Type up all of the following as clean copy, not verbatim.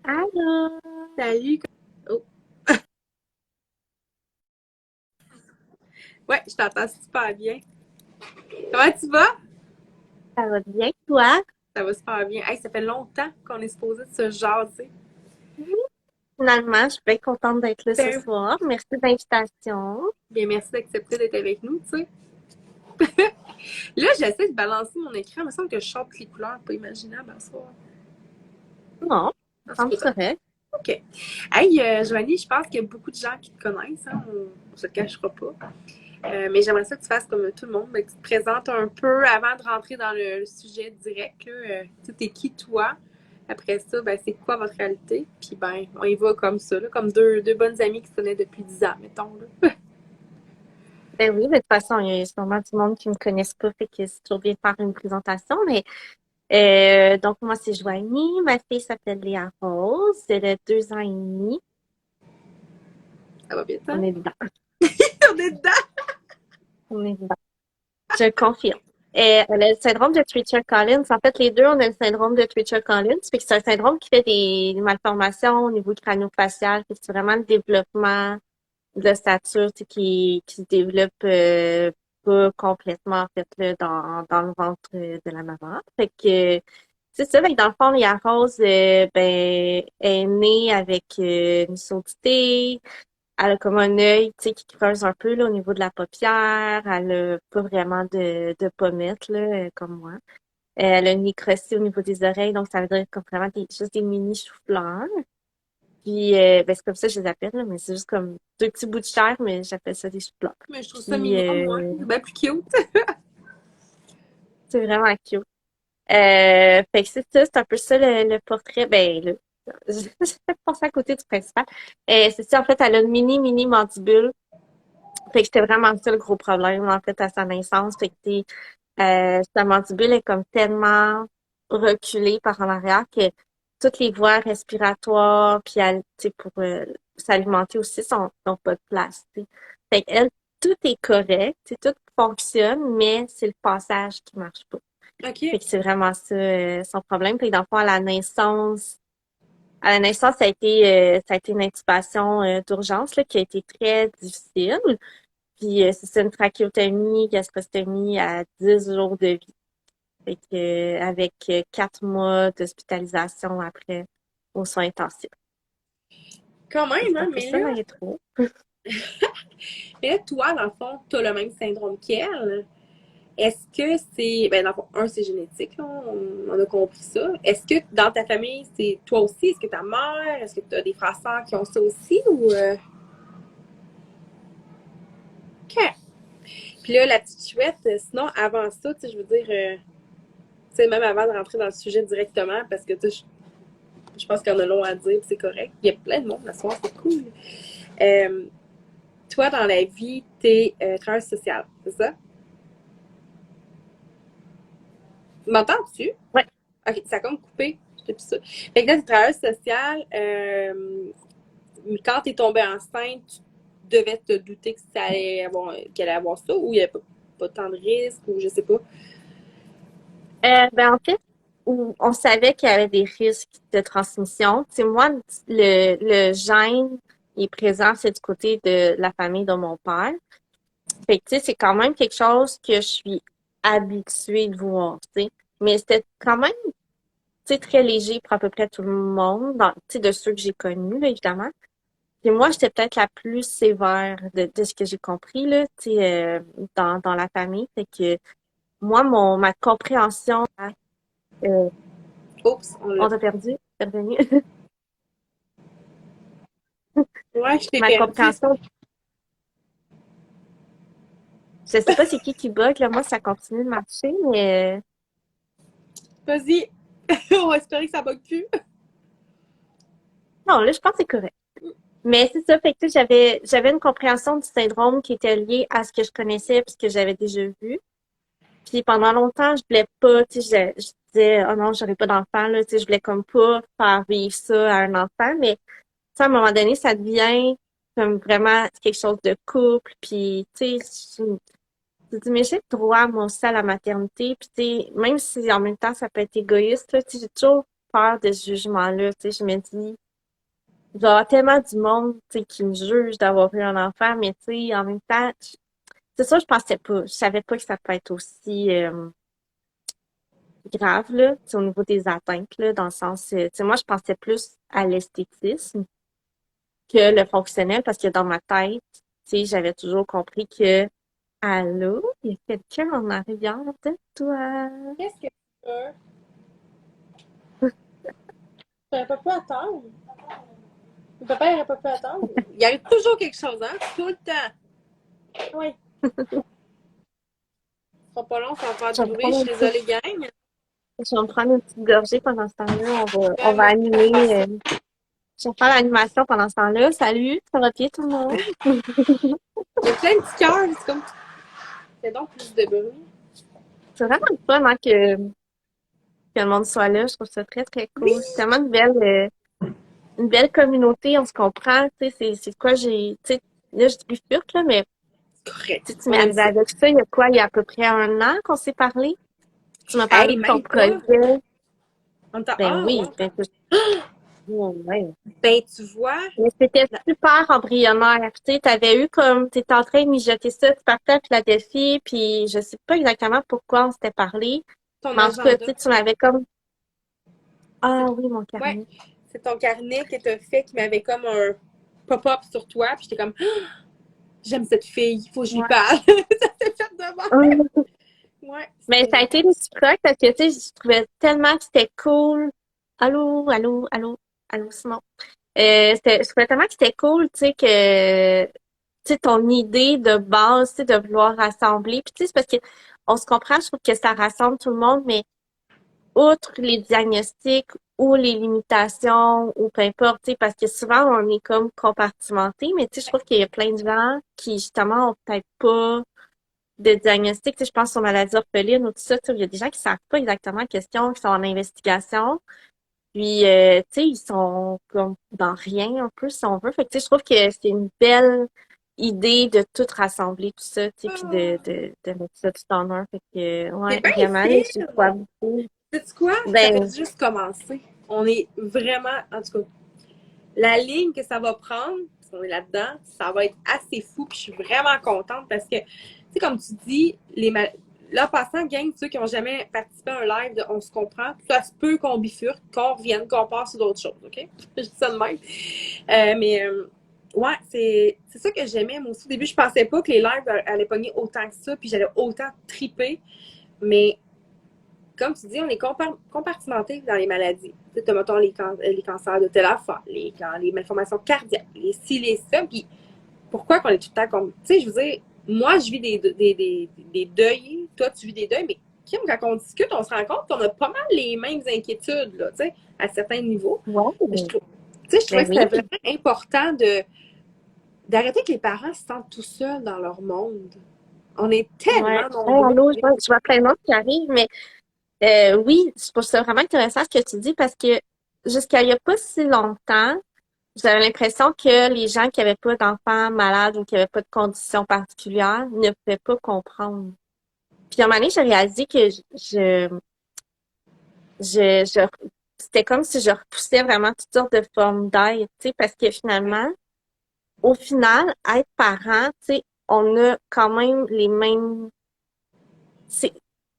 Allô? Salut. Oh, ouais, je t'entends super bien. Comment tu vas? Ça va bien, toi? Ça va super bien. Hey, ça fait longtemps qu'on est supposé de se jaser. Oui. Finalement, je suis bien contente d'être là ce Ben, soir. Merci de l'invitation. bien, merci d'accepter d'être avec nous, tu sais. Là, j'essaie de balancer mon écran. Il me semble que je chante les couleurs pas imaginables en soi. Non, En ça me tout semble cas, correct. OK. Hey, Joanie, je pense qu'il y a beaucoup de gens qui te connaissent, hein, on se le cachera pas. Mais j'aimerais ça que tu fasses comme tout le monde, mais que tu te présentes un peu avant de rentrer dans le sujet direct. Là, tu sais, t'es qui toi? Après ça, ben, c'est quoi votre réalité? Puis ben, on y va comme ça, là, comme deux bonnes amies qui se connaissent depuis 10 ans, mettons. Là. Ben oui, de toute façon, il y a sûrement du monde qui me connaisse pas, fait que c'est toujours bien de faire une présentation. Mais donc moi, c'est Joanie. Ma fille s'appelle Léa Rose. Elle a 2 ans et demi. Ça va bien, ça? On est dedans. On est dedans! On est dedans. Je confirme. Et elle a le syndrome de Treacher-Collins. En fait, les deux, on a le syndrome de Treacher-Collins. Fait que c'est un syndrome qui fait des malformations au niveau crânio-facial. Fait que c'est vraiment le développement de l'ossature, tu sais, qui se développe pas complètement, en fait, là, dans le ventre de la maman. Fait que c'est ça. Fait que dans le fond, Léa Rose, ben, est née avec une surdité. Elle a comme un œil, tu sais, qui creuse un peu là, au niveau de la paupière. Elle a pas vraiment de pommettes, là, comme moi. Elle a une nécrosie au niveau des oreilles, donc ça veut dire comme vraiment juste des mini choux-fleurs. Puis, ben, c'est comme ça que je les appelle, là, mais c'est juste comme deux petits bouts de chair, mais j'appelle ça des choux-fleurs. Mais je trouve ça Puis, mignon, moi. C'est bien plus cute. c'est vraiment cute. Fait que c'est ça, c'est un peu ça le portrait. Ben, là, je vais passer à côté du principal. C'est ça, en fait, elle a une mini mandibule. Fait que c'était vraiment ça le gros problème, en fait, à sa naissance. Fait que sa mandibule est comme tellement reculée par en arrière que toutes les voies respiratoires, puis elle, tu sais, pour s'alimenter aussi, sont pas de place, tu sais. Fait qu'elle, tout est correct, tu sais, tout fonctionne, mais c'est le passage qui marche pas. Fait OK. que c'est vraiment ça, son problème. Fait que dans le fond, à la naissance, ça a été une intubation d'urgence là, qui a été très difficile. Puis c'est ça, une trachéotomie, gastrostomie à 10 jours de vie. Fait que, avec 4 mois d'hospitalisation après aux soins intensifs. Quand Fait que même, c'est un hein, peu ça, l'intro. mais là, toi, dans le fond, t'as le même syndrome qu'elle. Est-ce que c'est. Ben, dans le fond, un, c'est génétique, là, on a compris ça. Est-ce que dans ta famille, c'est toi aussi? Est-ce que ta mère? Est-ce que tu as des frères sœurs qui ont ça aussi? Ou. OK. Puis là, la petite chouette, sinon, avant ça, tu sais, je veux dire, tu sais, même avant de rentrer dans le sujet directement, parce que, tu sais, je pense qu'il y en a long à dire, puis c'est correct. Il y a plein de monde la soir, c'est cool. Euh, Toi, dans la vie, t'es travailleuse sociale, c'est ça? M'entends-tu? Ouais. Ok, ça a comme coupé. J'étais plus sûre. Fait que là, t'es travailleuse sociale. Quand t'es tombée enceinte, tu devais te douter que ça allait avoir, qu'elle allait avoir ça, ou il n'y avait pas tant de risques, ou je sais pas. Ben en fait, on savait qu'il y avait des risques de transmission. Tu sais, moi, le gène est présent, c'est du côté de la famille de mon père. Fait que, tu sais, c'est quand même quelque chose que je suis habituée de voir, tu sais. Mais c'était quand même, tu sais, très léger pour à peu près tout le monde, tu sais, de ceux que j'ai connus, là, évidemment. Puis moi, j'étais peut-être la plus sévère de ce que j'ai compris, là, tu sais, dans la famille. Fait que moi, ma compréhension, euh, Oups, on l'a. on t'a perdu, t'es revenu. Ouais, je t'ai Ma perdu. compréhension, je sais pas c'est qui bug, là, moi, ça continue de marcher, mais Vas-y. On va espérer que ça bug plus. non, là, je pense que c'est correct. Mais c'est ça, fait que tu sais, j'avais une compréhension du syndrome qui était liée à ce que je connaissais puis ce que j'avais déjà vu. Puis pendant longtemps, je voulais pas, tu sais, je disais, oh non, j'aurais pas d'enfant, là, tu sais, je voulais comme pas faire vivre ça à un enfant, mais tu sais, à un moment donné, ça devient comme vraiment quelque chose de couple, puis tu sais, je me dis, mais j'ai droit, moi aussi, à la maternité, puis tu sais, même si en même temps, ça peut être égoïste, là, tu sais, j'ai toujours peur de ce jugement-là, tu sais, je me dis, il va y avoir tellement du monde, tu sais, qui me juge d'avoir eu un enfant, mais tu sais, en même temps, c'est ça, je pensais pas, je savais pas que ça peut être aussi grave, là, tu sais, au niveau des atteintes, là, dans le sens, tu sais, moi, je pensais plus à l'esthétisme que le fonctionnel, parce que dans ma tête, tu sais, j'avais toujours compris que, allô, il y a quelqu'un en arrière de toi. Qu'est-ce que tu veux? T'aurais pas pu attendre? Mon papa n'aurait pas pu attendre? Il arrive toujours quelque chose, hein? Tout le temps. Oui. Ce sera pas long, ça va faire Je du vais me bruit. Je prendre suis une petite, désolée, gang. je vais me prendre une petite gorgée pendant ce temps-là. On Ouais, va moi, je vais faire animer, ça. je vais faire l'animation pendant ce temps-là. Salut, ça va bien tout le monde? Il y a plein de petits cœurs, c'est comme. C'est donc plus de bruit. C'est vraiment le fun, hein, que le monde soit là. Je trouve ça très, très Oui! cool. C'est tellement une belle communauté, on se comprend. Tu sais, c'est quoi tu sais, là, je dis bifurque, là, mais C'est correct. tu sais, tu On m'es aime arrivé ça. avec ça il y a quoi? Il y a à peu près un an qu'on s'est parlé. Tu m'as parlé Hey, de ton même projet. pas. On t'a. Ben Ah, ouais, oui, ben, ouais. ben, tu vois. Mais c'était super embryonnaire. Tu sais, t'avais eu comme, t'étais en train de mijoter ça, tu partais à Philadelphie, puis je sais pas exactement pourquoi on s'était parlé. Ton Mais en tout cas, tu agenda. sais, tu m'avais comme, C'est ah oui, mon ouais, carnet. c'est ton carnet que t'as fait qui m'avait comme un pop-up sur toi. Puis j'étais comme, ah, j'aime cette fille, il faut que je lui Ouais. parle. Ça s'est fait de même. Hum. Ouais, Mais ça a c'était. été réciproque parce que, tu sais, je trouvais tellement que c'était cool. Allô, allô, allô, allô, Simon. Je trouvais tellement que c'était cool, tu sais, que, tu sais, ton idée de base, tu sais, de vouloir rassembler. Puis, tu sais, c'est parce que on se comprend, je trouve que ça rassemble tout le monde, mais outre les diagnostics ou les limitations ou peu importe, tu sais, parce que souvent on est comme compartimenté, mais tu sais, je trouve qu'il y a plein de gens qui justement ont peut-être pas de diagnostic, tu sais, je pense aux maladies orphelines ou tout ça, tu sais, il y a des gens qui savent pas exactement la question, qui sont en investigation, puis tu sais, ils sont comme dans rien un peu si on veut, fait que tu sais, je trouve que c'est une belle idée de tout rassembler tout ça, tu sais, puis Oh, de mettre ça tout en un, fait que c'est ouais, bien vraiment, là, fait! j'y crois beaucoup. Sais-tu quoi? Ça fait Ben, juste commencer. On est vraiment, en tout cas, la ligne que ça va prendre, parce qu'on est là-dedans, ça va être assez fou. Puis je suis vraiment contente parce que, tu sais, comme tu dis, là, passant, gang, ceux qui n'ont jamais participé à un live de On se comprend, ça se peut qu'on bifurque, qu'on revienne, qu'on passe sur d'autres choses, OK? Je dis ça de même. Ouais, c'est ça que j'aimais. Moi aussi, au début, je pensais pas que les lives allaient pogner autant que ça, puis j'allais autant triper. Mais comme tu dis, on est compartimenté dans les maladies. Tu sais, mettons les cancers de telle affaire, les malformations cardiaques, les ci, les ça. Puis pourquoi qu'on est tout le temps comme. Tu sais, je veux dire, moi, je vis des deuils, toi, tu vis des deuils, mais Kim, quand on discute, on se rend compte qu'on a pas mal les mêmes inquiétudes, là, tu sais, à certains niveaux. Je ouais, trouve, tu sais, je trouvais ben que c'était oui. vraiment important d'arrêter que les parents se sentent tout seuls dans leur monde. On est Ouais. tellement Hey, nombreux. allô, je vois plein de monde qui arrive, mais oui, je trouve ça vraiment intéressant ce que tu dis parce que jusqu'à il y a pas si longtemps, j'avais l'impression que les gens qui avaient pas d'enfants malades ou qui avaient pas de conditions particulières ne pouvaient pas comprendre. Puis à un moment donné, j'ai réalisé que je c'était comme si je repoussais vraiment toutes sortes de formes d'aide, tu sais, parce que finalement, au final, être parent, tu sais, on a quand même les mêmes c'est,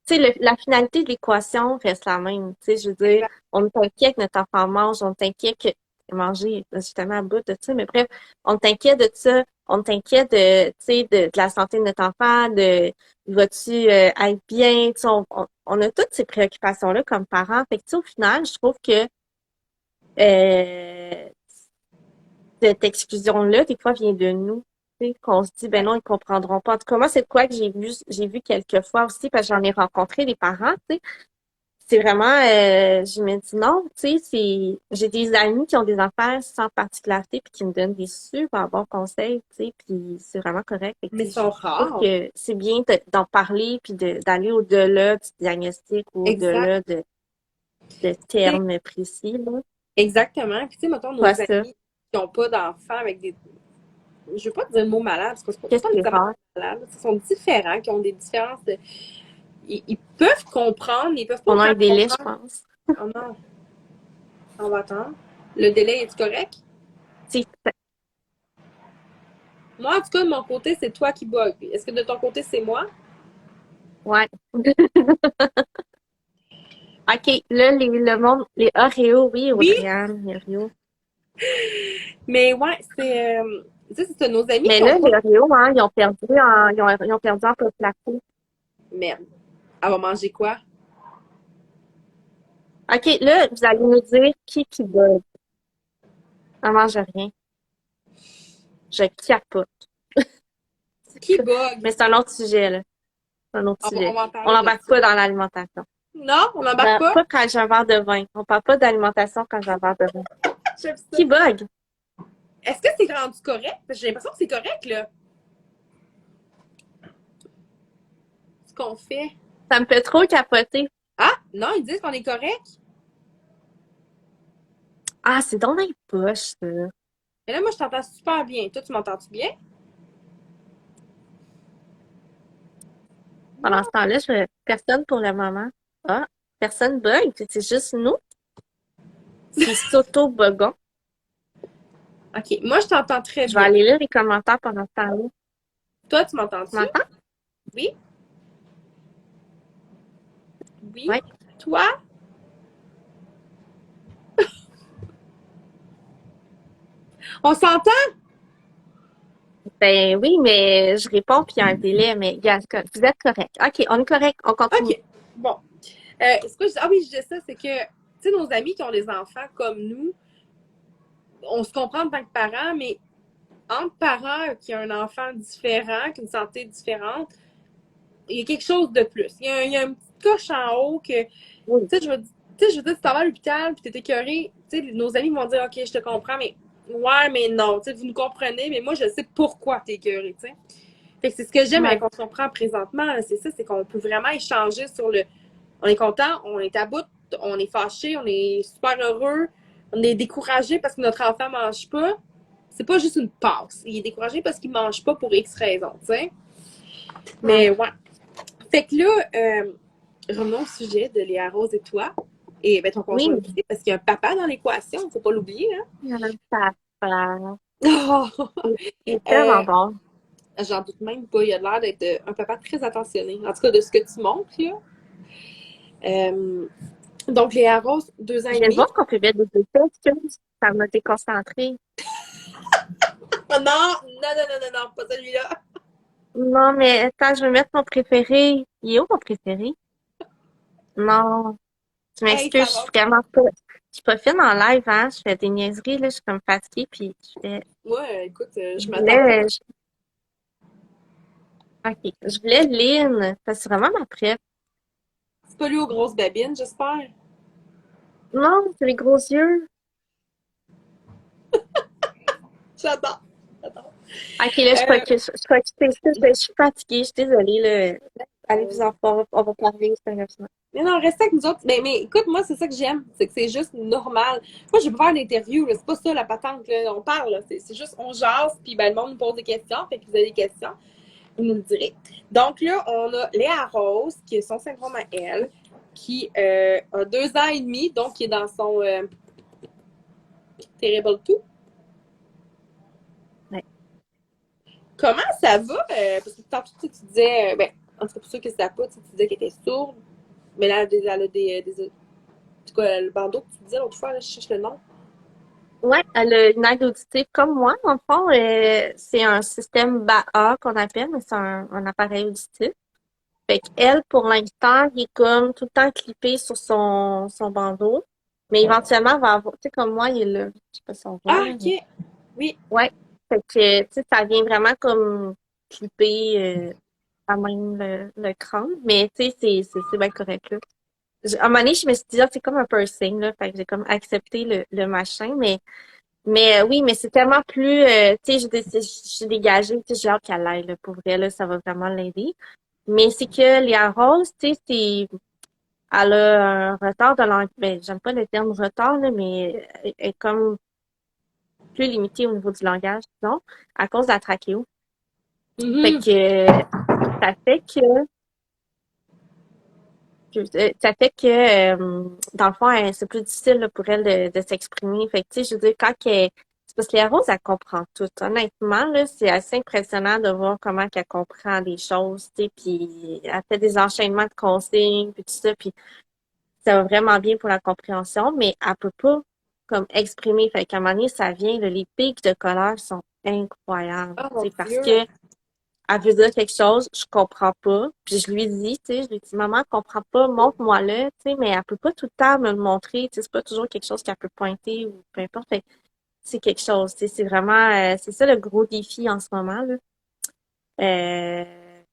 tu sais, la finalité de l'équation reste la même. Tu sais, je veux dire, Exact. on t'inquiète que notre enfant mange, on t'inquiète que manger justement à bout de ça, mais bref, on t'inquiète de ça, on t'inquiète de, tu sais, de la santé de notre enfant, de vas-tu être bien, tu sais, on a toutes ces préoccupations-là comme parents. Fait que, tu sais, au final, je trouve que euh, cette exclusion-là, des fois, vient de nous. Tu sais, qu'on se dit, ben Ouais. non, ils comprendront pas. En tout cas, moi, c'est de quoi que j'ai vu quelques fois aussi, parce que j'en ai rencontré des parents, tu sais. C'est vraiment, je me dis non, tu sais, j'ai des amis qui ont des enfants sans particularité puis qui me donnent des super bons conseils, tu sais, puis c'est vraiment correct. Fait que, Mais tu ils sais, sont je trouve rares. que c'est bien d'en parler puis d'aller au-delà du diagnostic ou Exact. au-delà de C'est termes précis, là. exactement. Puis, tu sais, mettons, nos Quoi ça? amis qui n'ont pas d'enfants avec des. Je veux pas dire le mot malade, parce que c'est Qu'est-ce pas qui est nécessairement rare? malade. Ils sont différents, qui ont des différences de. Ils peuvent comprendre, mais ils peuvent pas On a autant un délai, je comprendre. pense. Oh non. On va attendre. Le délai est correct? Si, Moi, en tout cas, de mon côté, c'est toi qui bug. Est-ce que de ton côté, c'est moi? ouais. OK, là, le monde, les Oreos, oui, Oui, Audriane, les Oreos. mais ouais, c'est. Tu sais, c'est nos amis Mais qui ont là, pas. les Oreos, hein, ils ont perdu en popularité. Merde. Elle va manger quoi? OK, là, vous allez nous dire qui bug. On mange rien. Je capote. Qui bug? Mais c'est un autre sujet, là. C'est un autre On sujet. va en On parler de n'embarque ça. pas dans l'alimentation. Non, on n'embarque pas. Pas quand j'ai un verre de vin. On parle pas d'alimentation quand j'ai un verre de vin. J'aime ça. Qui bug? Est-ce que c'est rendu correct? Parce que j'ai l'impression que c'est correct, là. Ce qu'on fait. Ça me fait trop capoter. Ah, non, ils disent qu'on est correct. Ah, c'est dans les poches, ça. Mais là, moi, je t'entends super bien. Toi, tu m'entends-tu bien? Pendant ce temps-là, personne pour le moment. Ah, personne bug. C'est juste nous qui s'auto-bugons. OK. Moi, je t'entends très Je vais bien. aller lire les commentaires pendant ce temps-là. Toi, tu Tu m'entends-tu? m'entends? Oui? Oui? Oui. Toi? On s'entend? Ben oui, mais je réponds puis il y a un délai, mais gars, vous êtes correct. OK, on est correct, on continue. OK. Bon. Ah oui, je disais ça, c'est que, tu sais, nos amis qui ont des enfants comme nous, on se comprend en tant que parents, mais entre parents qui ont un enfant différent, qui a une santé différente, il y a quelque chose de plus. Il y a une petite coche en haut que, tu Oui. sais, je veux dire, si t'en vas à l'hôpital puis t'es écœuré, tu sais, nos amis vont dire, OK, je te comprends, mais ouais, mais non, tu sais, vous nous comprenez, mais moi, je sais pourquoi t'es écœuré, tu sais. Fait que c'est ce que j'aime Ouais. avec On se comprend présentement, c'est ça, c'est qu'on peut vraiment échanger sur le. On est content, on est à bout, on est fâché, on est super heureux, on est découragé parce que notre enfant mange pas. C'est pas juste une passe. Il est découragé parce qu'il mange pas pour X raison, tu sais. Ouais. Mais ouais. Fait que là, revenons au sujet de Léa Rose et toi. Et ben ton Oui, conjoint aussi, parce qu'il y a un papa dans l'équation, faut pas l'oublier, hein. il y en a papa. Oh! Il est tellement Euh, bon. J'en doute même pas. Il a l'air d'être un papa très attentionné. En tout cas, de ce que tu montres, là. Euh, donc, Léa Rose, 2 ans Je et viens de demi. voir qu'on fait bien des excuse. Ça m'a déconcentrée. Oh non! Non, non, non, non, non, pas celui-là. Non, mais attends, je vais mettre mon préféré. Il est où mon préféré? Non, je Hey, ça m'excuse, je suis va pas. vraiment pas. Je suis pas fine en live, hein. Je fais des niaiseries, là. Je suis comme fatiguée, puis Moi, écoute, je je m'attendais. voulais. OK. Je voulais Lynn. Parce que c'est vraiment ma préf. C'est pas lui aux grosses babines, j'espère. Non, c'est les gros yeux. J'adore. J'adore. OK, là, Euh, je suis occupée. Je suis fatiguée. Je suis désolée, là. Allez, vous en faire. On va parler sérieusement. mais non, restez avec nous autres. Mais écoute, moi, c'est ça que j'aime. C'est que c'est juste normal. Moi, je vais pas faire d'interview, là. C'est pas ça la patente, là. On parle, là. C'est juste, on jase, puis ben, le monde nous pose des questions. Fait que vous avez des questions, vous nous le direz. Donc là, on a Léa Rose, qui est son syndrome à elle, qui a 2 ans et demi, donc qui est dans son Terrible Two. Ouais. Comment ça va? Parce que tantôt, tu disais, ben, en tout cas, pour ceux que ça pas, tu disais qu'elle était sourde, mais là, elle a en tout cas, le bandeau que tu disais l'autre fois, là, je cherche le nom. Ouais, elle a une aide auditive comme moi. En fond, c'est un système BAA qu'on appelle, mais c'est un appareil auditif. Fait qu'elle, pour l'instant, il est comme tout le temps clippé sur son bandeau. Mais éventuellement, elle va avoir, tu sais, comme moi, il est là. Je sais pas si on voit, Ah, là, mais ok. Oui. ouais. Fait que, tu sais, ça vient vraiment comme clipper à même le crâne. Mais, tu sais, c'est bien correct, là. À un moment donné, je me suis dit, ah, c'est comme un piercing, là. Fait que j'ai comme accepté le machin. Mais oui, mais c'est tellement plus, tu sais, j'ai dégagé, tu sais, j'ai hâte qu'elle aille, là, pour vrai, là, ça va vraiment l'aider. Mais c'est que Léa Rose, tu sais, elle a un retard de langage, ben, j'aime pas le terme retard, là, mais elle est comme plus limitée au niveau du langage, disons, à cause de la trachéo. Fait Mhm. que, ça fait que excuse. Ça fait que, dans le fond, c'est plus difficile là, pour elle de s'exprimer. Fait que, tu sais, je veux dire, c'est parce que la Rose, elle comprend tout. Honnêtement, là, c'est assez impressionnant de voir comment elle comprend des choses, tu sais, puis elle fait des enchaînements de consignes, puis tout ça, puis ça va vraiment bien pour la compréhension, mais elle peut pas, comme, exprimer. Fait qu'à un moment donné, ça vient, là, les pics de colère sont incroyables, Oh tu mon sais, parce Dieu! que elle veut dire quelque chose, je comprends pas. Puis je lui dis, tu sais, je lui dis, maman, elle comprend pas, montre-moi-le, tu sais, mais elle peut pas tout le temps me le montrer, tu sais, c'est pas toujours quelque chose qu'elle peut pointer ou peu importe. Fait que c'est quelque chose, tu sais, c'est vraiment, c'est ça le gros défi en ce moment, là. Fait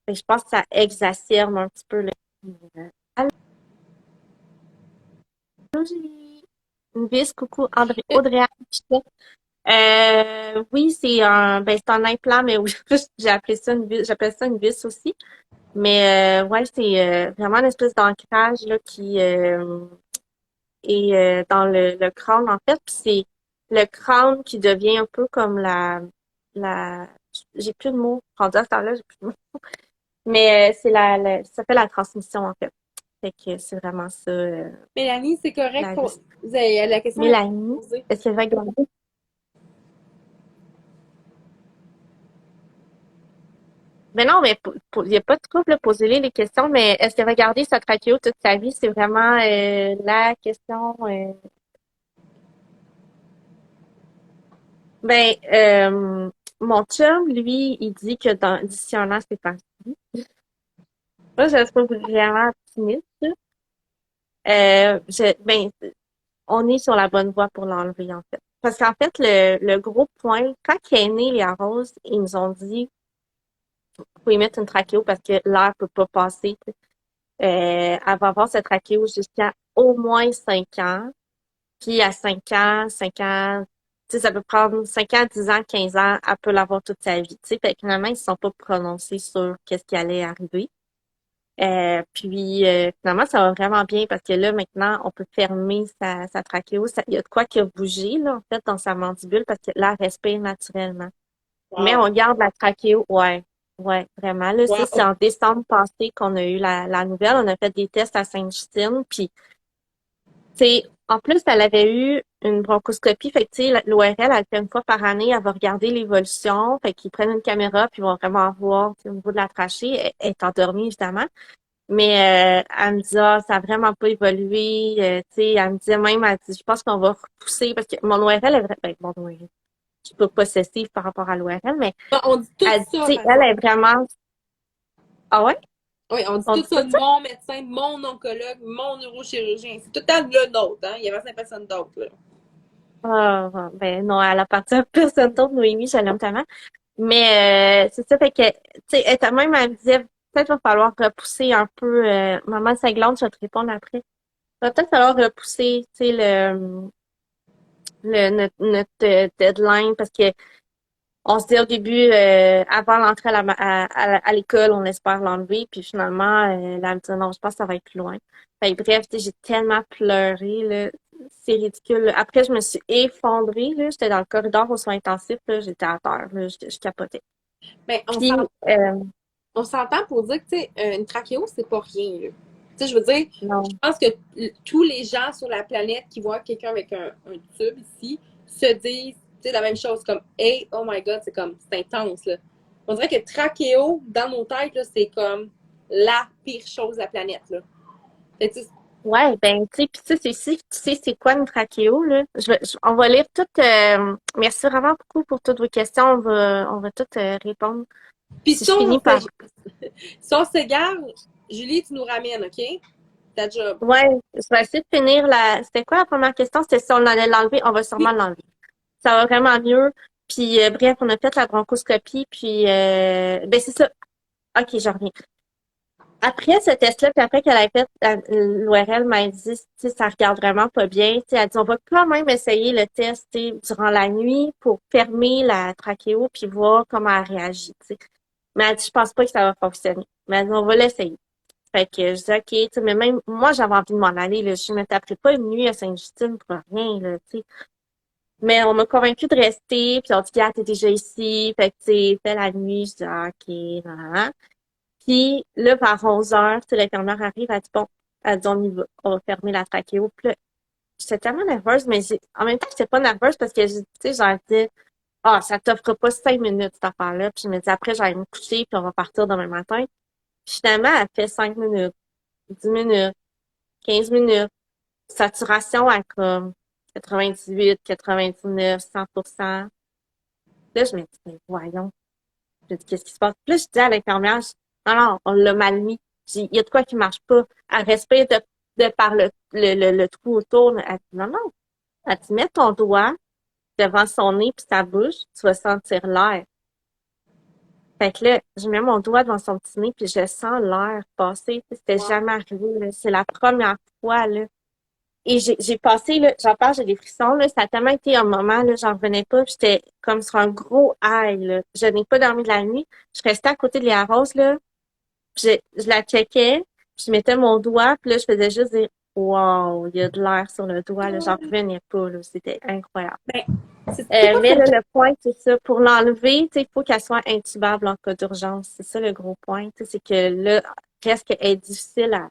que je pense que ça exacerbe un petit peu le. Allô, Julie? Une vis, coucou, Audrey. Oui, c'est un implant, mais oui, j'ai appelé ça une vis, j'appelle ça une vis aussi. Mais ouais, c'est vraiment une espèce d'ancrage là qui est dans le crâne en fait. Puis c'est le crâne qui devient un peu comme la j'ai plus de mots. Rendu à ce temps-là, j'ai plus de mots. Mais c'est ça fait la transmission en fait. Fait que c'est vraiment ça Mélanie, c'est correct la qu'on. vie. Vous avez la question est Mélanie, posée. est-ce qu'elle va garder? Mais non, mais il n'y a pas de trouble, là, posez-les les questions, mais est-ce qu'elle va garder sa trachéo toute sa vie? C'est vraiment la question. Ben, mon chum, lui, il dit que d'ici un an, c'est parti. Moi, je trouve vraiment optimiste, là. Ben, on est sur la bonne voie pour l'enlever, en fait. Parce qu'en fait, le gros point, quand il est né, les roses, ils nous ont dit, faut y mettre une trachéo parce que l'air peut pas passer. Elle va avoir cette trachéo jusqu'à au moins 5 ans. Puis à 5 ans, tu sais, ça peut prendre 5 ans, 10 ans, 15 ans, elle peut l'avoir toute sa vie. Tu sais, fait que finalement, ils ne se sont pas prononcés sur qu'est-ce qui allait arriver. Puis finalement, ça va vraiment bien parce que là, maintenant, on peut fermer sa trachéo. Il y a de quoi qui a bougé, là, en fait, dans sa mandibule parce que là, elle respire naturellement. Mais Wow! on garde la trachéo, ouais. Ouais, vraiment. Là, ça, c'est Wow! en décembre passé qu'on a eu la nouvelle. On a fait des tests à Sainte-Justine, puis en plus, elle avait eu une bronchoscopie. Fait que, tu sais, l'ORL, elle fait une fois par année, elle va regarder l'évolution. Fait qu'ils prennent une caméra, puis ils vont vraiment voir, tu sais, au niveau de la trachée. Elle est endormie, évidemment. Mais elle me dit, ah, ça a vraiment pas évolué. Tu sais, elle me disait même, elle dit, je pense qu'on va repousser, parce que mon ORL est vrai, ben, mon ORL, je suis pas possessive par rapport à l'ORL, mais Bon, on dit tout elle, ça, tu sais, par elle exemple. est vraiment, ah ouais? Oui, on dit On tout dit ça tout de ça? mon médecin, mon oncologue, mon neurochirurgien. C'est tout le temps le nôtre, hein? Il y avait 5 personnes d'autres, là. Ah, ah, ben non, elle appartient à personne d'autre, Noémie, je l'aime tellement. Mais c'est ça, fait que, tu sais, même, elle me disait, peut-être va falloir repousser un peu, maman cinglante, je vais te répondre après. Va peut-être falloir repousser, tu sais, notre deadline, parce que on se dit au début, avant l'entrée à l'école, on espère l'enlever, puis finalement, là, elle me dit, non, je pense que ça va être plus loin. Fait que bref, tu sais, j'ai tellement pleuré, là. C'est ridicule, là. Après, je me suis effondrée, là. J'étais dans le corridor aux soins intensifs, là. J'étais à terre, là. Je capotais. Mais Puis, on s'entend pour dire que, tu sais, une trachéo, c'est pas rien, là. Tu sais, je veux dire, je non. pense que tous les gens sur la planète qui voient quelqu'un avec un tube ici se disent, tu sais, la même chose, comme, hey, oh my god, c'est intense, là. On dirait que trachéo, dans nos têtes, là, c'est comme la pire chose de la planète, là. Fait que, tu sais, Ouais, ben, tu sais, puis tu sais, tu sais, c'est quoi une trachéo, là? On va lire toutes, merci vraiment beaucoup pour toutes vos questions. On va toutes répondre. puis Si je finis par, si on s'égare, Julie, tu nous ramènes, OK? Ta job. ouais, je vais essayer de finir c'était quoi la première question? C'était si on allait l'enlever, on va sûrement Oui. l'enlever. Ça va vraiment mieux. Puis, bref, on a fait la bronchoscopie, puis, ben, c'est ça. OK, je reviens. Après ce test-là, puis après qu'elle a fait, l'ORL m'a dit, tu sais, ça regarde vraiment pas bien. Tu sais, elle dit, on va quand même essayer le test, tu sais, durant la nuit pour fermer la trachéo puis voir comment elle réagit, tu sais. Mais elle dit, je pense pas que ça va fonctionner. Mais elle dit, on va l'essayer. Fait que je dis, OK, tu sais, mais même moi, j'avais envie de m'en aller, là. Je me taperais pas une nuit à Sainte-Justine pour rien, là, tu sais. Mais on m'a convaincue de rester, puis on dit, ah, t'es déjà ici. Fait que, tu sais, fait la nuit. Je dis, ah, OK, nan, nan, nan. Puis là, vers 11 heures, tu sais, l'infirmière arrive, elle dit, bon, Elle dit, on va fermer la trachéo. Puis là, j'étais tellement nerveuse, mais en même temps, j'étais pas nerveuse parce que, tu sais, j'ai dit, ah, ça t'offre pas 5 minutes, cette affaire-là. Puis je me dis, après, j'allais me coucher, puis on va partir demain matin. Puis finalement, elle fait 5 minutes, 10 minutes, 15 minutes. Saturation à comme 98, 99, 100%. Là, je me dis, mais voyons. Je dis, qu'est-ce qui se passe? Puis là, je dis à l'infirmière, non, non, on l'a mal mis. Il y a de quoi qui marche pas. Elle respire de par le trou autour. Elle dit, non, non. Elle dit, mets ton doigt devant son nez puis sa bouche, tu vas sentir l'air. Fait que là, je mets mon doigt devant son petit nez puis je sens l'air passer. C'était Wow. jamais arrivé, là. C'est la première fois, là. Et j'ai passé, là, j'en parle, j'ai des frissons, là. Ça a tellement été un moment, là, j'en revenais pas. Puis j'étais comme sur un gros high, là. Je n'ai pas dormi de la nuit. Je restais à côté de Léa Rose, là. Puis je la checkais. Puis je mettais mon doigt. Puis là, je faisais juste dire, wow, il y a de l'air sur le doigt, là. J'en revenais pas, là. C'était incroyable. Ben, c'est quoi, Mais faut là, le point, c'est ça. Pour l'enlever, tu sais, il faut qu'elle soit intubable en cas d'urgence. C'est ça le gros point. Tu sais, c'est que là, presque elle est difficile à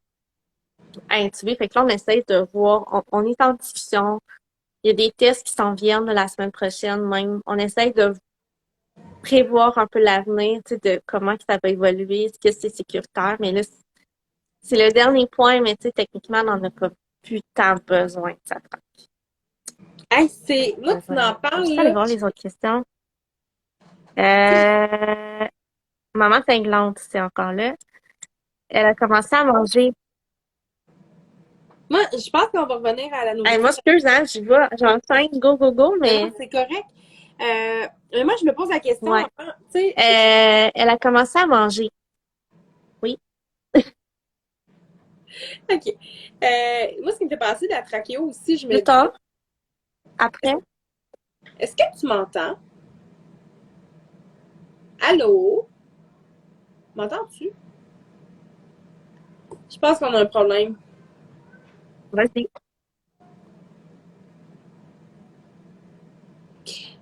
intuber. Fait que là, on essaie de voir. On est en discussion. Il y a des tests qui s'en viennent la semaine prochaine même. On essaie de prévoir un peu l'avenir, tu sais, de comment que ça va évoluer, est-ce que c'est sécuritaire. Mais là, c'est le dernier point, mais tu sais, techniquement, on n'en a pas plus tant besoin de ça. hey, c'est. Là, tu en Je parles, vais aller là. voir les autres questions. Euh, Maman cinglante, c'est encore là. Elle a commencé à manger. Moi, je pense qu'on va revenir à la Hey, nourriture. moi, excuse, hein, j'y vais. J'enchaîne, go, go, go, Non, non, mais c'est correct. Mais moi, je me pose la question, ouais. tu sais, Elle a commencé à manger. Oui. OK. Moi, ce qui me fait penser de la trachéo aussi, je me Plus dis, tard, après. est-ce que tu m'entends? Allô? M'entends-tu? Je pense qu'on a un problème. Vas-y.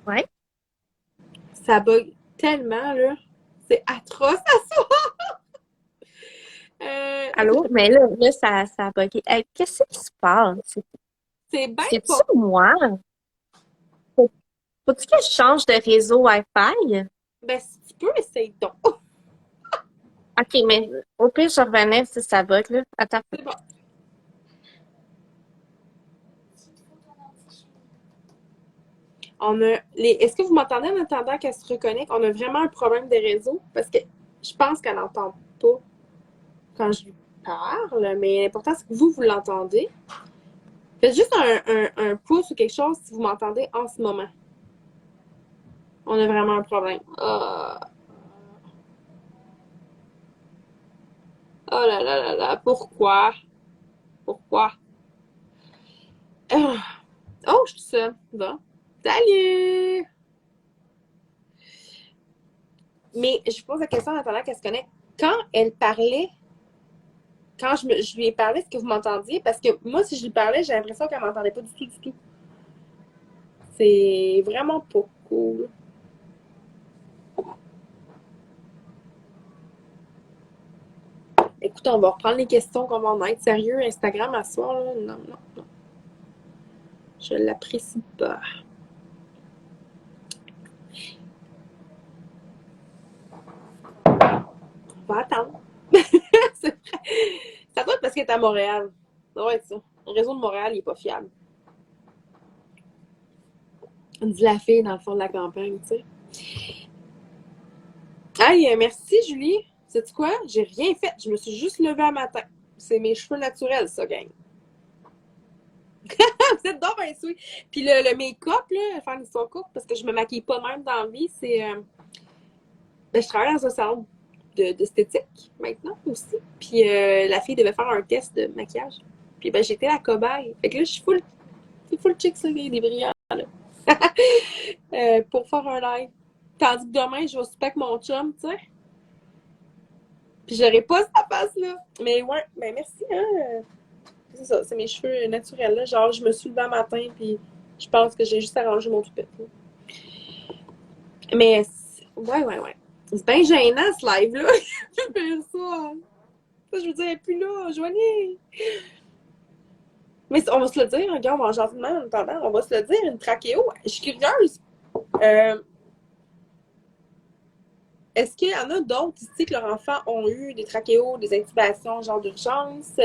Ouais. Ça bug tellement, là. C'est atroce à ça. Ok, Allô? Mais là, ça a bugué. Hey, qu'est-ce qui se passe? c'est bien C'est-tu pas. moi? Faut- Faut-tu que je change de réseau Wi-Fi? Ben, si tu peux, essaye donc. OK, mais au pire, je revenais si ça bug, là. Attends. C'est bon. Est-ce que vous m'entendez en attendant qu'elle se reconnecte? On a vraiment un problème de réseau parce que je pense qu'elle n'entend pas quand je lui parle, mais l'important, c'est que vous l'entendez. Faites juste un pouce ou quelque chose si vous m'entendez en ce moment. On a vraiment un problème. Oh là là là là, pourquoi? Pourquoi? Ah. Oh, je suis seule. Bon. Salut! Mais je pose la question en attendant qu'elle se connecte. Quand elle parlait, quand je lui ai parlé, est-ce que vous m'entendiez? Parce que moi, si je lui parlais, j'ai l'impression qu'elle m'entendait pas du tout, du tout. C'est vraiment pas cool. Écoute, on va reprendre les questions qu'on va en être sérieux. Instagram à soir, là. Non, non, non. Je l'apprécie pas. On va attendre. Ça doit être parce qu'elle est à Montréal. Ça doit être ça. Le réseau de Montréal, il est pas fiable. On dit la fille dans le fond de la campagne, tu sais. Hey, merci Julie. Sais-tu quoi? J'ai rien fait. Je me suis juste levée un matin. C'est mes cheveux naturels, ça, gang. Vous êtes donc bien sweet. Puis le make-up, là, faire une histoire courte, parce que je me maquille pas même dans la vie, c'est. Ben, je travaille dans un salon d'esthétique maintenant aussi. Puis la fille devait faire un test de maquillage. Puis ben, j'étais la cobaye. Fait que là, je suis full chick, ça, des brillants, là. Pour faire un live. Tandis que demain, je vais souper avec mon chum, tu sais. Puis j'aurais pas sa face-là. Mais ouais, ben merci, hein. C'est ça, c'est mes cheveux naturels, là. Genre, je me suis levée un matin, puis je pense que j'ai juste arrangé mon toupette, là. Mais, ouais. C'est bien gênant, ce live-là. Je fais ça. Ça, je veux dire, elle est plus là, Joanie! Mais on va se le dire, regarde, on va gentiment en attendant, on va se le dire, une trachéo. Je suis curieuse. Euh, Est-ce qu'il y en a d'autres ici que leurs enfants ont eu des trachéos, des intubations, genre d'urgence? Tu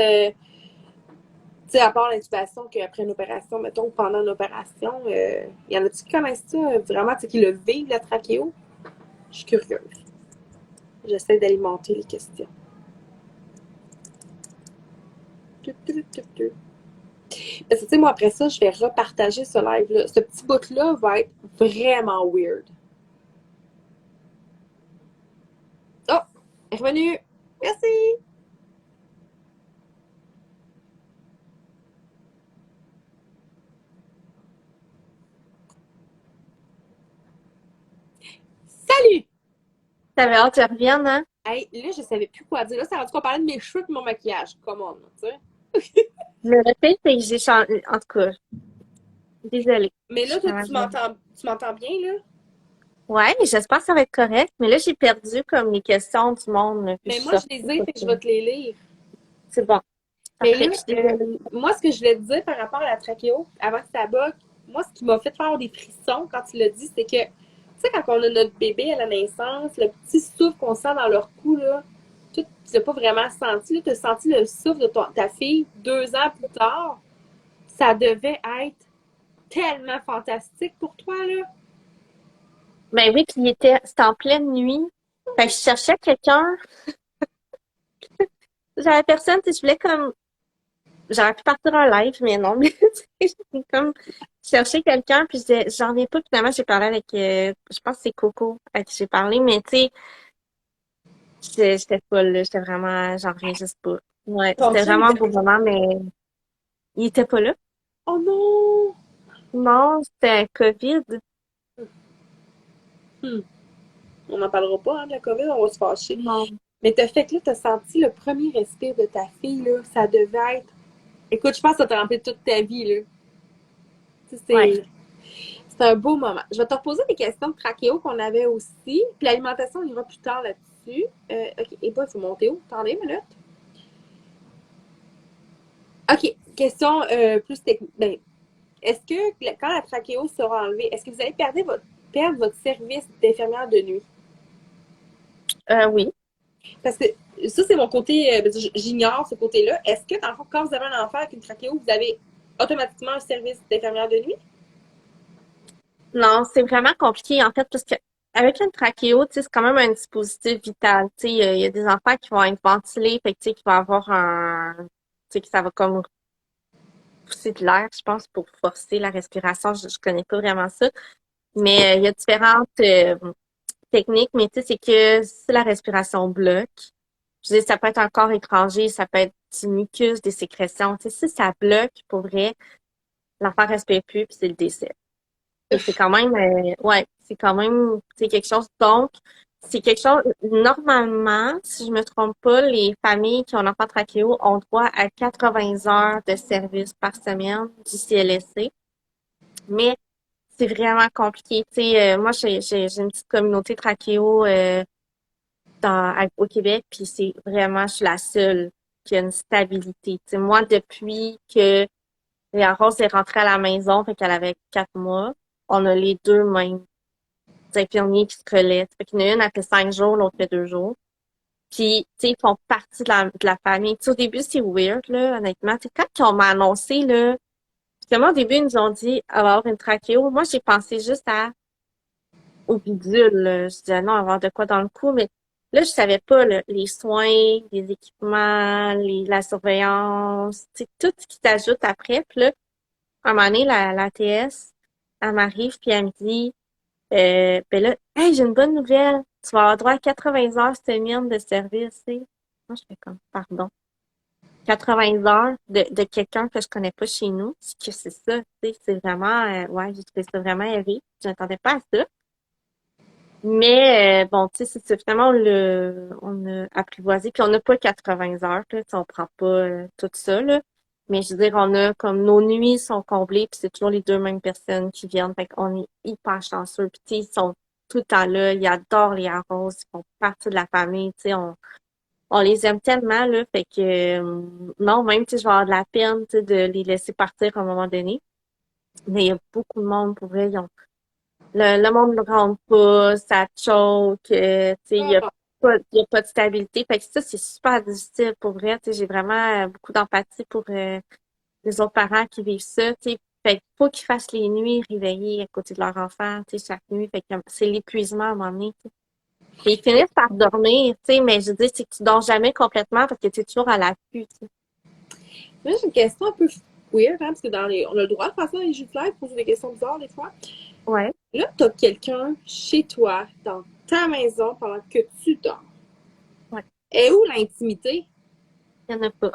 sais, à part l'intubation qu'après une opération, mettons, ou pendant une opération, y en a-tu qui connaissent ça vraiment, tu sais, qui le vivent, la trachéo? Je suis curieuse. J'essaie d'alimenter les questions. Parce que, tu sais, moi, après ça, je vais repartager ce live-là. Ce petit bout-là va être vraiment weird. Oh, elle est revenue. Merci. Salut! T'avais hâte qu'elle revienne, hein? Hey, là, je savais plus quoi dire. Là, ça a rendu qu'on parlait de mes cheveux et mon maquillage. Comment, tu sais? Le fait, c'est que j'ai changé. En tout cas, désolée. Mais Je là, suis toi, vraiment- tu m'entends bien, là? Ouais, mais j'espère que ça va être correct. Mais là, j'ai perdu comme les questions du monde, là, puis je Mais suis moi, je sortie. les ai, fait que je vais te les lire. C'est bon. Mais Parfait. là, Je suis désolée. moi, ce que je voulais te dire par rapport à la trachéo, avant que ça bug, moi, ce qui m'a fait faire des frissons quand tu l'as dit, c'est que, tu sais, quand on a notre bébé à la naissance, le petit souffle qu'on sent dans leur cou, là, tu l'as pas vraiment senti. Là, tu as senti le souffle de ta fille 2 ans plus tard. Ça devait être tellement fantastique pour toi, là. Ben oui, puis c'était en pleine nuit. Fait que je cherchais quelqu'un. J'avais personne, tu sais, je voulais comme, j'aurais pu partir un live, mais non, mais tu sais, j'ai comme chercher quelqu'un, puis j'en ai pas, finalement, j'ai parlé avec, je pense que c'est Coco avec qui j'ai parlé, mais tu sais, j'étais folle, là, j'étais vraiment, j'en reviens juste pas. Ouais, Ton c'était chum vraiment un était. beau moment, mais il était pas là. Oh non! Non, c'était COVID. Hmm. On n'en parlera pas, hein, de la COVID, on va se fâcher. Non. Mais t'as fait que là, t'as senti le premier respire de ta fille, là. Ça devait être. Écoute, je pense que ça t'a rempli toute ta vie, là. Tu sais, Ouais. c'est un beau moment. Je vais te reposer des questions de trachéo qu'on avait aussi. Puis l'alimentation, on ira plus tard là-dessus. OK. Et bah, il faut monter où? Attendez une minute. OK. Question plus technique. Ben, est-ce que quand la trachéo sera enlevée, est-ce que vous allez perdre votre service d'infirmière de nuit? Oui. Parce que ça, c'est mon côté, j'ignore ce côté-là. Est-ce que, dans le fond, quand vous avez un enfant avec une trachéo, vous avez automatiquement un service d'infirmière de nuit? Non, c'est vraiment compliqué, en fait, parce que avec une trachéo, tu sais, c'est quand même un dispositif vital. Tu sais, il y a des enfants qui vont être ventilés, fait que, tu sais, qui vont avoir tu sais, que ça va comme pousser de l'air, je pense, pour forcer la respiration. Je connais pas vraiment ça. Mais il y a différentes techniques, mais tu sais, c'est que si la respiration bloque, je dis, ça peut être un corps étranger, ça peut être du mucus, des sécrétions. Tu sais, si ça bloque, pour vrai, l'enfant respire plus, puis c'est le décès. Et c'est quand même, ouais, c'est quand même, c'est quelque chose. Donc, c'est quelque chose, normalement, si je me trompe pas, les familles qui ont un enfant trachéo ont droit à 80 heures de service par semaine du CLSC. Mais c'est vraiment compliqué. Tu sais, moi, j'ai une petite communauté trachéo au Québec, puis c'est vraiment, je suis la seule qui a une stabilité. Tu sais, moi, depuis que Léa Rose est rentrée à la maison, fait qu'elle avait 4 mois, on a les deux mêmes infirmiers qui se relaient. Fait qu'il y en a une, elle fait 5 jours, l'autre fait 2 jours. Puis, tu sais, ils font partie de la famille. Tu sais, au début, c'est weird, là, honnêtement. C'est quand on m'a annoncé, là, parce que moi, au début, ils nous ont dit avoir une trachéo. Moi, j'ai pensé juste au bidule, là. Je disais non, avoir de quoi dans le cou, mais là, je savais pas, là, les soins, les équipements, la surveillance, tu sais, tout ce qui s'ajoute après. Puis là, à un moment donné, la TS, elle m'arrive, puis elle me dit, ben là, hey, j'ai une bonne nouvelle. Tu vas avoir droit à 80 heures semaine de service, tu sais. Moi, je fais comme, pardon. 80 heures de quelqu'un que je connais pas chez nous. Que c'est ça, tu sais, c'est vraiment, ouais, j'ai trouvé ça vraiment élevé. Je n'attendais pas à ça. Mais, bon, tu sais, c'est ça. Finalement, on a apprivoisé. Puis on n'a pas 80 heures, là. Tu sais, on prend pas tout ça, là. Mais je veux dire, on a comme nos nuits sont comblées, puis c'est toujours les deux mêmes personnes qui viennent. Fait qu'on est hyper chanceux. Puis tu sais, ils sont tout le temps là. Ils adorent les arroses. Ils font partie de la famille. Tu sais, on les aime tellement, là, fait que, non, même, tu sais, je vais avoir de la peine, tu sais, de les laisser partir à un moment donné. Mais il y a beaucoup de monde, pour vrai, le monde ne rentre pas, ça choque, tu sais, il y a pas de stabilité. Fait que ça, c'est super difficile, pour vrai, tu sais, j'ai vraiment beaucoup d'empathie pour les autres parents qui vivent ça, tu sais. Fait qu'il faut qu'ils fassent les nuits réveillés à côté de leur enfant, tu sais, chaque nuit. Fait que c'est l'épuisement à un moment donné, tu sais. Puis ils finissent par dormir, tu sais, mais je dis, c'est que tu dors jamais complètement parce que tu es toujours à l'affût, tu sais. Là, j'ai une question un peu weird, hein, parce que on a le droit de faire ça dans les jeux de live, poser des questions bizarres des fois. Ouais, Là, t'as quelqu'un chez toi, dans ta maison, pendant que tu dors. ouais, Et où l'intimité? il y en a pas.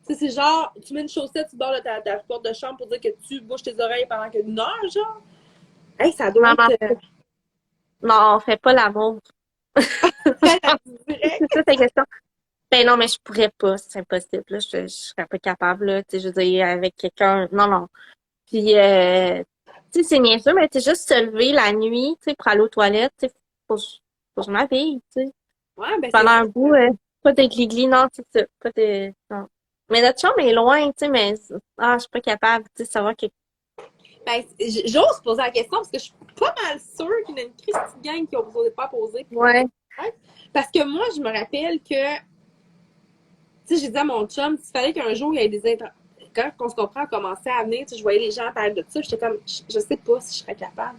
Tu sais, c'est genre, tu mets une chaussette, tu dors de ta porte de chambre pour dire que tu bouges tes oreilles pendant que une heure, genre. Hey, ça doit Maman, être non, on fait pas l'amour. direct. C'est ça ta question. Ben non, mais je pourrais pas, c'est impossible, là. Je serais pas capable, là. Tu sais, je veux dire, avec quelqu'un. Non, non. Puis, tu sais, c'est niaiseux, mais tu sais, juste se lever la nuit, tu sais, pour aller aux toilettes, tu sais, faut que je m'habille, tu sais. Ouais, ben c'est Pendant ça. un bout, pas de glis non, c'est ça. Pas de, non. Mais notre chambre est loin, tu sais, mais, je suis pas capable, tu sais, savoir que, Ben, j'ose poser la question parce que je suis pas mal sûre qu'il y a une Christie gang qui n'osait pas poser. ouais, Parce que moi, je me rappelle que, tu sais, j'ai dit à mon chum, s'il fallait qu'un jour il y ait quand on se comprend, commençait à venir, tu sais, je voyais les gens parler de ça, j'étais comme, je sais pas si je serais capable.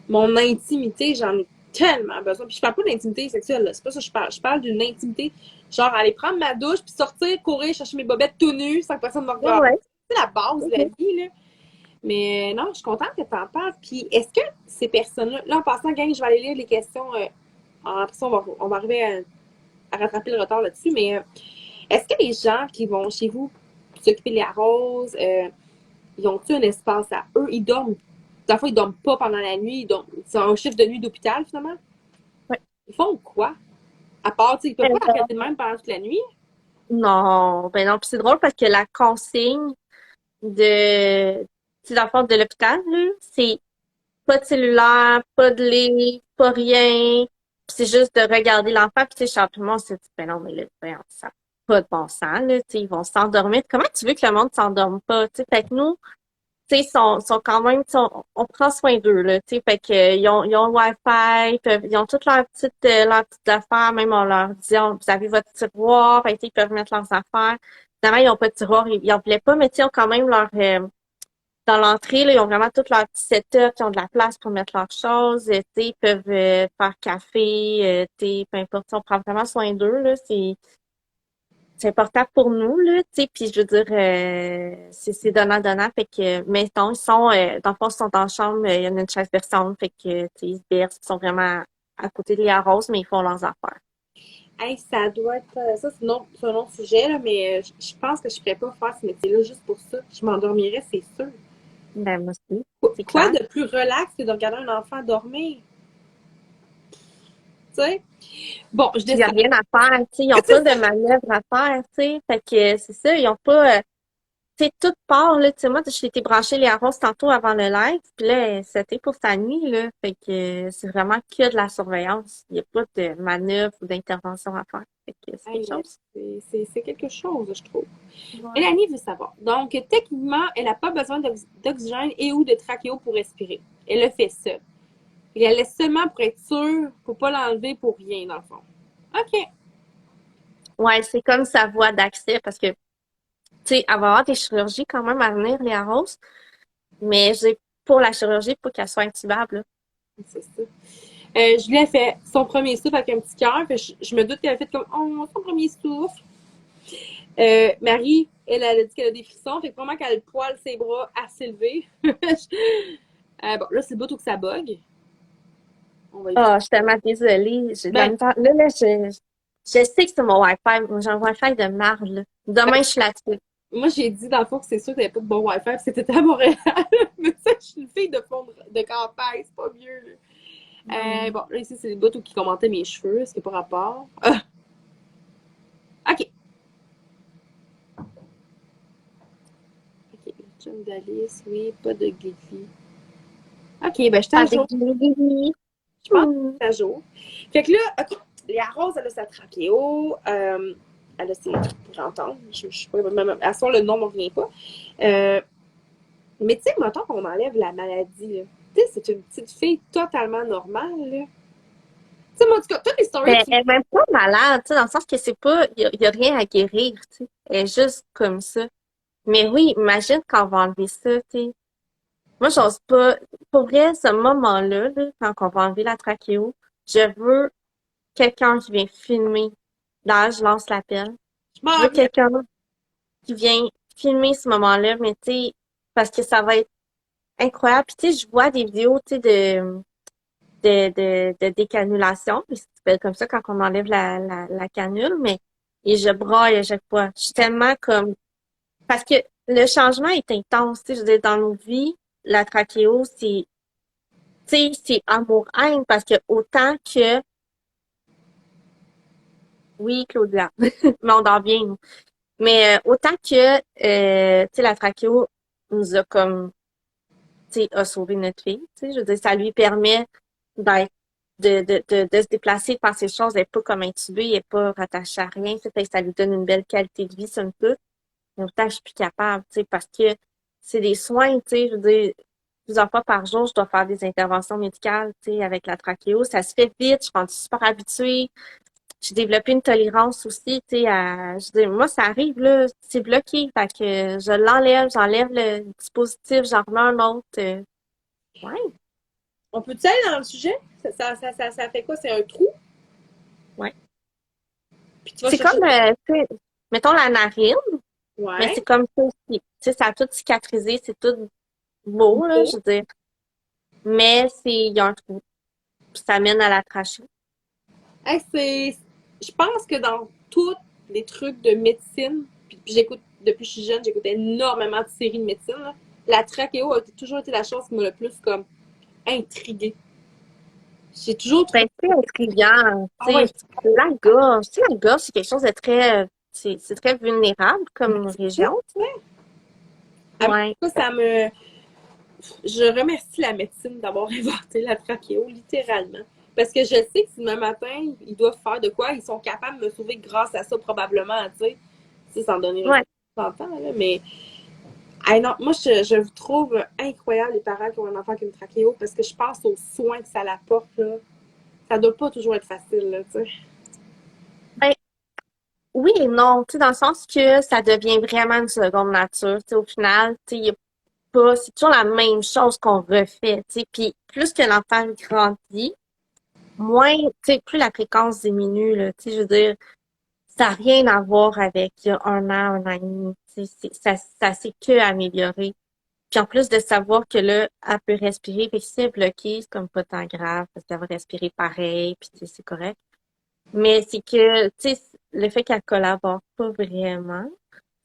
Mon intimité, j'en ai tellement besoin. Puis je parle pas d'intimité sexuelle, là. C'est pas ça que je parle. Je parle d'une intimité, genre aller prendre ma douche, puis sortir, courir, chercher mes bobettes tout nues sans que personne me ouais, regarde. ouais. C'est la base de la Mhm. vie, là. Mais non, je suis contente que tu en parles. Puis est-ce que ces personnes-là, là en passant, gang, je vais aller lire les questions. Après ça, on va arriver à rattraper le retard là-dessus. Mais est-ce que les gens qui vont chez vous s'occuper des arroses, ils ont-ils un espace à eux? Ils dorment. Des fois, ils dorment pas pendant la nuit. C'est un chiffre de nuit d'hôpital, finalement. Ouais. Ils font quoi? À part, tu sais, ils peuvent pas Euh, arrêter de même pendant toute la nuit. non, ben non, puis c'est drôle parce que la consigne de, tu sais, dans le fond, de l'hôpital, là, c'est pas de cellulaire, pas de lit, pas rien. Puis c'est juste de regarder l'enfant. Puis tu sais, Champignon s'est dit, ben non, mais là, voyons, ça n'a pas de bon sens, là. Tu sais, ils vont s'endormir. Comment tu veux que le monde s'endorme pas? Tu sais, fait que nous, tu sais, sont quand même, tu sais, on prend soin d'eux, là. Tu sais, fait que, ils ont le Wi-Fi, ils ont toutes leurs petites affaires. Même, on leur dit, vous avez votre tiroir. Fait que, tu sais, ils peuvent mettre leurs affaires. Finalement, ils n'ont pas de tiroir, ils en voulaient pas, mais tu sais, ils ont quand même dans l'entrée, là, ils ont vraiment tout leur petit setup, ils ont de la place pour mettre leurs choses, tu sais, ils peuvent faire café, thé, peu importe, on prend vraiment soin d'eux, là, c'est important pour nous, là, tu sais, puis je veux dire, c'est donnant-donnant, fait que, mettons, ils sont, dans le fond, ils sont en chambre, il y en a une chaise berçante, fait que, tu sais, ils se bercent, ils sont vraiment à côté de Léa Rose, mais ils font leurs affaires. Hey, ça doit être. Ça, c'est un autre sujet, là, mais je pense que je ne pourrais pas faire ce métier-là juste pour ça. Je m'endormirais, c'est sûr. Ben, moi aussi, c'est Quoi clair. de plus relax que de regarder un enfant dormir? Tu sais? Bon, je Puis il n'y a descends. rien à faire, tu sais, ils n'ont pas C'est de ça. manœuvre à faire, tu sais, fait que c'est ça, ils n'ont pas, tu sais, tout part, là, tu sais, moi, j'ai été brancher les arroses tantôt avant le live, puis là, c'était pour sa nuit, là, fait que c'est vraiment que de la surveillance. Il n'y a pas de manœuvre ou d'intervention à faire. Fait que c'est quelque Hey, chose. c'est quelque chose, je trouve. Ouais. Mélanie veut savoir. Donc, techniquement, elle n'a pas besoin d'oxygène et ou de trachéo pour respirer. Elle le fait seule. Il la laisse seulement pour être sûre, pour pas l'enlever pour rien, dans le fond. OK. Ouais, c'est comme sa voie d'accès, parce que, tu sais, elle va avoir des chirurgies quand même à venir, les arroses, mais pour la chirurgie, pour qu'elle soit intubable, là. C'est ça. Julie a fait son premier souffle avec un petit cœur. Je me doute qu'elle a fait comme oh, son premier souffle. Marie, elle a dit qu'elle a des frissons. Fait que vraiment qu'elle poile ses bras assez élevés. Bon, là, c'est le bout où que ça bug. On va éviter. Ah, je suis tellement désolée. J'ai de la Ben, misère. Là, je sais que c'est mon Wi-Fi. J'ai un Wi-Fi de marge, là. Demain, je suis là-dessus. moi, j'ai dit dans le fond que c'est sûr que t'avais pas de bon Wi-Fi. C'était à Montréal. Mais ça, je suis une fille de campagne. C'est pas mieux. Là. Hmm. Bon, là, ici, c'est le bout où qui commentait mes cheveux. Est-ce qu'il n'y a pas rapport? OK. OK. Chum d'Alice, oui, pas de Gliffy. OK, ben, je suis à Avec jour. du Lily. Je pense que Hmm. c'est à jour. Fait que là, OK. Léa Rose, elle a sa trachéo, elle a ses trucs pour entendre. Je sais pas, même, à ce moment, le nom ne me revient pas. Mais tu sais, mettons qu'on enlève la maladie, là. Tu sais, c'est une petite fille totalement normale, là. Tu sais, moi, en tout cas, toutes les stories Mais que tu... elle est même pas malade, tu sais, dans le sens que c'est pas, y a rien à guérir, tu sais. Elle est juste comme ça. Mais oui, imagine quand on va enlever ça, tu sais. Moi, j'ose pas. Pour vrai, ce moment-là, là, quand on va enlever la trachéo, je veux quelqu'un qui vient filmer. Là, je lance l'appel. Je Je m'en veux viens. quelqu'un qui vient filmer ce moment-là, mais tu sais, parce que ça va être incroyable. Puis tu sais, je vois des vidéos, tu sais, de décannulation, puis ça s'appelle comme ça quand on enlève la canule, mais et je braille à chaque fois. Je suis tellement comme parce que le changement est intense, tu sais, je veux dire, dans nos vies, la trachéo, c'est tu sais, c'est amour-haine parce que autant que oui, Claudia, mais on dort bien, nous. Mais autant que tu sais, la trachéo nous a comme tu sais, a sauvé notre fille, tu sais, je veux dire, ça lui permet d'être de se déplacer, de faire ses choses, elle n'est pas comme intubée, elle n'est pas rattachée à rien, tu sais, fait que ça lui donne une belle qualité de vie, somme toute. Mais autant je suis plus capable, tu sais, parce que c'est des soins, tu sais, je veux dire, plusieurs fois par jour, je dois faire des interventions médicales, tu sais, avec la trachéo. Ça se fait vite, je suis rendue super habituée. J'ai développé une tolérance aussi, tu sais, je veux dire, moi, ça arrive, là, c'est bloqué, fait que je l'enlève, j'enlève le dispositif, j'en remets un autre. Ouais, On peut-tu aller dans le sujet? Ça fait quoi? C'est un trou? ouais. Puis tu vas C'est chercher... comme, tu sais, mettons la narine, mais Ouais. c'est comme ça aussi. Tu sais, ça a tout cicatrisé, c'est tout beau, là, je veux dire. Mais il y a un trou. Puis ça mène à la trachée. Hey, je pense que dans tous les trucs de médecine, puis j'écoute, depuis que je suis jeune, j'écoute énormément de séries de médecine, là. La trachéo a toujours été la chose qui m'a le plus comme intriguée. J'ai toujours Ben, trouvé. c'est intriguant. Ah Tu ouais, sais, la gorge, c'est quelque chose de très, c'est très vulnérable comme ça, région, tu sais. ouais. Ouais. Ça me. Je remercie la médecine d'avoir inventé la trachéo, littéralement. Parce que je sais que si demain matin, ils doivent faire de quoi, ils sont capables de me sauver grâce à ça, probablement, tu sais. Tu sais, sans donner Ouais. 100 ans, là, mais non, moi, je vous trouve incroyable les parents qui ont un enfant qui a une trachéo parce que je pense aux soins que ça l'apporte, là. Ça doit pas toujours être facile, là, tu sais. Ben, oui et non, tu sais, dans le sens que ça devient vraiment une seconde nature. Tu sais, au final, tu sais, il y a pas, c'est toujours la même chose qu'on refait, tu sais. Puis plus que l'enfant grandit, moins, tu sais, plus la fréquence diminue, là. Tu sais, je veux dire, ça n'a rien à voir avec il y a un an et demi. Tu sais, ça s'est que amélioré. Puis en plus de savoir que là, elle peut respirer, puis si elle est bloquée, c'est comme pas tant grave, parce qu'elle va respirer pareil, puis tu sais, c'est correct. Mais c'est que, tu sais, le fait qu'elle collabore pas vraiment,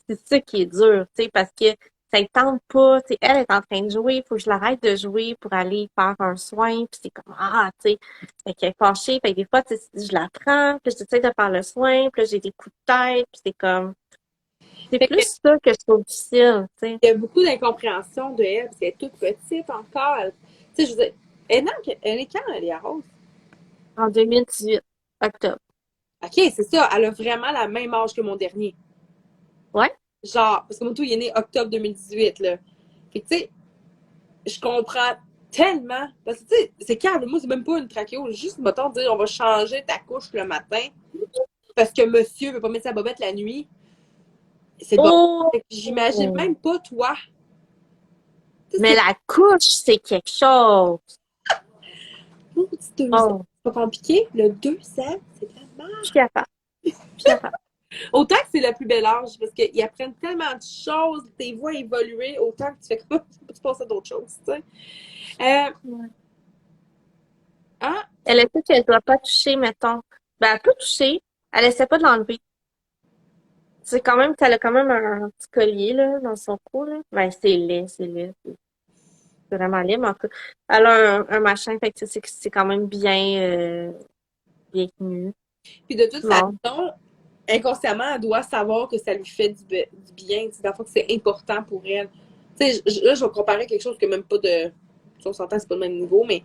c'est ça qui est dur, tu sais, parce que ça ne tente pas, tu sais, elle est en train de jouer, il faut que je l'arrête de jouer pour aller faire un soin, puis c'est comme, ah, tu sais, fait qu'elle est fâchée, fait que des fois, tu sais, je la prends, puis j'essaie de faire le soin, puis là, j'ai des coups de tête, puis c'est comme, c'est Fait que, plus ça que je trouve difficile, tu sais. il y a beaucoup d'incompréhension de elle, parce qu'elle est toute petite encore. Tu sais, je veux dire, elle est quand, elle est à Rose? En 2018, octobre. OK, c'est ça, elle a vraiment la même âge que mon dernier. Ouais? Genre, parce que mon tout, il est né octobre 2018, là. Fait que, tu sais, je comprends tellement. Parce que, tu sais, c'est calme. Moi, c'est même pas une trachéo. Juste, mettons, dire, on va changer ta couche le matin parce que monsieur veut pas mettre sa bobette la nuit. C'est bon. Oh! Fait que j'imagine même pas, toi. Tu sais, Mais la couche, c'est quelque chose. c'est un petit 2 ans. Oh, C'est pas compliqué. Le 2 ans, c'est de la merde. je suis capable. Je suis capable. Autant que c'est le plus bel âge, parce qu'ils apprennent tellement de choses, tes voix évoluer, autant que tu fais comme tu passes à d'autres choses, tu sais. Euh, Ouais. ah, Elle essaie qu'elle doit pas toucher, mettons. Ben, elle peut toucher. Elle essaie pas de l'enlever. C'est quand même, elle a quand même un petit collier, là, dans son cou, là. Ben, c'est laid, c'est laid. C'est vraiment laid, mais en tout cas, elle a un machin, fait que c'est quand même bien, bien tenu. puis de toute Bon. façon, inconsciemment, elle doit savoir que ça lui fait du bien, tu sais, que c'est important pour elle. Tu sais, là, je vais comparer quelque chose qui n'a même pas de on s'entend, c'est pas le même niveau, mais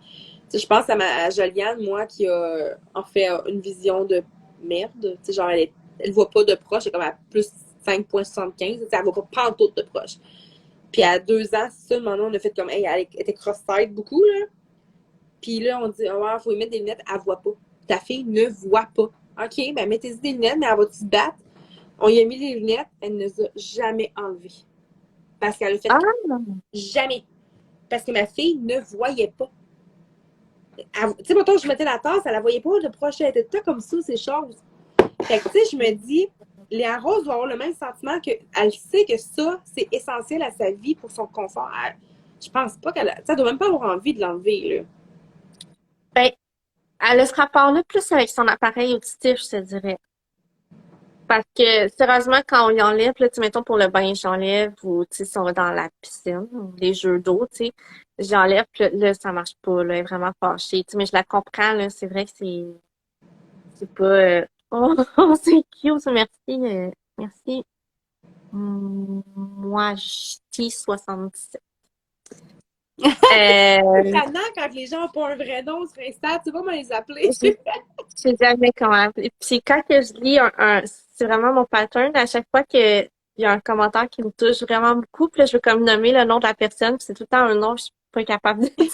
je pense à Joliane, moi, qui a en fait une vision de merde. Genre, elle voit pas de proche, elle est comme à plus 5,75. Elle voit pas pantoute de proche. Puis à 2 ans, c'est ça, maintenant, on a fait comme, hey, elle était cross-side beaucoup, là. Puis là, on dit, oh, ouais, faut y mettre des lunettes, elle voit pas. Ta fille ne voit pas. OK, ben mettez-y des lunettes, mais elle va se battre? On y a mis les lunettes, elle ne les a jamais enlevées. Parce qu'elle a fait Ah! jamais. Parce que ma fille ne voyait pas. Tu sais, mettons, je mettais la tasse, elle la voyait pas de proche, elle était tout comme ça, ces choses. Fait que, tu sais, je me dis, Léa Rose doit avoir le même sentiment qu'elle sait que ça, c'est essentiel à sa vie pour son confort. Je pense pas elle doit même pas avoir envie de l'enlever, là. Ben, elle a ce rapport-là plus avec son appareil auditif, je te dirais. Parce que, sérieusement, quand on y enlève, là, tu sais, mettons pour le bain, j'enlève, ou, tu sais, si on va dans la piscine, ou les jeux d'eau, tu sais, j'enlève, puis là, ça marche pas, là, elle est vraiment fâchée, tu sais, mais je la comprends, là, c'est vrai que c'est pas, oh, c'est cute, merci, merci. Moi, je dis 77. C'est Euh, tannant quand les gens n'ont pas un vrai nom sur Insta, tu sais pas comment les appeler. je sais jamais comment. Puis quand que je lis c'est vraiment mon pattern, à chaque fois que il y a un commentaire qui me touche vraiment beaucoup, puis là, je veux comme nommer le nom de la personne, puis c'est tout le temps un nom, je suis pas capable de dire.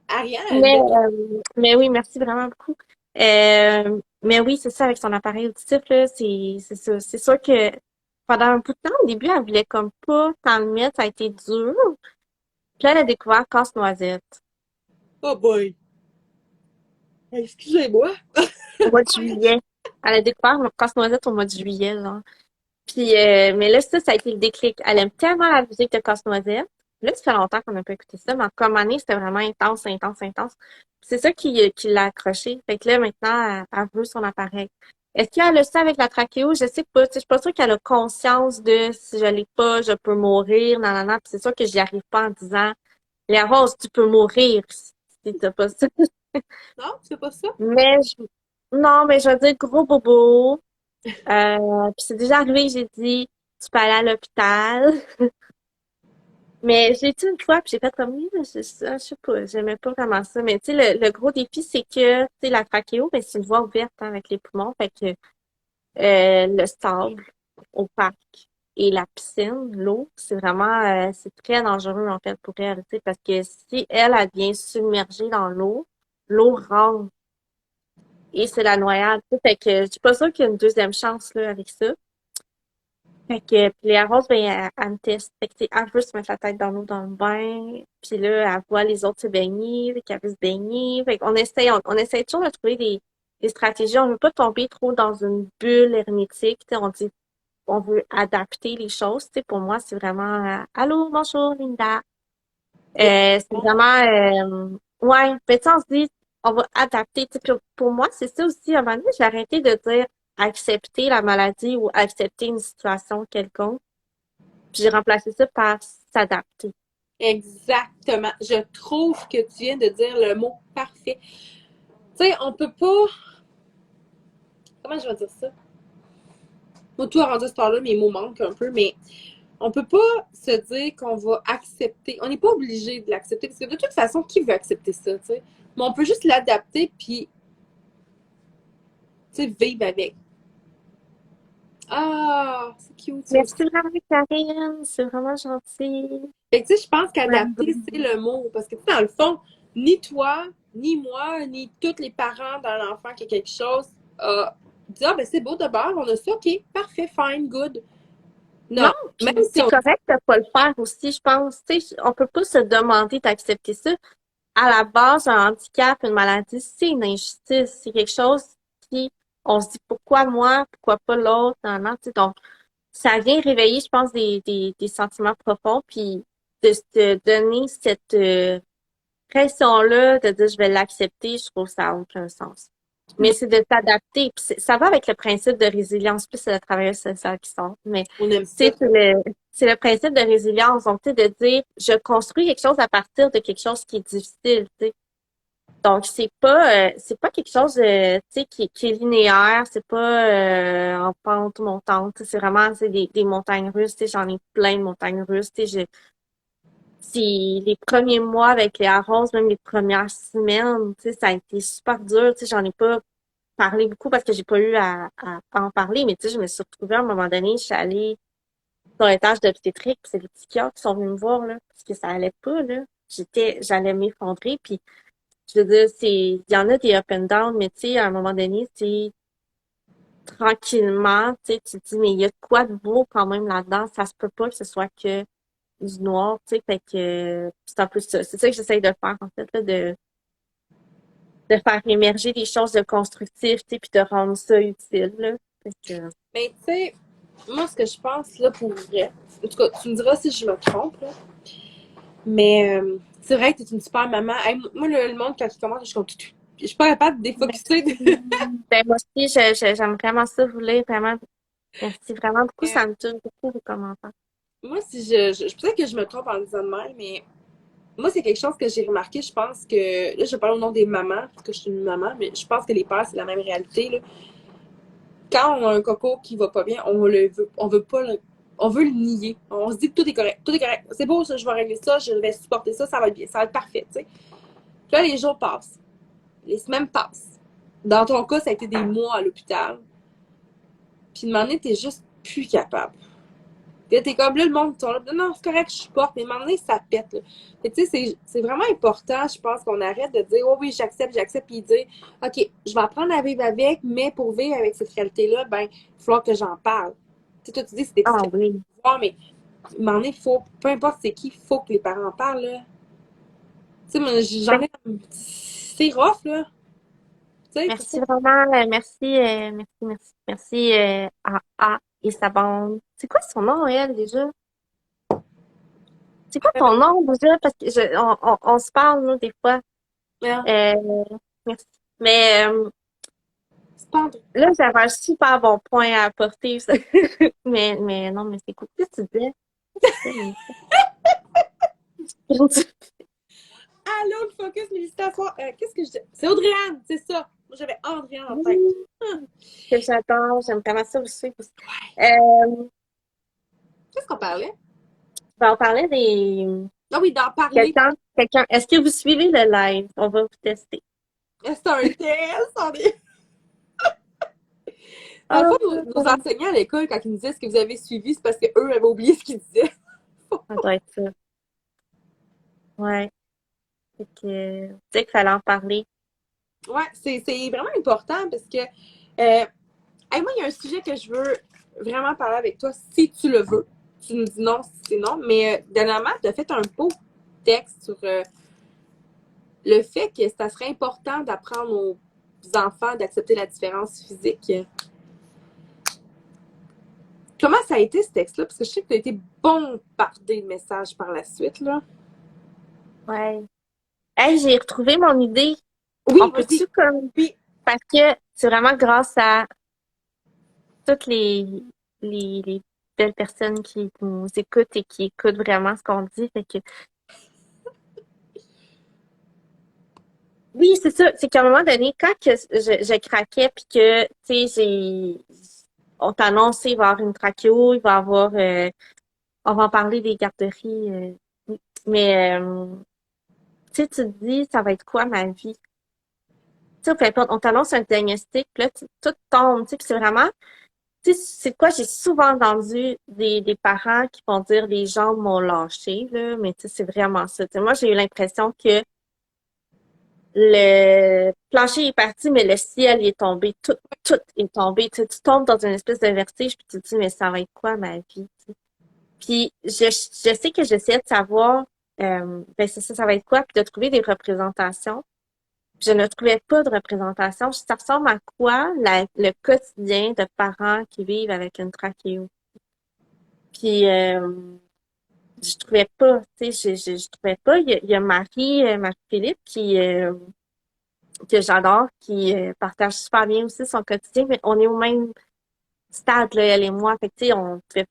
Ariane a une Mais, belle. mais oui, merci vraiment beaucoup. Mais oui, c'est ça, avec son appareil auditif, là, c'est ça. C'est sûr que pendant un bout de temps, au début, elle voulait comme pas t'en le mettre, ça a été dur. Puis là, elle a découvert Casse-Noisette Oh boy. Excusez-moi. au mois de juillet. Elle a découvert Casse-Noisette au mois de juillet, là. Puis, mais là, ça a été le déclic. Elle aime tellement la musique de Casse-Noisette. Là, ça fait longtemps qu'on n'a pas écouté ça, mais comme année, c'était vraiment intense, intense, intense. C'est ça qui l'a accroché. Fait que là, maintenant, elle veut son appareil. Est-ce qu'elle a ça avec la trachéo? Je sais pas. Tu sais, je suis pas sûre qu'elle a conscience de si je l'ai pas, je peux mourir, nanana. Puis c'est sûr que j'y arrive pas en disant, les roses, tu peux mourir si t'as pas ça. Non, c'est pas ça? Non, mais je veux dire, gros bobo. Puis c'est déjà arrivé, j'ai dit, tu peux aller à l'hôpital. Mais j'ai dit une fois, puis j'ai fait comme, oui, mais je sais pas, j'aimais pas vraiment ça. Mais tu sais, le gros défi, c'est que, tu sais, la trachéo, ben, c'est une voie ouverte hein, avec les poumons. Fait que le sable au parc et la piscine, l'eau, c'est vraiment, c'est très dangereux, en fait, pour elle, tu sais, parce que si elle vient submergée dans l'eau, l'eau rentre et c'est la noyade. Tu sais. Fait que je suis pas sûre qu'il y a une deuxième chance, là, avec ça. Fait que, puis les roses, ben, elle me teste. Fait que, tu sais, elle veut se mettre la tête dans l'eau dans le bain. Puis là, elle voit les autres se baigner, fait qu'elle veut se baigner. Fait qu'on essaye, on essaye toujours de trouver des stratégies. On veut pas tomber trop dans une bulle hermétique. Tu sais, on dit, on veut adapter les choses. Tu sais, pour moi, c'est vraiment, allô, bonjour, Linda. Yeah. C'est vraiment, ouais, ben, tu sais, on se dit, on va adapter. Tu sais, puis pour moi, c'est ça aussi. À un moment donné, j'ai arrêté de dire accepter la maladie ou accepter une situation quelconque. Puis j'ai remplacé ça par s'adapter. Exactement. Je trouve que tu viens de dire le mot parfait. Tu sais, on peut pas. Comment je vais dire ça? Moi, tout a rendu ce temps-là, mes mots manquent un peu, mais on peut pas se dire qu'on va accepter. On n'est pas obligé de l'accepter, parce que de toute façon, qui veut accepter ça, tu sais? Mais on peut juste l'adapter, puis, tu sais, vivre avec. Ah, c'est cute, ça aussi. Merci vraiment, Karine. C'est vraiment gentil. Fait que, tu sais, je pense qu'adapter, c'est Ouais. le mot. Parce que, tu sais, dans le fond, ni toi, ni moi, ni tous les parents d'un enfant qui a quelque chose, disent, ah, ben c'est beau de bord, on a ça, ok, parfait, fine, good. Non, Non, puis même si c'est on. correct de pas le faire aussi, je pense. Tu sais, on peut pas se demander d'accepter ça. À la base, un handicap, une maladie, c'est une injustice. C'est quelque chose qui, on se dit pourquoi moi, pourquoi pas l'autre, non, non, tu sais, donc, ça vient réveiller, je pense, des sentiments profonds, puis de se donner cette pression-là, de dire je vais l'accepter, je trouve que ça n'a aucun sens. Mais c'est de s'adapter. Puis ça va avec le principe de résilience. Plus c'est le travailleur social qui sort. Mais On aime tu ça. sais, c'est le principe de résilience. Donc, tu sais, de dire je construis quelque chose à partir de quelque chose qui est difficile. Tu sais. Donc, c'est pas quelque chose tu sais, qui est linéaire, c'est pas en pente montante. Tu sais. C'est vraiment des montagnes russes. Tu sais, j'en ai plein de montagnes russes. Tu sais, les premiers mois avec les arroses, même les premières semaines, tu sais, ça a été super dur. Tu sais, j'en ai pas parlé beaucoup parce que j'ai pas eu à en parler, mais tu sais, je me suis retrouvée à un moment donné, je suis allée sur l'étage d'obstétrique, puis c'est les psychiatres qui sont venus me voir, là, parce que ça allait pas, là. J'allais m'effondrer, puis je veux dire, il y en a des up and down, mais tu sais, à un moment donné, c'est tranquillement, tu sais, tu te dis, mais il y a de quoi de beau quand même là-dedans, ça se peut pas que ce soit que du noir, tu sais, fait que c'est un peu ça. C'est ça que j'essaye de faire, en fait, là, de faire émerger des choses de constructif, tu sais, puis de rendre ça utile, là. Fait que, Mais tu sais, moi, ce que je pense, là, pour vrai, en tout cas, tu me diras si je me trompe, là, mais c'est vrai que t'es une super maman. Hey, moi, le monde, quand il commence, je suis comme tout. Je suis pas capable de défocuser. merci. Ben, moi aussi, j'aime vraiment ça, vous voulez, vraiment, merci vraiment beaucoup, ça me touche beaucoup, vos commentaires. Moi, si peut-être que je me trompe en disant de même, mais moi, c'est quelque chose que j'ai remarqué. Je pense que, là, je parle au nom des mamans, parce que je suis une maman, mais je pense que les pères, c'est la même réalité, là. Quand on a un coco qui va pas bien, on veut pas on veut le nier. On se dit que tout est correct. Tout est correct. C'est beau, ça, je vais régler ça, je vais supporter ça, ça va être bien, ça va être parfait, tu sais. Puis là, les jours passent. Les semaines passent. Dans ton cas, ça a été des mois à l'hôpital. Puis de moment donné, t'es juste plus capable. Puis t'es comme là, le monde, là, non, c'est correct, je supporte, mais de moment donné, ça pète, là. Fait tu sais, c'est vraiment important, je pense, qu'on arrête de dire, oh oui, j'accepte, puis dire, OK, je vais apprendre à vivre avec, mais pour vivre avec cette réalité-là, ben, il va falloir que j'en parle. Tu sais, toi, tu dis, c'est des Ah petites oui. histoires, mais à un moment donné, faut, peu importe c'est qui, il faut que les parents en parlent, là. Tu sais, moi, j'en Ben, ai, c'est rough, là. Tu sais, merci vraiment, merci, à et sa bande. C'est quoi son nom, elle, déjà? C'est quoi ton nom, déjà? Parce que on se parle, nous, des fois. ouais, Euh, merci. Mais, c'est pas là, j'avais un super bon point à apporter. Ça. Mais non, mais c'est cool. Qu'est-ce que tu disais? Qu'est-ce que tu disais? allô, le focus méditation. Qu'est-ce que je dis? C'est Audrey-Anne, c'est ça. Moi, j'avais Andréane en tête. Oui, que j'adore. J'aime vraiment ça aussi. Euh, Qu'est-ce qu'on parlait? ben, on parlait des... Ah oui, d'en parler. Quelqu'un. Est-ce que vous suivez le live? On va vous tester. C'est un test. Dans le Ah, fond, nos enseignants à l'école, quand ils nous disaient ce que vous avez suivi, c'est parce qu'eux avaient oublié ce qu'ils disaient. ça doit être ça. Ouais. Fait que, tu sais qu'il fallait en parler. Ouais, c'est vraiment important parce que, moi, il y a un sujet que je veux vraiment parler avec toi, si tu le veux. Tu me dis non, si c'est non. Mais dernièrement, tu as fait un beau texte sur le fait que ça serait important d'apprendre aux enfants d'accepter la différence physique. Comment ça a été ce texte-là? Parce que je sais que tu as été bombardé de messages par la suite, là. Ouais. Hey, j'ai retrouvé mon idée. On Oui, peut-tu vas-y. comme... Oui. Parce que c'est vraiment grâce à toutes les belles personnes qui nous écoutent et qui écoutent vraiment ce qu'on dit. Fait que, oui, c'est ça. C'est qu'à un moment donné, quand que je craquais puis que, tu sais, on t'annonce, il va y avoir une trachéo, il va y avoir, on va en parler des garderies, mais, tu sais, tu te dis, ça va être quoi ma vie? Tu sais, peu importe, on t'annonce un diagnostic, puis là, tout tombe, tu sais, puis c'est vraiment, tu sais, c'est quoi, j'ai souvent entendu des parents qui vont dire les jambes m'ont lâché, là, mais tu sais, c'est vraiment ça. Tu sais, moi, j'ai eu l'impression que le plancher est parti, mais le ciel est tombé, tout est tombé. Tu sais, tu tombes dans une espèce de vertige, puis tu te dis, mais ça va être quoi ma vie? Tu sais. Puis je sais que j'essayais de savoir, ben c'est ça, ça va être quoi, puis de trouver des représentations. Je ne trouvais pas de représentation. Ça ressemble à quoi le quotidien de parents qui vivent avec une trachéo? Puis je trouvais pas, tu sais, je trouvais pas. Il y a Marie-Philippe que j'adore, qui partage super bien aussi son quotidien, mais on est au même stade, là, elle et moi. Fait que, tu sais,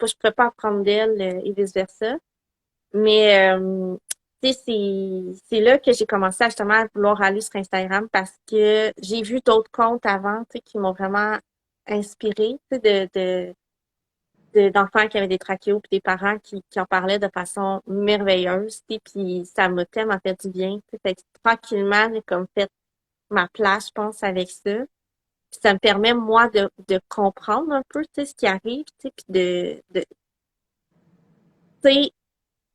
je pouvais pas apprendre d'elle et vice-versa. Mais tu sais, c'est là que j'ai commencé à justement à vouloir aller sur Instagram parce que j'ai vu d'autres comptes avant, tu sais, qui m'ont vraiment inspirée, tu sais, d'enfants qui avaient des trachéos, puis des parents qui en parlaient de façon merveilleuse, tu sais, puis ça m'a tellement fait du bien, tu sais. Fait que tranquillement, j'ai comme fait ma place, je pense, avec ça. Puis ça me permet, moi, de comprendre un peu, tu sais, ce qui arrive, tu sais, puis tu sais,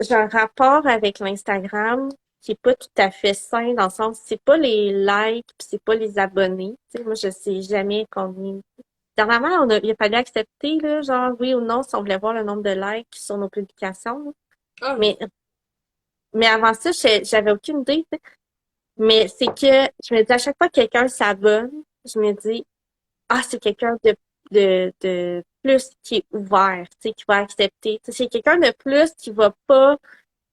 j'ai un rapport avec l'Instagram qui est pas tout à fait sain dans le sens, c'est pas les likes puis c'est pas les abonnés. Tu sais, moi, je sais jamais combien. Dernièrement, il a fallu accepter, là, genre, oui ou non, si on voulait voir le nombre de likes sur nos publications, là. Ah, Mais, mais avant ça, j'avais aucune idée, tu sais. Mais c'est que, je me dis, à chaque fois que quelqu'un s'abonne, je me dis, ah, c'est quelqu'un de plus qui est ouvert, tu sais, qui va accepter. Tu sais, c'est quelqu'un de plus qui va pas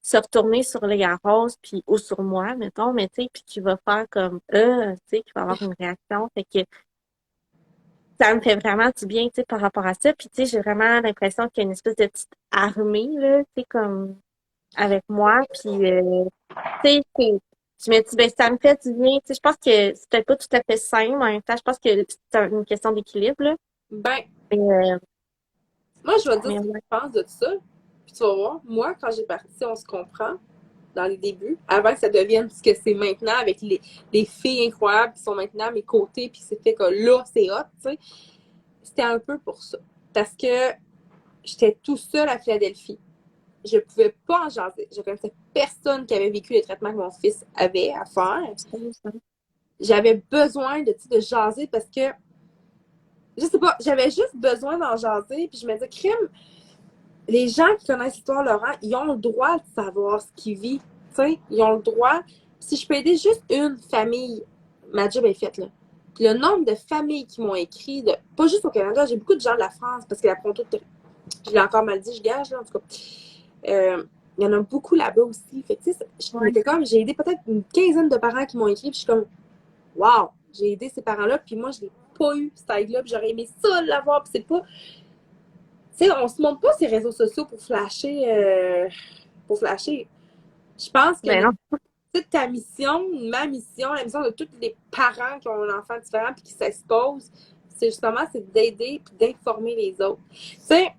se retourner sur les roses puis ou sur moi, mettons, mais tu sais, puis qui va faire comme tu sais, qui va avoir une réaction. Fait que ça me fait vraiment du bien, tu sais, par rapport à ça. Puis tu sais, j'ai vraiment l'impression qu'il y a une espèce de petite armée, là, tu sais, comme avec moi. Puis tu sais, je me dis, ben, ça me fait du bien. Tu sais, je pense que c'est peut-être pas tout à fait sain, mais en même temps, je pense que c'est une question d'équilibre, là. ben, Mais, moi, je vais te dire mais ce que ouais. je pense de ça. Puis tu vas voir, moi, quand j'ai parti, on se comprend dans les débuts, avant que ça devienne ce que c'est maintenant, avec les filles incroyables qui sont maintenant à mes côtés, puis c'est fait que là, c'est hot, tu sais. C'était un peu pour ça. Parce que j'étais tout seul à Philadelphie. Je pouvais pas en jaser. Je connaissais personne qui avait vécu les traitements que mon fils avait à faire. J'avais besoin de jaser parce que, je sais pas, j'avais juste besoin d'en jaser. Puis je me disais, crime, les gens qui connaissent l'histoire Laurent, ils ont le droit de savoir ce qu'il vit. T'sais, ils ont le droit. Si je peux aider juste une famille, ma job est faite, là. Puis le nombre de familles qui m'ont écrit, pas juste au Canada, j'ai beaucoup de gens de la France, parce que la Pronto, je l'ai encore mal dit, je gage, là, en tout cas. Il y en a beaucoup là-bas aussi. Fait que, tu sais, Ouais. j'ai aidé peut-être une quinzaine de parents qui m'ont écrit, puis je suis comme, wow, j'ai aidé ces parents-là, puis moi, je l'ai pas eu, cette aide-là, puis j'aurais aimé ça l'avoir, puis c'est pas. Tu sais, on se montre pas ces réseaux sociaux pour flasher. Pour flasher. Je pense que Ben non. ta mission, ma mission, la mission de tous les parents qui ont un enfant différent puis qui s'exposent, c'est justement d'aider puis d'informer les autres. Tu sais,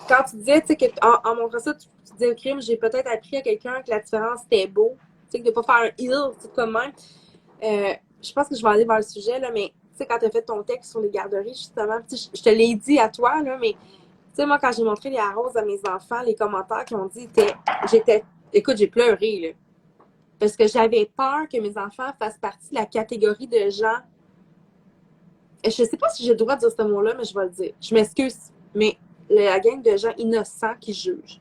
quand tu disais tu sais, en montrant ça, tu disais au crime, j'ai peut-être appris à quelqu'un que la différence c'était beau. Tu sais, de ne pas faire un heal, tu sais, comme même. Je pense que je vais aller vers le sujet, là, mais tu sais, quand tu as fait ton texte sur les garderies, justement, je te l'ai dit à toi, là, mais tu sais, moi, quand j'ai montré les arroses à mes enfants, les commentaires qu'ils ont dit écoute, j'ai pleuré, là. Parce que j'avais peur que mes enfants fassent partie de la catégorie de gens. Je sais pas si j'ai le droit de dire ce mot-là, mais je vais le dire. Je m'excuse, mais la gang de gens innocents qui jugent.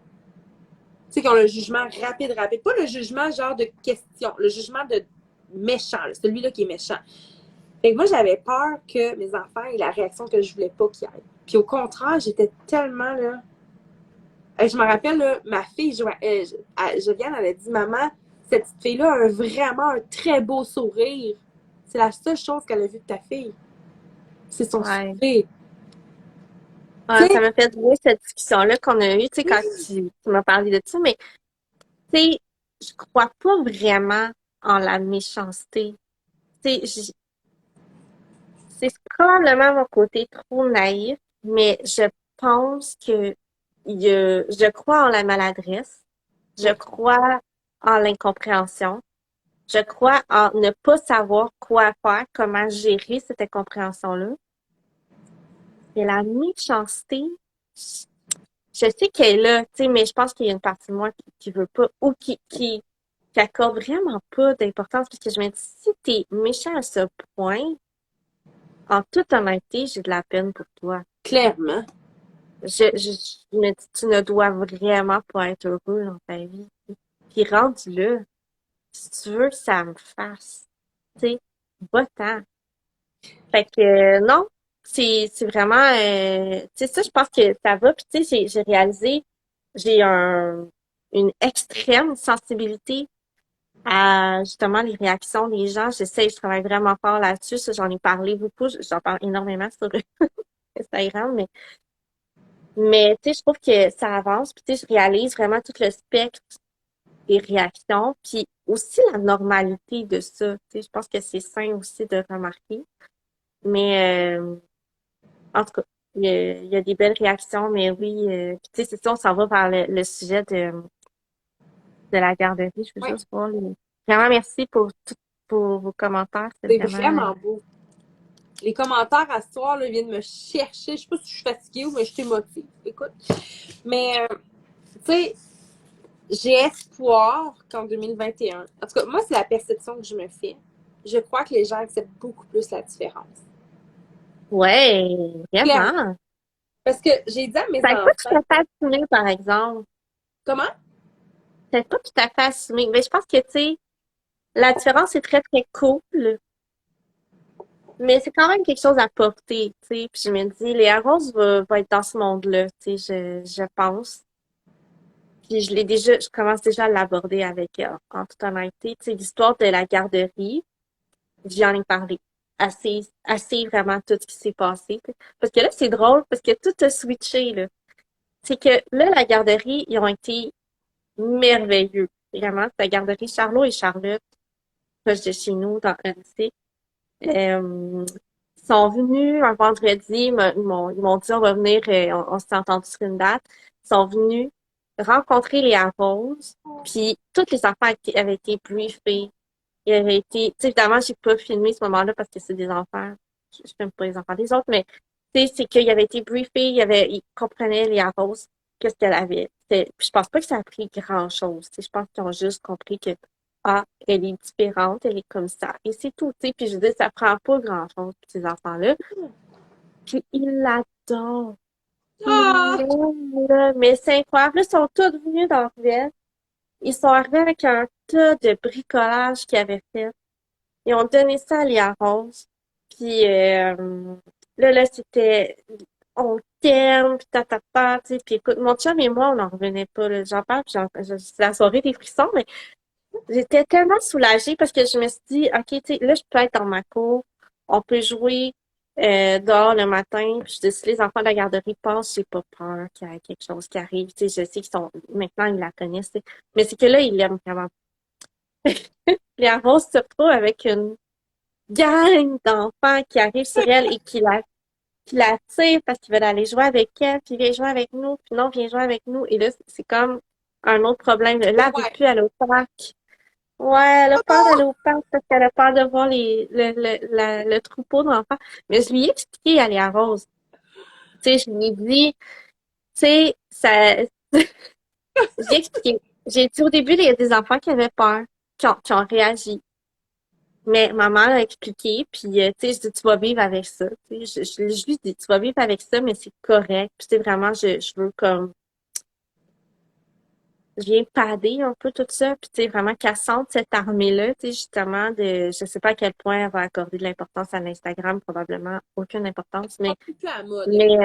Tu sais, qui ont le jugement rapide, rapide. Pas le jugement genre de question, le jugement de méchant, celui-là qui est méchant. Fait que moi, j'avais peur que mes enfants aient la réaction que je voulais pas qu'ils aient. Puis au contraire, j'étais tellement là. Je me rappelle, là, ma fille, Joviane, elle a dit, maman, cette petite fille-là a vraiment un très beau sourire. C'est la seule chose qu'elle a vue de ta fille. C'est son Ouais. sourire. Tu Ouais, ça sais, m'a fait jouer cette discussion-là qu'on a eue, tu sais, quand tu m'as parlé de ça, mais tu sais, je crois pas vraiment en la méchanceté. Tu sais, c'est probablement mon côté trop naïf, mais je pense que je crois en la maladresse, je crois en l'incompréhension, je crois en ne pas savoir quoi faire, comment gérer cette incompréhension-là. Et la méchanceté, je sais qu'elle est là, tu sais, mais je pense qu'il y a une partie de moi qui veut pas ou qui accorde vraiment pas d'importance parce que je me dis, si t'es méchant à ce point, en toute honnêteté, j'ai de la peine pour toi. clairement. Je me dis, tu ne dois vraiment pas être heureux dans ta vie. Puis rendu là, si tu veux que ça me fasse, tu sais, va-t'en. Fait que non, c'est vraiment tu sais ça je pense que ça va puis tu sais j'ai réalisé j'ai une extrême sensibilité à justement les réactions des gens. Je travaille vraiment fort là-dessus, ça, j'en ai parlé beaucoup, j'en parle énormément sur Instagram mais tu sais je trouve que ça avance puis tu sais je réalise vraiment tout le spectre des réactions puis aussi la normalité de ça. Tu sais je pense que c'est sain aussi de remarquer mais En tout cas, il y a des belles réactions, mais oui, puis tu sais, c'est ça, on s'en va vers le sujet de la garderie. Je veux Ouais, juste voir Vraiment, merci pour vos commentaires. C'est c'est vraiment... vraiment beau. Les commentaires à ce soir là, viennent me chercher. Je sais pas si je suis fatiguée ou mais je suis émotive. Écoute. Mais, tu sais, j'ai espoir qu'en 2021, en tout cas, moi, c'est la perception que je me fais. Je crois que les gens acceptent beaucoup plus la différence. Ouais, Clairement. vraiment. Parce que j'ai dit à mes C'est pas tout enfants, à fait assumé, par exemple. comment? C'est pas tout à fait assumé. Mais je pense que, tu sais, la différence est très, très cool. Mais c'est quand même quelque chose à porter, tu sais. Puis je me dis, Léa Rose va être dans ce monde-là, tu sais, je pense. Puis je commence déjà à l'aborder avec elle, en toute honnêteté. Tu sais, l'histoire de la garderie, j'en ai parlé. Assez vraiment tout ce qui s'est passé. Parce que là, c'est drôle, parce que tout a switché, là. C'est que là, la garderie, ils ont été merveilleux. Vraiment, la garderie Charlot et Charlotte, proche de chez nous, dans NC. Ils sont venus un vendredi, ils m'ont dit on va venir, on s'est entendu sur une date. Ils sont venus rencontrer les Rose, puis tous les enfants avaient été briefés. Ils avaient été, tu sais, évidemment, j'ai pas filmé ce moment-là parce que c'est des enfants. Je filme pas les enfants des autres, mais tu sais, c'est qu'il avait été briefé, ils comprenaient les Rose, qu'est-ce qu'elle avait. Puis je pense pas que ça a pris grand-chose. Tu sais, je pense qu'ils ont juste compris que ah, elle est différente, elle est comme ça. Et c'est tout, tu sais. Puis je veux dire, ça prend pas grand-chose pour ces enfants-là. Puis ils l'adorent. Ils Ah! l'aiment, là. Mais c'est incroyable. Là, ils sont tous venus dans Ruelle. Ils sont arrivés avec un tas de bricolage qu'ils avaient fait. Ils ont donné ça à Léa Rose. Puis là, c'était on t'aime, puis tu sais. Puis écoute, mon chum et moi, on n'en revenait pas, là. J'en parle, puis c'est la soirée des frissons, mais j'étais tellement soulagée parce que je me suis dit, OK, tu sais, là, je peux être dans ma cour, on peut jouer dehors le matin, puis je dis, si les enfants de la garderie passent, j'ai pas peur qu'il y ait quelque chose qui arrive. Tu sais, je sais qu'ils sont, maintenant, ils la connaissent, tu sais. Mais c'est que là, ils l'aiment vraiment. Les Rose se retrouve avec une gang d'enfants qui arrivent sur elle et qui la tirent parce qu'ils veulent aller jouer avec elle, puis viens jouer avec nous, puis non, viens jouer avec nous. Et là, c'est comme un autre problème. Là, elle veut Ouais. plus aller au parc. Ouais, elle a peur d'aller au parc parce qu'elle a peur de voir le troupeau d'enfants. Mais je lui ai expliqué, elle est à Rose. Tu sais, je lui ai dit, tu sais, ça, j'ai expliqué. J'ai dit au début, il y a des enfants qui avaient peur, qui ont réagi. Mais maman a expliqué, puis tu sais, je dis, tu vas vivre avec ça. Tu sais, je lui dis, tu vas vivre avec ça, mais c'est correct. Puis c'est vraiment, je veux comme je viens pader un peu tout ça, puis tu sais, vraiment qu'elle sente cette armée-là, tu sais, justement, je sais pas à quel point elle va accorder de l'importance à l'Instagram, probablement aucune importance, Ah, mais, plus à la mode. mais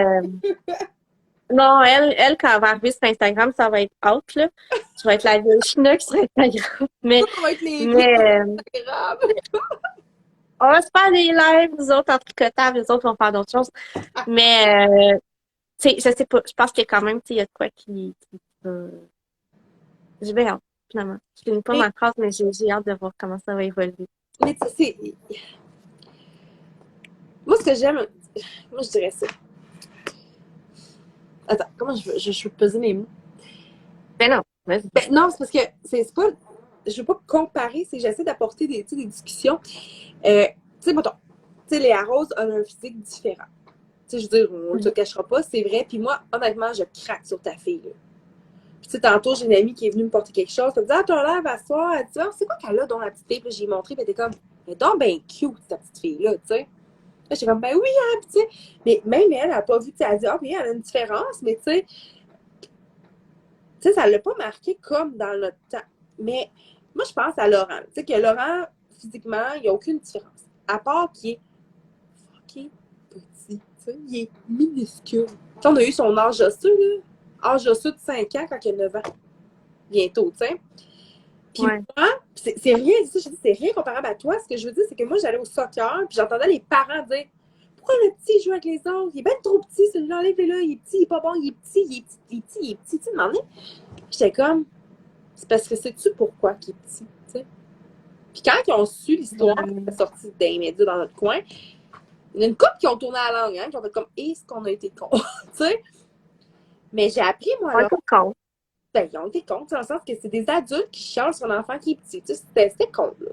non, elle, quand elle va arriver sur Instagram, ça va être out, là. Je vais être la vieille schnock sur Instagram, mais, On va être les vieux mais, Instagram. on va se faire des lives, nous autres, en tricotable, les autres vont faire d'autres choses, mais, tu sais, je sais pas, je pense qu'il y a quand même, tu sais, il y a de quoi qui peut... Je vais hâte, finalement. Je finis pas Mais, ma phrase, mais j'ai hâte de voir comment ça va évoluer. mais tu sais, moi, ce que j'aime, moi, je dirais ça. Attends, comment je peux peser mes mots? Ben non, vas-y. Ben, non, c'est parce que c'est pas. Je veux pas comparer, c'est que j'essaie d'apporter des discussions. Tu sais, mettons, tu sais, Léa Rose a un physique différent. Tu sais, je veux dire, on ne te le cachera pas, c'est vrai. Puis moi, honnêtement, je craque sur ta fille, là. Puis, tu sais, tantôt, j'ai une amie qui est venue me porter quelque chose. Elle me dit, ah, t'as l'air à soir. Elle dit, ah, c'est quoi qu'elle a, dans la petite fille? Puis j'ai montré, puis elle était comme, elle est donc bien cute, ta petite fille-là, tu sais. Là, j'étais comme, ben oui, hein, puis tu sais. Mais même elle n'a pas vu, tu sais, elle a dit, ah, oui, elle a une différence, mais tu sais, ça l'a pas marqué comme dans notre temps. Mais moi, je pense à Laurent. Tu sais, que Laurent, physiquement, il n'y a aucune différence. À part qu'il est fucking petit. Tu sais, il est minuscule. Tu sais, on a eu son âge osseux, là. Âge osseux de 5 ans quand il a 9 ans. Bientôt, tu sais. Puis Ouais. moi, c'est rien, je dis, c'est rien comparable à toi. Ce que je veux dire, c'est que moi, j'allais au soccer, puis j'entendais les parents dire, pourquoi le petit joue avec les autres? Il est bien trop petit, celui-là, enlève-le, il est petit, il est pas bon, il est petit, il est petit, il est petit, il est petit. Tu sais, demandais. J'étais comme, c'est parce que sais-tu pourquoi qu'il est petit, tu sais? Puis quand ils ont su l'histoire, Ouais. ça sorti des médias dans notre coin, Il y a une couple qui ont tourné à la langue, hein, qui ont fait comme, est-ce qu'on a été cons? Tu sais? Mais j'ai appris, moi, On alors, était con. ben, ils ont été cons, dans le sens que c'est des adultes qui chialent sur un enfant qui est petit. Tu sais, c'était con, là.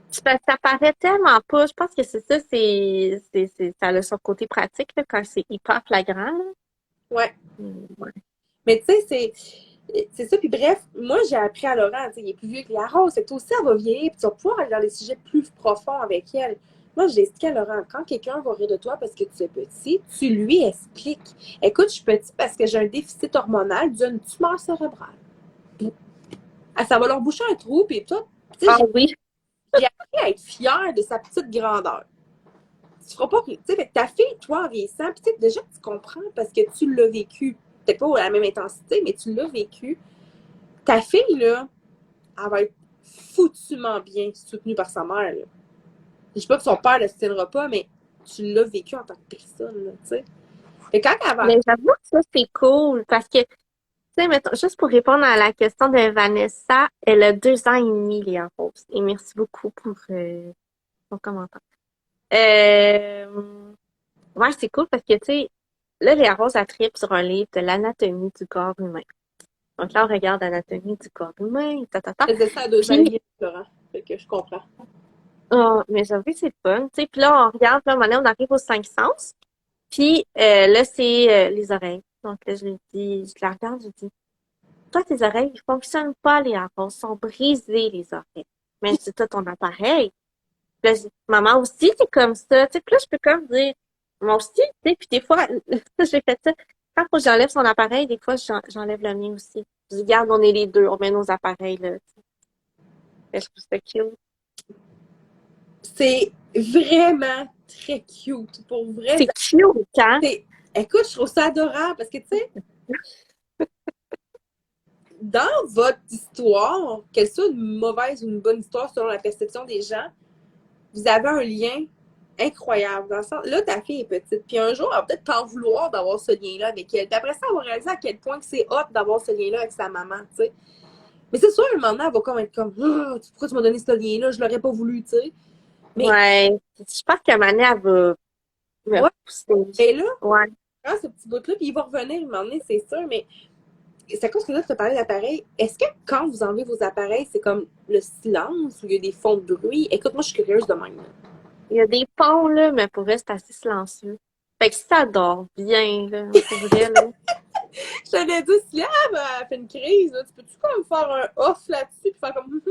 Ça paraît tellement pas. Je pense que c'est ça, ça a son côté pratique, là, quand c'est hyper flagrant, là. Ouais. Ouais. Mais tu sais, c'est ça. Puis bref, moi, j'ai appris à Laurent, tu sais, il est plus vieux que la rose. C'est aussi, elle va vieillir, puis tu vas pouvoir aller dans les sujets plus profonds avec elle. Moi, j'ai expliqué à Laurent, quand quelqu'un va rire de toi parce que tu es petit, tu lui expliques. Écoute, je suis petit parce que j'ai un déficit hormonal dû à une tumeur cérébrale. Ah, ça va leur boucher un trou, puis toi, tu sais, Ah oui. j'ai appris à être fière de sa petite grandeur. Tu feras pas, tu sais, fait que ta fille, toi, en vieillissant, puis tu sais, déjà, tu comprends parce que tu l'as vécu. Peut-être pas à la même intensité, mais tu l'as vécu. Ta fille, là, elle va être foutument bien soutenue par sa mère, là. Je sais pas que son père ne le soutiendra pas, mais tu l'as vécu en tant que personne, là, tu sais. Fait que quand elle va... Mais j'avoue que ça, c'est cool parce que, tu sais, mettons, juste pour répondre à la question de Vanessa, elle a 2 ans et demi, Léa Rose. Et merci beaucoup pour ton commentaire. Euh, ouais, c'est cool parce que, tu sais, là, Léa Rose, elle tripe sur un livre de l'anatomie du corps humain. Donc là, on regarde l'anatomie du corps humain, ta. Elle faisait ça à 2 ans et Puis, demi, Laurent. Fait que je comprends. mais j'avoue que c'est fun. Tu sais, puis là, on regarde, là, maintenant, on arrive aux 5 sens. Puis là, c'est les oreilles. Donc là, je la regarde, je dis, toi, tes oreilles, ils fonctionnent pas, les harengs, sont brisées, les oreilles. Mais je dis, toi, ton appareil. Puis là, je dis, maman aussi, c'est comme ça. Tu sais, puis là, je peux comme dire, moi aussi, tu sais, puis des fois, j'ai fait ça. Quand faut que j'enlève son appareil, des fois, j'enlève le mien aussi. Je dis, regarde, on est les deux, on met nos appareils, là. Tu sais. Fait que je trouve ça cute. C'est vraiment très cute. Pour vrai, C'est cute, hein? écoute, je trouve ça adorable parce que, tu sais, dans votre histoire, qu'elle soit une mauvaise ou une bonne histoire selon la perception des gens, vous avez un lien incroyable. Dans le sens, là, ta fille est petite, puis un jour, elle va peut-être t'en vouloir d'avoir ce lien-là avec elle. Puis après ça, elle va réaliser à quel point que c'est hot d'avoir ce lien-là avec sa maman, tu sais. Mais c'est sûr, un moment donné, elle va comme être comme, ah, pourquoi tu m'as donné ce lien-là? Je l'aurais pas voulu, tu sais. Mais, Ouais. Je pense qu'à un moment donné, elle va me ouais, pousser. mais là, Ouais. quand ce petit bout-là, puis il va revenir un moment donné, c'est sûr, mais c'est à cause que là, tu as parlé d'appareils. Est-ce que quand vous enlevez vos appareils, c'est comme le silence ou il y a des fonds de bruit? Écoute, moi, je suis curieuse de même. Il y a des ponts, là, mais pour vrai, c'est assez silencieux. Fait que ça dort bien, là, pour vrai, là. Je t'avais dit, si là, elle fait une crise, là, tu peux-tu comme faire un off là-dessus puis faire comme.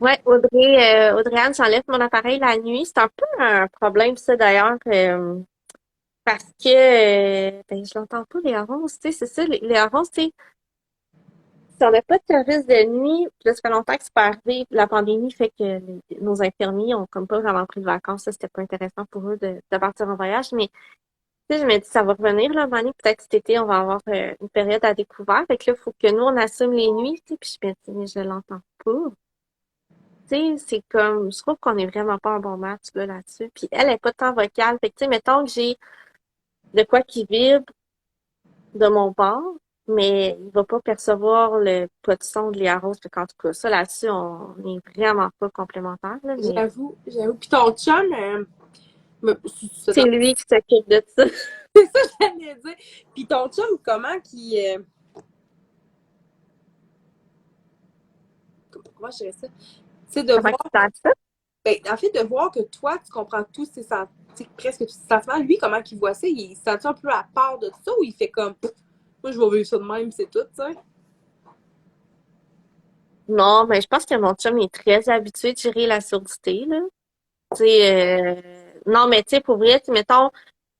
Ouais, Audrey-Anne, j'enlève mon appareil la nuit. C'est un peu un problème, ça, d'ailleurs, parce que, ben, je l'entends pas, les harengs, tu sais, c'est ça, les harengs, tu sais, si on n'a pas de service de nuit, puis là, ça fait longtemps que c'est pas arrivé, la pandémie fait que nos infirmiers ont comme pas vraiment pris de vacances, ça, c'était pas intéressant pour eux de partir en voyage, mais tu sais, je me dis, ça va revenir, là, Manny. Peut-être cet été, on va avoir une période à découvert. Fait que là, il faut que nous, on assume les nuits, tu sais. Puis je me dis, mais je l'entends pas. Tu sais, c'est comme, je trouve qu'on est vraiment pas un bon match, là, là-dessus. Puis elle est pas tant vocale. Fait que, tu sais, mettons que j'ai de quoi qui vibre de mon bord, mais il va pas percevoir le pas de son de Léa Rose. Fait qu'en tout cas, ça, là-dessus, on est vraiment pas complémentaires, là, mais J'avoue, j'avoue. Puis ton chum, c'est lui qui s'occupe de ça. c'est ça que j'allais dire. Puis ton chum, comment qui. Comment je dirais ça? C'est de Comment voir. tu sens ça? Ben, en fait, de voir que toi, tu comprends tous ces sentiments, presque tous ces sentiments. Lui, comment il voit ça? Il se sent un peu à part de ça ou il fait comme, moi, je vais vivre ça de même, c'est tout, tu sais? Non, mais je pense que mon chum est très habitué de gérer la surdité, là. Tu sais, non, mais tu sais, pour vrai, tu sais, mettons,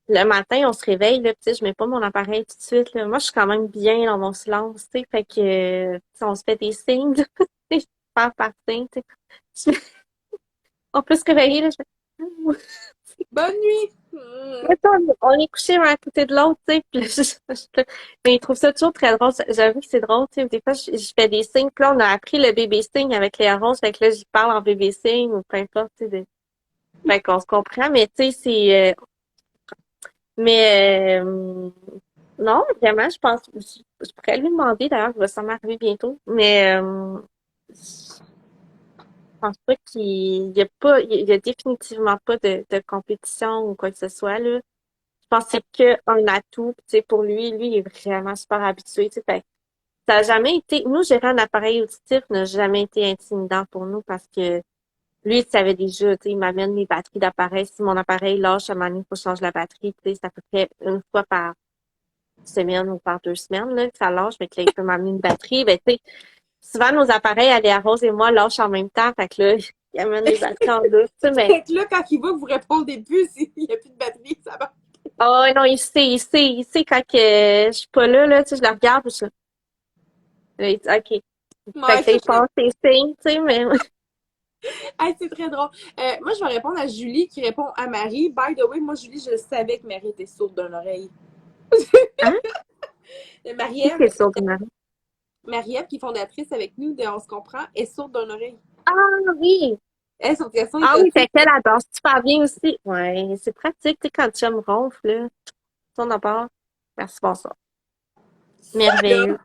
le matin, on se réveille, là, tu sais, je mets pas mon appareil tout de suite, là. Moi, je suis quand même bien dans mon silence, tu sais, fait que, tu sais, on se fait des signes, là, tu sais, par signe, tu sais. On peut se réveiller, là, je fais, Bonne nuit! mettons, on est couché à côté de l'autre, tu sais, puis là, mais il trouve ça toujours très drôle. J'avoue que c'est drôle, tu sais, des fois, je fais des signes, puis là, on a appris le bébé signe avec les roses, fait que là, j'y parle en bébé signe, ou peu importe, tu sais, fait qu'on se comprend, mais tu sais, non, vraiment, je pense, je pourrais lui demander, d'ailleurs, il va sûrement arriver bientôt, mais pense pas qu'il y a pas, il y a définitivement pas de compétition ou quoi que ce soit, là. Je pense que c'est que un atout, tu sais, pour lui. Lui, il est vraiment super habitué, tu sais. Fait que ça a jamais été, nous, gérer un appareil auditif n'a jamais été intimidant pour nous parce que lui, il savait déjà, tu sais, il m'amène mes batteries d'appareil. Si mon appareil lâche, à un moment donné, il faut que je change la batterie, tu sais, c'est à peu près une fois par semaine ou par 2 semaines, là, que ça lâche. Fait que là, il peut m'amener une batterie. Ben, tu sais, souvent, nos appareils, Aléa Rose et moi, lâchent en même temps. Fait que là, il amène les batteries en deux, tu sais, mais, Fait que là, quand il voit que vous répondez plus, s'il n'y a plus de batterie, ça va. oh, non, il sait quand que je suis pas là, tu sais, je le regarde, puis là, il dit, OK. Fait Ouais, que là, il passe ses signes, tu sais, mais, hey, c'est très drôle. Moi, je vais répondre à Julie qui répond à Marie. By the way, moi, Julie, je savais que Marie était sourde d'une oreille. hein? Qui Marie-Ève, c'est sûr de Marie? Marie-Ève, qui est fondatrice avec nous de On se comprend, est sourde d'une oreille. Ah, oui! Elle, son question est Ah oui, aussi. fait qu'elle adore super bien aussi. Ouais, c'est pratique, tu sais, quand tu me ronfle, là. Ça, on en parle. Merci, bonsoir. Ça, là, Merveilleux.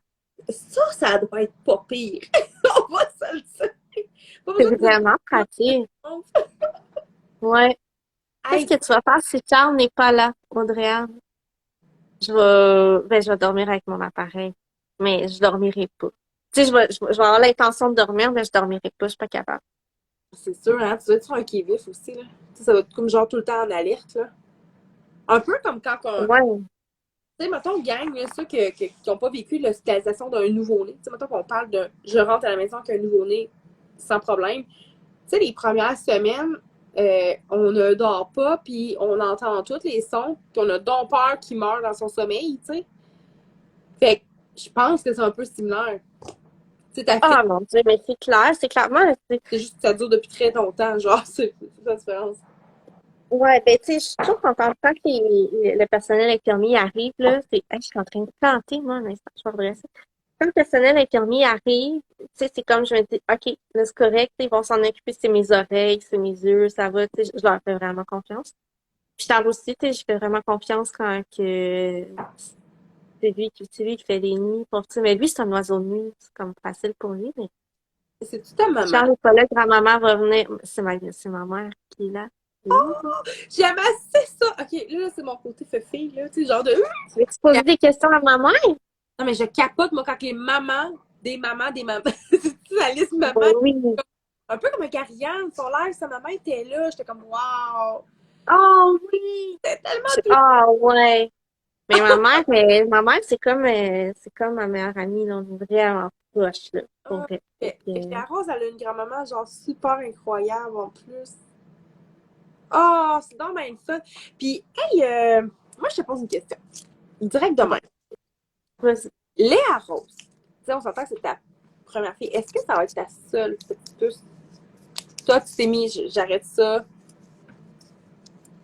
ça doit être pas pire. On va se le dire. Pas C'est besoin de vraiment pratique. dire. Ouais. Qu'est-ce Hey, que tu vas faire si Charles n'est pas là, Audrey? Je vais dormir avec mon appareil. Mais je dormirai pas. Tu sais, je vais avoir l'intention de dormir, mais je dormirai pas. Je suis pas capable. c'est sûr, hein, tu dois être sur un qui-vif aussi, là. Tu sais, ça va être comme genre tout le temps en alerte, là. Un peu comme quand on. Ouais. Tu sais, mettons, gang, là, ceux qui n'ont pas vécu l'hospitalisation d'un nouveau-né. Tu sais, mettons qu'on parle de je rentre à la maison avec un nouveau-né sans problème. Tu sais, les premières semaines, on ne dort pas, puis on entend tous les sons, puis on a donc peur qu'il meure dans son sommeil, tu sais. Fait que je pense que c'est un peu similaire. Tu sais, ta fille, Ah, mon Dieu, mais c'est clair. C'est clairement, c'est juste que ça dure depuis très longtemps, genre, c'est la différence. ouais, ben, tu sais, je suis toujours contente quand le personnel infirmier arrive, là. Hey, je suis en train de planter, moi, un instant, je vais redresser. Quand le personnel infirmier arrive, tu sais, c'est comme je me dis, OK, là, c'est correct, ils vont s'en occuper, c'est mes oreilles, c'est mes yeux, ça va, tu sais, je leur fais vraiment confiance. Puis Charles aussi, tu sais, je fais vraiment confiance quand que c'est lui qui fait les nids pour, tu sais, mais lui, c'est un oiseau de nuit, c'est comme facile pour lui, mais C'est tout ta maman. Charles n'est pas là, grand-maman va venir, c'est ma mère qui est là. Oui. J'aime assez ça. Ok, là, c'est mon côté feuille, là, tu sais, genre de. Tu veux-tu poser des questions à ma mère? Non, mais je capote, moi, quand les des mamans, tu la liste Ben maman, oui. un peu comme un Gariane, son live, sa maman était là, j'étais comme, waouh, Oh oui! c'est tellement tout. Ah ouais. Mais ma mère, c'est comme ma meilleure amie, là, on est vraiment proche, là, pour vrai. Fait Fait que que, la Rose, elle a une grand-maman, genre, super incroyable, en plus. Oh, c'est donc bien le fun. Puis, hey, moi, je te pose une question. Direct demain. vas-y. Léa Rose, tu sais, on s'entend que c'est ta première fille. Est-ce que ça va être ta seule petite puce? Toi, tu t'es mis, j'arrête ça.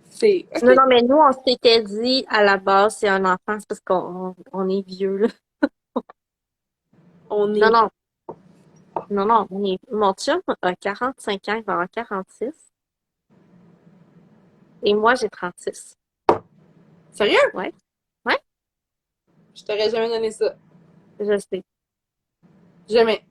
C'est. Non, OK. non, mais nous, on s'était dit, à la base, c'est un enfant, c'est parce qu'on est vieux, là. On Non, est. non, non, non, mon chum a 45 ans, il va avoir 46, et moi, j'ai 36. Sérieux? Ouais, ouais, Je t'aurais jamais donné ça. je sais. Jamais.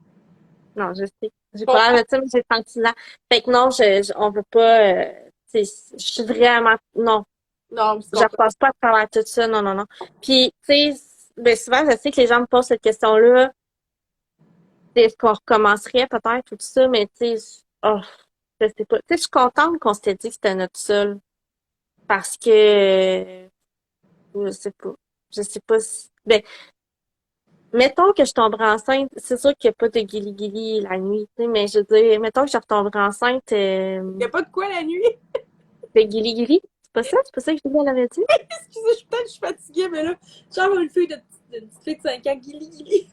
Non, je sais. J'ai Je pas comprends. l'air de ça, mais j'ai 36 ans. Fait que non, on veut pas, tu sais, je suis vraiment, non, Non, je je comprends. repasse pas à travers tout ça, non, non, non. Puis, tu sais, ben souvent, je sais que les gens me posent cette question-là, est-ce qu'on recommencerait peut-être tout ça, mais tu sais, oh, je sais pas. Tu sais, je suis contente qu'on s'était dit que c'était notre seul, parce que, je sais pas. Je sais pas si, ben, mettons que je tomberais enceinte, c'est sûr qu'il n'y a pas de guili-guili la nuit, tu sais, mais je veux dire, mettons que je retomberais enceinte, Il n'y a pas de quoi la nuit. de guili-guili. C'est pas ça? C'est pas ça que je disais, elle avait dit? Excusez, peut-être que je suis fatiguée, mais là, genre une fille de petite fille de 5 ans, Gili Gili.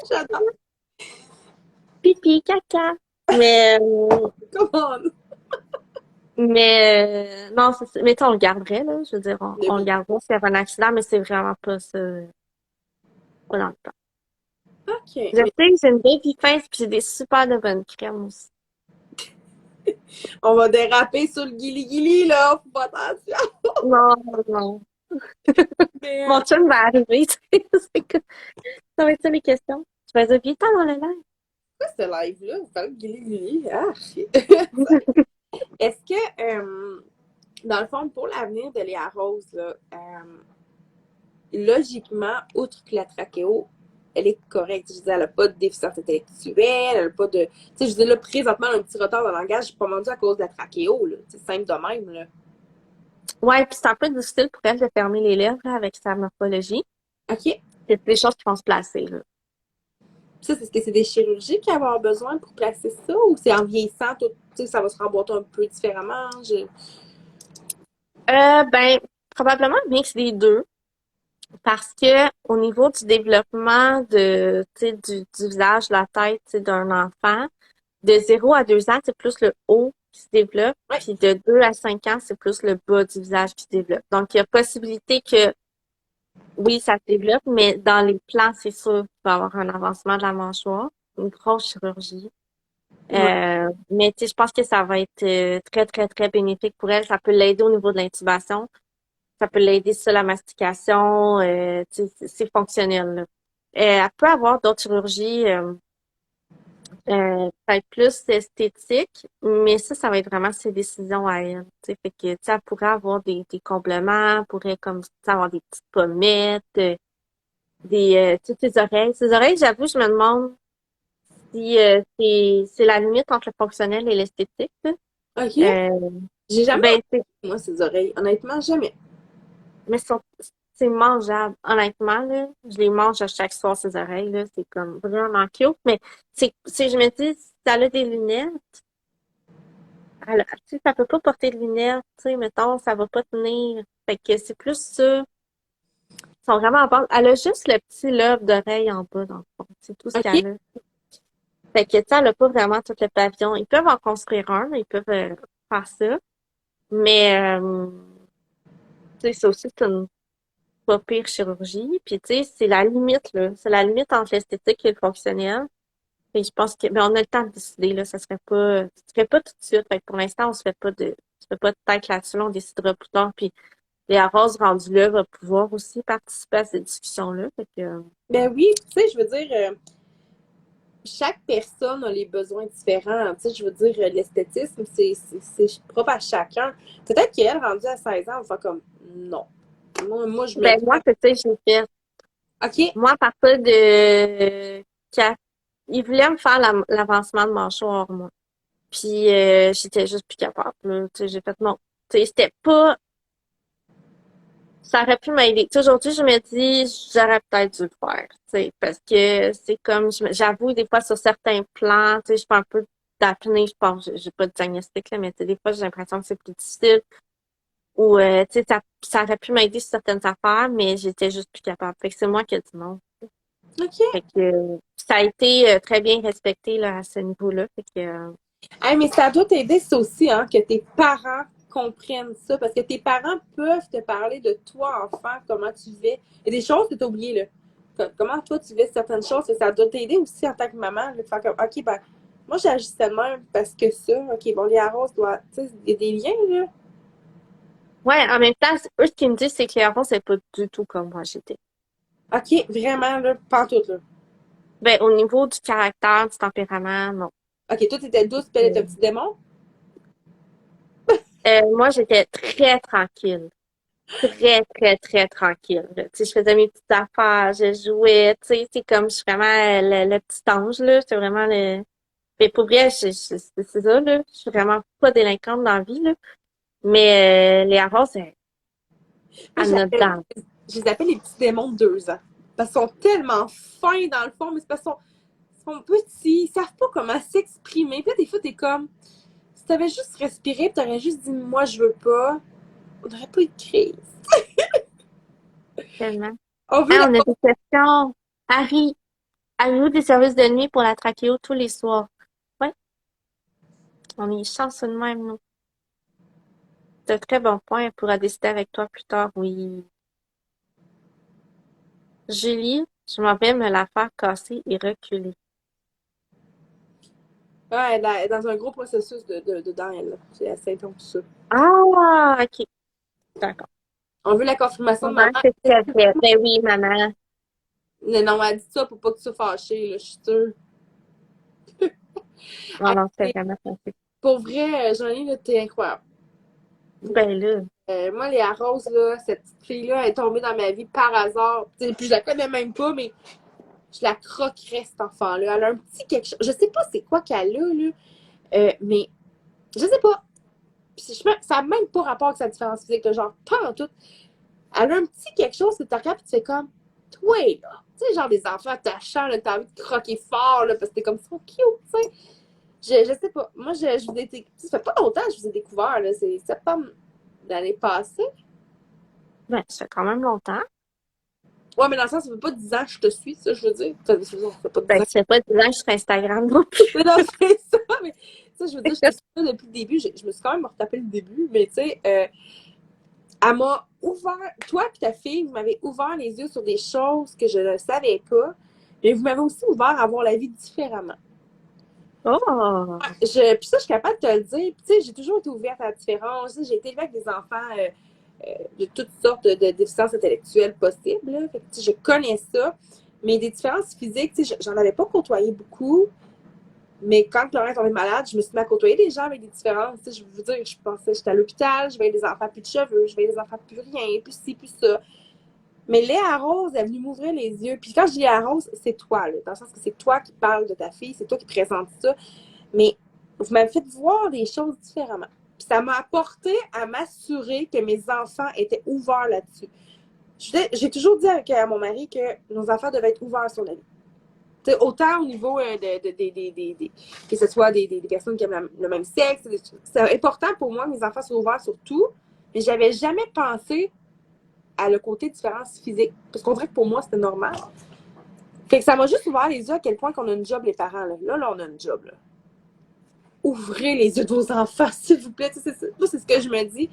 J'adore. Pipi, caca. Mais, Comment? non, mais tu sais, on le garderait, là. Je veux dire, Mais on le oui. garderait s'il y avait un accident, mais c'est vraiment pas ça, pas dans le temps. OK. Je sais que j'ai une baby face puis j'ai des super de bonnes crèmes aussi. On va déraper sur le Gili Gili, là. Faut pas attention. Non, non. Mais, Mon chum va arriver, tu sais. Ça va être ça les questions. Je vais dire, viens dans le live. quoi ce live-là? Vous parlez de Gilly. Ah! Est-ce que, dans le fond, pour l'avenir de Léa Rose, là, logiquement, outre que la trachéo, elle est correcte. Je veux dire, elle n'a pas de déficience intellectuelle, elle n'a pas de. Tu sais, je veux dire, là, présentement, elle a un petit retard de langage, pas mal dû à cause de la trachéo, là. C'est simple de même, là. Ouais, puis c'est un peu difficile pour elle de fermer les lèvres là, avec sa morphologie. OK. C'est des choses qui vont se placer, là. Ça, est-ce que c'est des chirurgies qu'elle va avoir besoin pour placer ça ou c'est en vieillissant, tout, tu sais, ça va se remboîter un peu différemment? Ben, probablement un mix des deux. Parce que au niveau du développement de, tu sais, du visage, de la tête, tu sais, d'un enfant, de 0 à 2 ans, c'est plus le haut qui se développe, Ouais. puis de 2 à 5 ans, c'est plus le bas du visage qui se développe. Donc, il y a possibilité que, oui, ça se développe, mais dans les plans, c'est sûr qu'il va y avoir un avancement de la mâchoire, une grosse chirurgie. Ouais. Mais tu sais, je pense que ça va être très, très, très bénéfique pour elle. Ça peut l'aider au niveau de l'intubation. Ça peut l'aider sur la mastication. Tu sais, c'est fonctionnel, là. Elle peut avoir d'autres chirurgies peut-être plus esthétiques, mais ça va être vraiment ses décisions à elle. Tu sais, fait que, tu sais, elle pourrait avoir des compléments, elle pourrait comme tu sais, avoir des petites pommettes, tu sais, ses oreilles. Ses oreilles, j'avoue, je me demande si c'est la limite entre le fonctionnel et l'esthétique, là. OK. Euh, J'ai jamais ben, moi, ces oreilles. Honnêtement, jamais. mais c'est mangeable. Honnêtement, là, je les mange à chaque soir, ces oreilles, là. C'est comme vraiment cute. Mais je me dis, si elle a des lunettes, tu sais, ça peut pas porter de lunettes, tu sais, mettons, ça va pas tenir. Fait que c'est plus ça. Ils sont vraiment en bas. Elle a juste le petit lobe d'oreille en bas, dans le fond. C'est tout ce OK. qu'elle a. Fait que, tu sais, elle a pas vraiment tout le pavillon. Ils peuvent en construire un, ils peuvent faire ça. Mais, tu sais, ça aussi, c'est une pas pire chirurgie. Puis, tu sais, c'est la limite, là. C'est la limite entre l'esthétique et le fonctionnel. Et je pense que, ben, on a le temps de décider, là. Ça serait pas tout de suite. Fait que pour l'instant, on se fait pas de tête là-dessus, là. On décidera plus tard. Puis, Léa Rose, rendue là, va pouvoir aussi participer à cette discussion-là. Fait que, Ben oui, tu sais, je veux dire, chaque personne a les besoins différents. Tu sais, je veux dire, l'esthétisme, c'est propre à chacun. Peut-être qu'elle, rendue à 16 ans, va faire comme non. Moi, je me ben, dis, moi, c'est ça que j'ai fait. OK, Moi, à partir de, il voulait me faire l'avancement de mâchoire, moi. Puis, j'étais juste plus capable, là. Tu sais, j'ai fait non. Tu sais, c'était pas, ça aurait pu m'aider. Tu sais, aujourd'hui, je me dis, j'aurais peut-être dû le faire, tu sais, parce que c'est comme, j'avoue, des fois, sur certains plans, tu sais, je fais un peu d'apnée, je pense, j'ai pas de diagnostic, là, mais tu sais, des fois, j'ai l'impression que c'est plus difficile, ou, tu sais, ça aurait pu m'aider sur certaines affaires, mais j'étais juste plus capable. Fait que c'est moi qui ai dit non. OK. Fait que, ça a été très bien respecté, là, à ce niveau-là. Fait que, Hey, mais ça doit t'aider, ça aussi, hein, que tes parents comprennent ça, parce que tes parents peuvent te parler de toi, enfant, comment tu vivais. Il y a des choses que tu as oubliées, là. Comment toi, tu vis certaines choses, ça doit t'aider aussi en tant que maman, là, de faire comme, OK, ben, moi, j'agissais de même parce que ça, OK, bon, les Rose doit, tu sais, il y a des liens, là. ouais, en même temps, eux, ce qu'ils me disent, c'est que Clairon, c'est pas du tout comme moi j'étais. OK, vraiment, là, pantoute, là. Ben, au niveau du caractère, du tempérament, non. OK, toi, t'étais douce, puis elle était un petit démon. Moi, j'étais très tranquille. Très, très, très tranquille, là. Tu sais, je faisais mes petites affaires, je jouais, tu sais, c'est comme, je suis vraiment le petit ange, là. C'est vraiment le... Mais pour vrai, c'est ça, là. Je suis vraiment pas délinquante dans la vie, là. Mais les Rose, Moi, elle en a dedans. je les appelle les petits démons de 2 ans. Parce qu'ils sont tellement fins, dans le fond, mais c'est parce qu'ils sont petits, ils savent pas comment s'exprimer. Puis là, des fois, t'es comme, si t'avais juste respiré, puis t'aurais juste dit, moi, je veux pas, on n'aurait pas eu de crise. Tellement. On veut Hein, la. on a des questions. Harry, avez-vous des services de nuit pour la trachéo tous les soirs? Ouais, on est chanceux de même, nous. C'est un très bon point. Elle pourra décider avec toi plus tard. Oui. Julie, je m'en vais me la faire casser et reculer. Ouais, elle est dans un gros processus de dents, elle, là. C'est assez intense, ça. Ah, ok. D'accord. On veut la confirmation de Maman, maman. c'est très vrai. Ben oui, maman. Non, non, elle dit ça pour pas que tu sois fâché, là, je suis sûre. Non, non, c'est vraiment facile. Pour vrai, Joanie, là, t'es incroyable. Ben là, Moi, Léa Rose, là, cette petite fille-là, elle est tombée dans ma vie par hasard. Puis je la connais même pas, mais je la croquerais, cet enfant-là. Elle a un petit quelque chose. Je sais pas c'est quoi qu'elle a, là. Mais je sais pas. Puis ça n'a même pas rapport avec sa différence physique, là, genre, pas en tout. Elle a un petit quelque chose que tu regardes et tu fais comme, toi, là. Tu sais, genre des enfants attachants, là, t'as envie de croquer fort, là, parce que t'es comme, c'est cute, tu sais. Je sais pas. Moi, je vous ai. Ça fait pas longtemps que je vous ai découvert, là. C'est septembre de l'année passée. ben, ça fait quand même longtemps. Ouais, mais dans le sens, ça fait pas 10 ans que je te suis, ça, je veux dire. Ça fait pas 10 Ben, ans. tu fais pas 10 ans que je suis sur Instagram non plus. Mais non, c'est ça, mais tu sais, je veux dire, je te suis pas depuis le début. Je me suis quand même retapé le début, mais tu sais, elle m'a ouvert, toi et ta fille, vous m'avez ouvert les yeux sur des choses que je ne savais pas, mais vous m'avez aussi ouvert à voir la vie différemment. Oh! Puis ça, je suis capable de te le dire. Puis tu sais, j'ai toujours été ouverte à la différence. Tu sais, j'ai été élevée avec des enfants de toutes sortes de déficiences intellectuelles possibles. Là. Fait que, tu sais, je connais ça. Mais des différences physiques, tu sais, j'en avais pas côtoyé beaucoup. Mais quand Laurent est tombé malade, je me suis mis à côtoyer des gens avec des différences. Tu sais, je veux dire, je pensais, j'étais à l'hôpital, je voyais des enfants plus de cheveux, je voyais des enfants plus rien, plus ci, plus ça. Mais Léa Rose est venue m'ouvrir les yeux. Puis quand je dis Léa Rose, c'est toi, là, dans le sens que c'est toi qui parles de ta fille, c'est toi qui présente ça. Mais vous m'avez fait voir des choses différemment. Puis ça m'a apporté à m'assurer que mes enfants étaient ouverts là-dessus. J'ai toujours dit à mon mari que nos enfants devaient être ouverts sur la vie. T'sais, autant au niveau que ce soit des personnes qui aiment le même sexe. C'est important pour moi que mes enfants soient ouverts sur tout, mais j'avais jamais pensé à le côté différence physique. Parce qu'on dirait que pour moi, c'était normal. Fait que ça m'a juste ouvert les yeux à quel point qu'on a une job, les parents. Là, on a une job. Là. Ouvrez les yeux de vos enfants, s'il vous plaît. Moi, c'est ce que je me dis.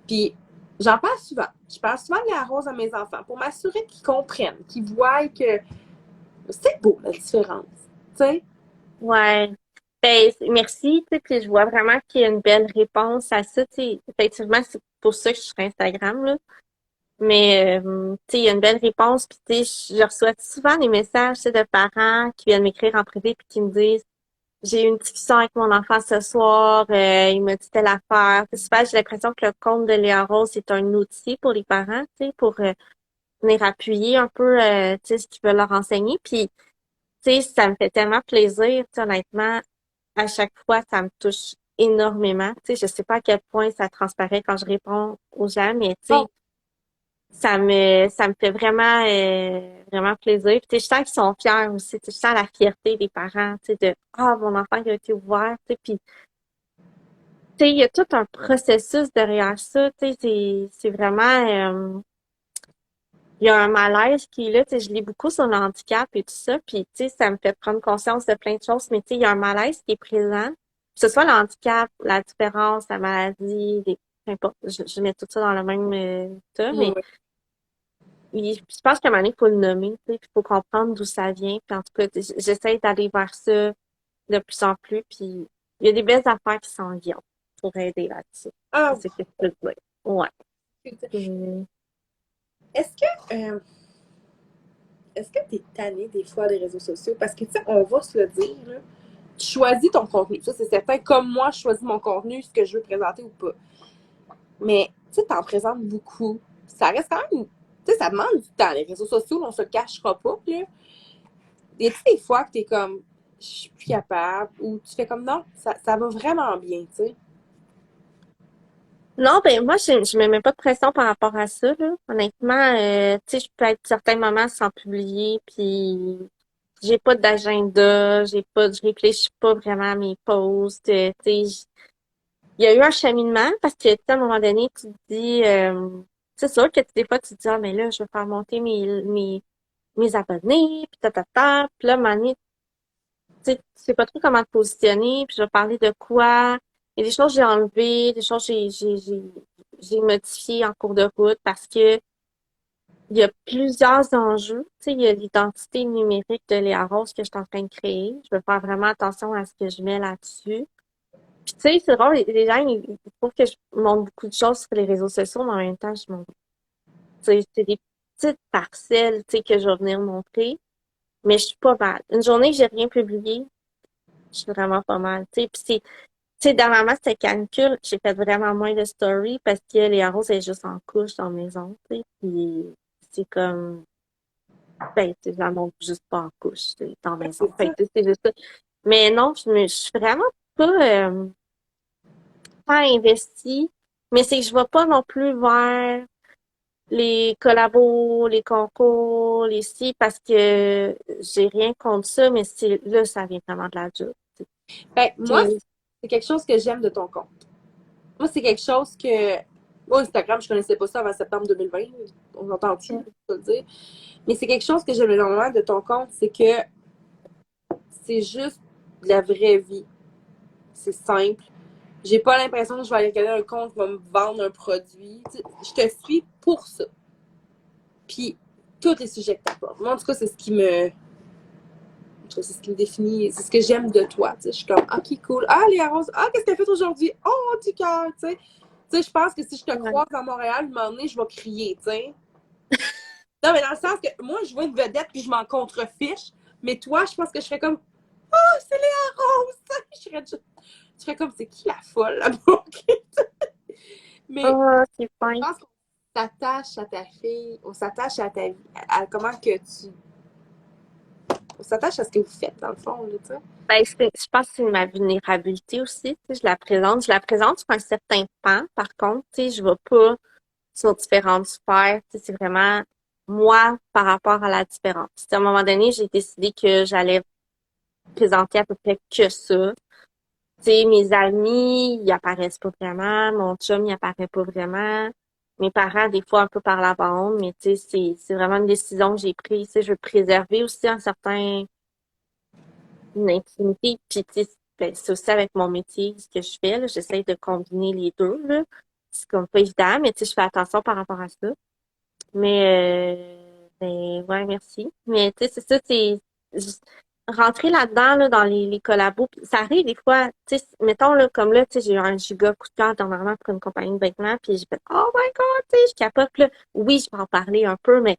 Puis, j'en parle souvent. Je parle souvent de la rose à mes enfants pour m'assurer qu'ils comprennent, qu'ils voient que c'est beau, la différence. Tu sais? Ouais. Ben, merci, tu sais, puis je vois vraiment qu'il y a une belle réponse à ça, tu sais. Effectivement, c'est pour ça que je suis sur Instagram, là. Mais, tu sais, il y a une belle réponse, puis tu sais, je reçois souvent des messages, tu sais, de parents qui viennent m'écrire en privé puis qui me disent, j'ai eu une discussion avec mon enfant ce soir, il m'a dit telle affaire. Tu sais, souvent, j'ai l'impression que le compte de Léa Rose, c'est un outil pour les parents, tu sais, pour venir appuyer un peu, tu sais, ce qu'ils veulent leur enseigner. Puis, tu sais, ça me fait tellement plaisir, tu sais, honnêtement, à chaque fois, ça me touche énormément. Tu sais, je sais pas à quel point ça transparaît quand je réponds aux gens, mais tu sais, Bon, ça me fait vraiment, vraiment plaisir. Puis, tu sais, je sens qu'ils sont fiers aussi. Tu sais, je sens la fierté des parents, tu sais, de, ah, mon enfant qui a été ouvert, tu sais, puis, tu sais, il y a tout un processus derrière ça, tu sais, c'est vraiment, il y a un malaise qui est là, tu sais, je lis beaucoup sur le handicap et tout ça, puis tu sais, ça me fait prendre conscience de plein de choses, mais tu sais, il y a un malaise qui est présent, que ce soit le handicap, la différence, la maladie, peu importe, je mets tout ça dans le même tas, mais ouais. je pense qu'à un moment donné, il faut le nommer, tu sais, puis il faut comprendre d'où ça vient, puis en tout cas, j'essaie d'aller vers ça de plus en plus, puis il y a des belles affaires qui s'en viennent pour aider là-dessus. C'est Ah, ce que je peux dire. Ouais. est-ce Hum. que est-ce que t'es tanné des fois des réseaux sociaux? Parce que, tu sais, on va se le dire, là, tu choisis ton contenu. Ça, c'est certain. Comme moi, je choisis mon contenu, ce que je veux présenter ou pas. Mais, tu sais, t'en présentes beaucoup. Ça reste quand même. Tu sais, ça demande du temps. Les réseaux sociaux, on se le cachera pas, là. Y a des fois que t'es comme, je suis plus capable, ou tu fais comme, non, ça va vraiment bien, tu sais. Non, ben moi, je me mets pas de pression par rapport à ça, là. Honnêtement, tu sais, je peux être certains moments sans publier, puis j'ai pas d'agenda, je réfléchis pas vraiment à mes posts. Tu sais, il y a eu un cheminement parce que, tu sais, à un moment donné, tu te dis, c'est sûr que des fois, tu te dis, ah, mais là, je vais faire monter mes abonnés, puis puis là, à un moment donné, tu sais, tu sais pas trop comment te positionner, puis je vais parler de quoi. Il y a des choses que j'ai enlevées, des choses que j'ai modifiées en cours de route parce que il y a plusieurs enjeux. Tu sais, il y a l'identité numérique de Léa Rose que je suis en train de créer. Je veux faire vraiment attention à ce que je mets là-dessus. Puis tu sais, c'est drôle, les gens, ils trouvent que je montre beaucoup de choses sur les réseaux sociaux, mais en même temps, je montre, tu sais, c'est des petites parcelles, tu sais, que je vais venir montrer, mais je suis pas mal. Une journée que j'ai rien publié, Je suis vraiment pas mal. Tu sais, puis c'est, tu sais, dernièrement, c'était canicule. J'ai fait vraiment moins de stories parce que les arrows, c'est juste en couche dans la maison, tu sais. Puis c'est comme, ben, tu sais, je la montre juste pas en couche, tu sais, dans la C'est maison. Fait ça. que tu sais, c'est juste ça. Mais non, je suis vraiment pas, pas investie. Mais c'est que je vais pas non plus vers les collabos, les concours, les si, parce que j'ai rien contre ça, mais c'est, là, ça vient vraiment de la job. Ben, Tu moi, sais. c'est quelque chose que j'aime de ton compte. Moi, c'est quelque chose que. Moi, Instagram, je connaissais pas ça avant septembre 2020. On entend-tu, Mm. je peux le dire. Mais c'est quelque chose que j'aime énormément de ton compte, c'est que c'est juste de la vraie vie. C'est simple. J'ai pas l'impression que je vais aller regarder un compte qui va me vendre un produit. Tu sais, je te suis pour ça. Puis, tous les sujets que tu apportes. Moi, en tout cas, c'est ce qui me. C'est ce qui me définit. C'est ce que j'aime de toi. Tu sais, je suis comme, ok, cool. Ah, Léa Rose. Ah, qu'est-ce que t'as fait aujourd'hui? Oh, du cœur. Tu sais. Tu sais, je pense que si je te Ouais. croise à Montréal, un moment donné, je vais crier, tu sais. Non, mais dans le sens que moi, je vois une vedette puis je m'en contrefiche. Mais toi, je pense que je serais comme, oh, c'est Léa Rose. Je serais comme, c'est qui la folle là-bas? Mais Oh, c'est je fin. pense qu'on s'attache à ta fille, on s'attache à ta vie, à comment que tu. On s'attache à ce que vous faites, dans le fond, là, tu sais. Ben, je pense que c'est ma vulnérabilité aussi. Tu sais, je la présente. Je la présente sur un certain pan. Par contre, tu sais, je vais pas sur différentes sphères. Tu sais, c'est vraiment moi par rapport à la différence. Tu sais, à un moment donné, j'ai décidé que j'allais présenter à peu près que ça. Tu sais, mes amis, ils apparaissent pas vraiment. Mon chum, il apparaît pas vraiment. Mes parents, des fois, un peu par la bande, mais tu sais, c'est vraiment une décision que j'ai prise. Tu sais, je veux préserver aussi un certain, une intimité. Puis, tu sais, ben, c'est aussi avec mon métier, ce que je fais, là. J'essaie de combiner les deux, là. C'est comme pas évident, mais tu sais, je fais attention par rapport à ça. Mais, ben, ouais, merci. Mais, tu sais, c'est ça, c'est juste rentrer là-dedans, là, dans les collabos. Puis ça arrive des fois, tu sais, mettons, là, comme là, tu sais, j'ai eu un giga coup de cœur dernièrement pour une compagnie de vêtements, puis j'ai fait, oh my God, tu sais, je capote. Puis là, oui, je peux en parler un peu, mais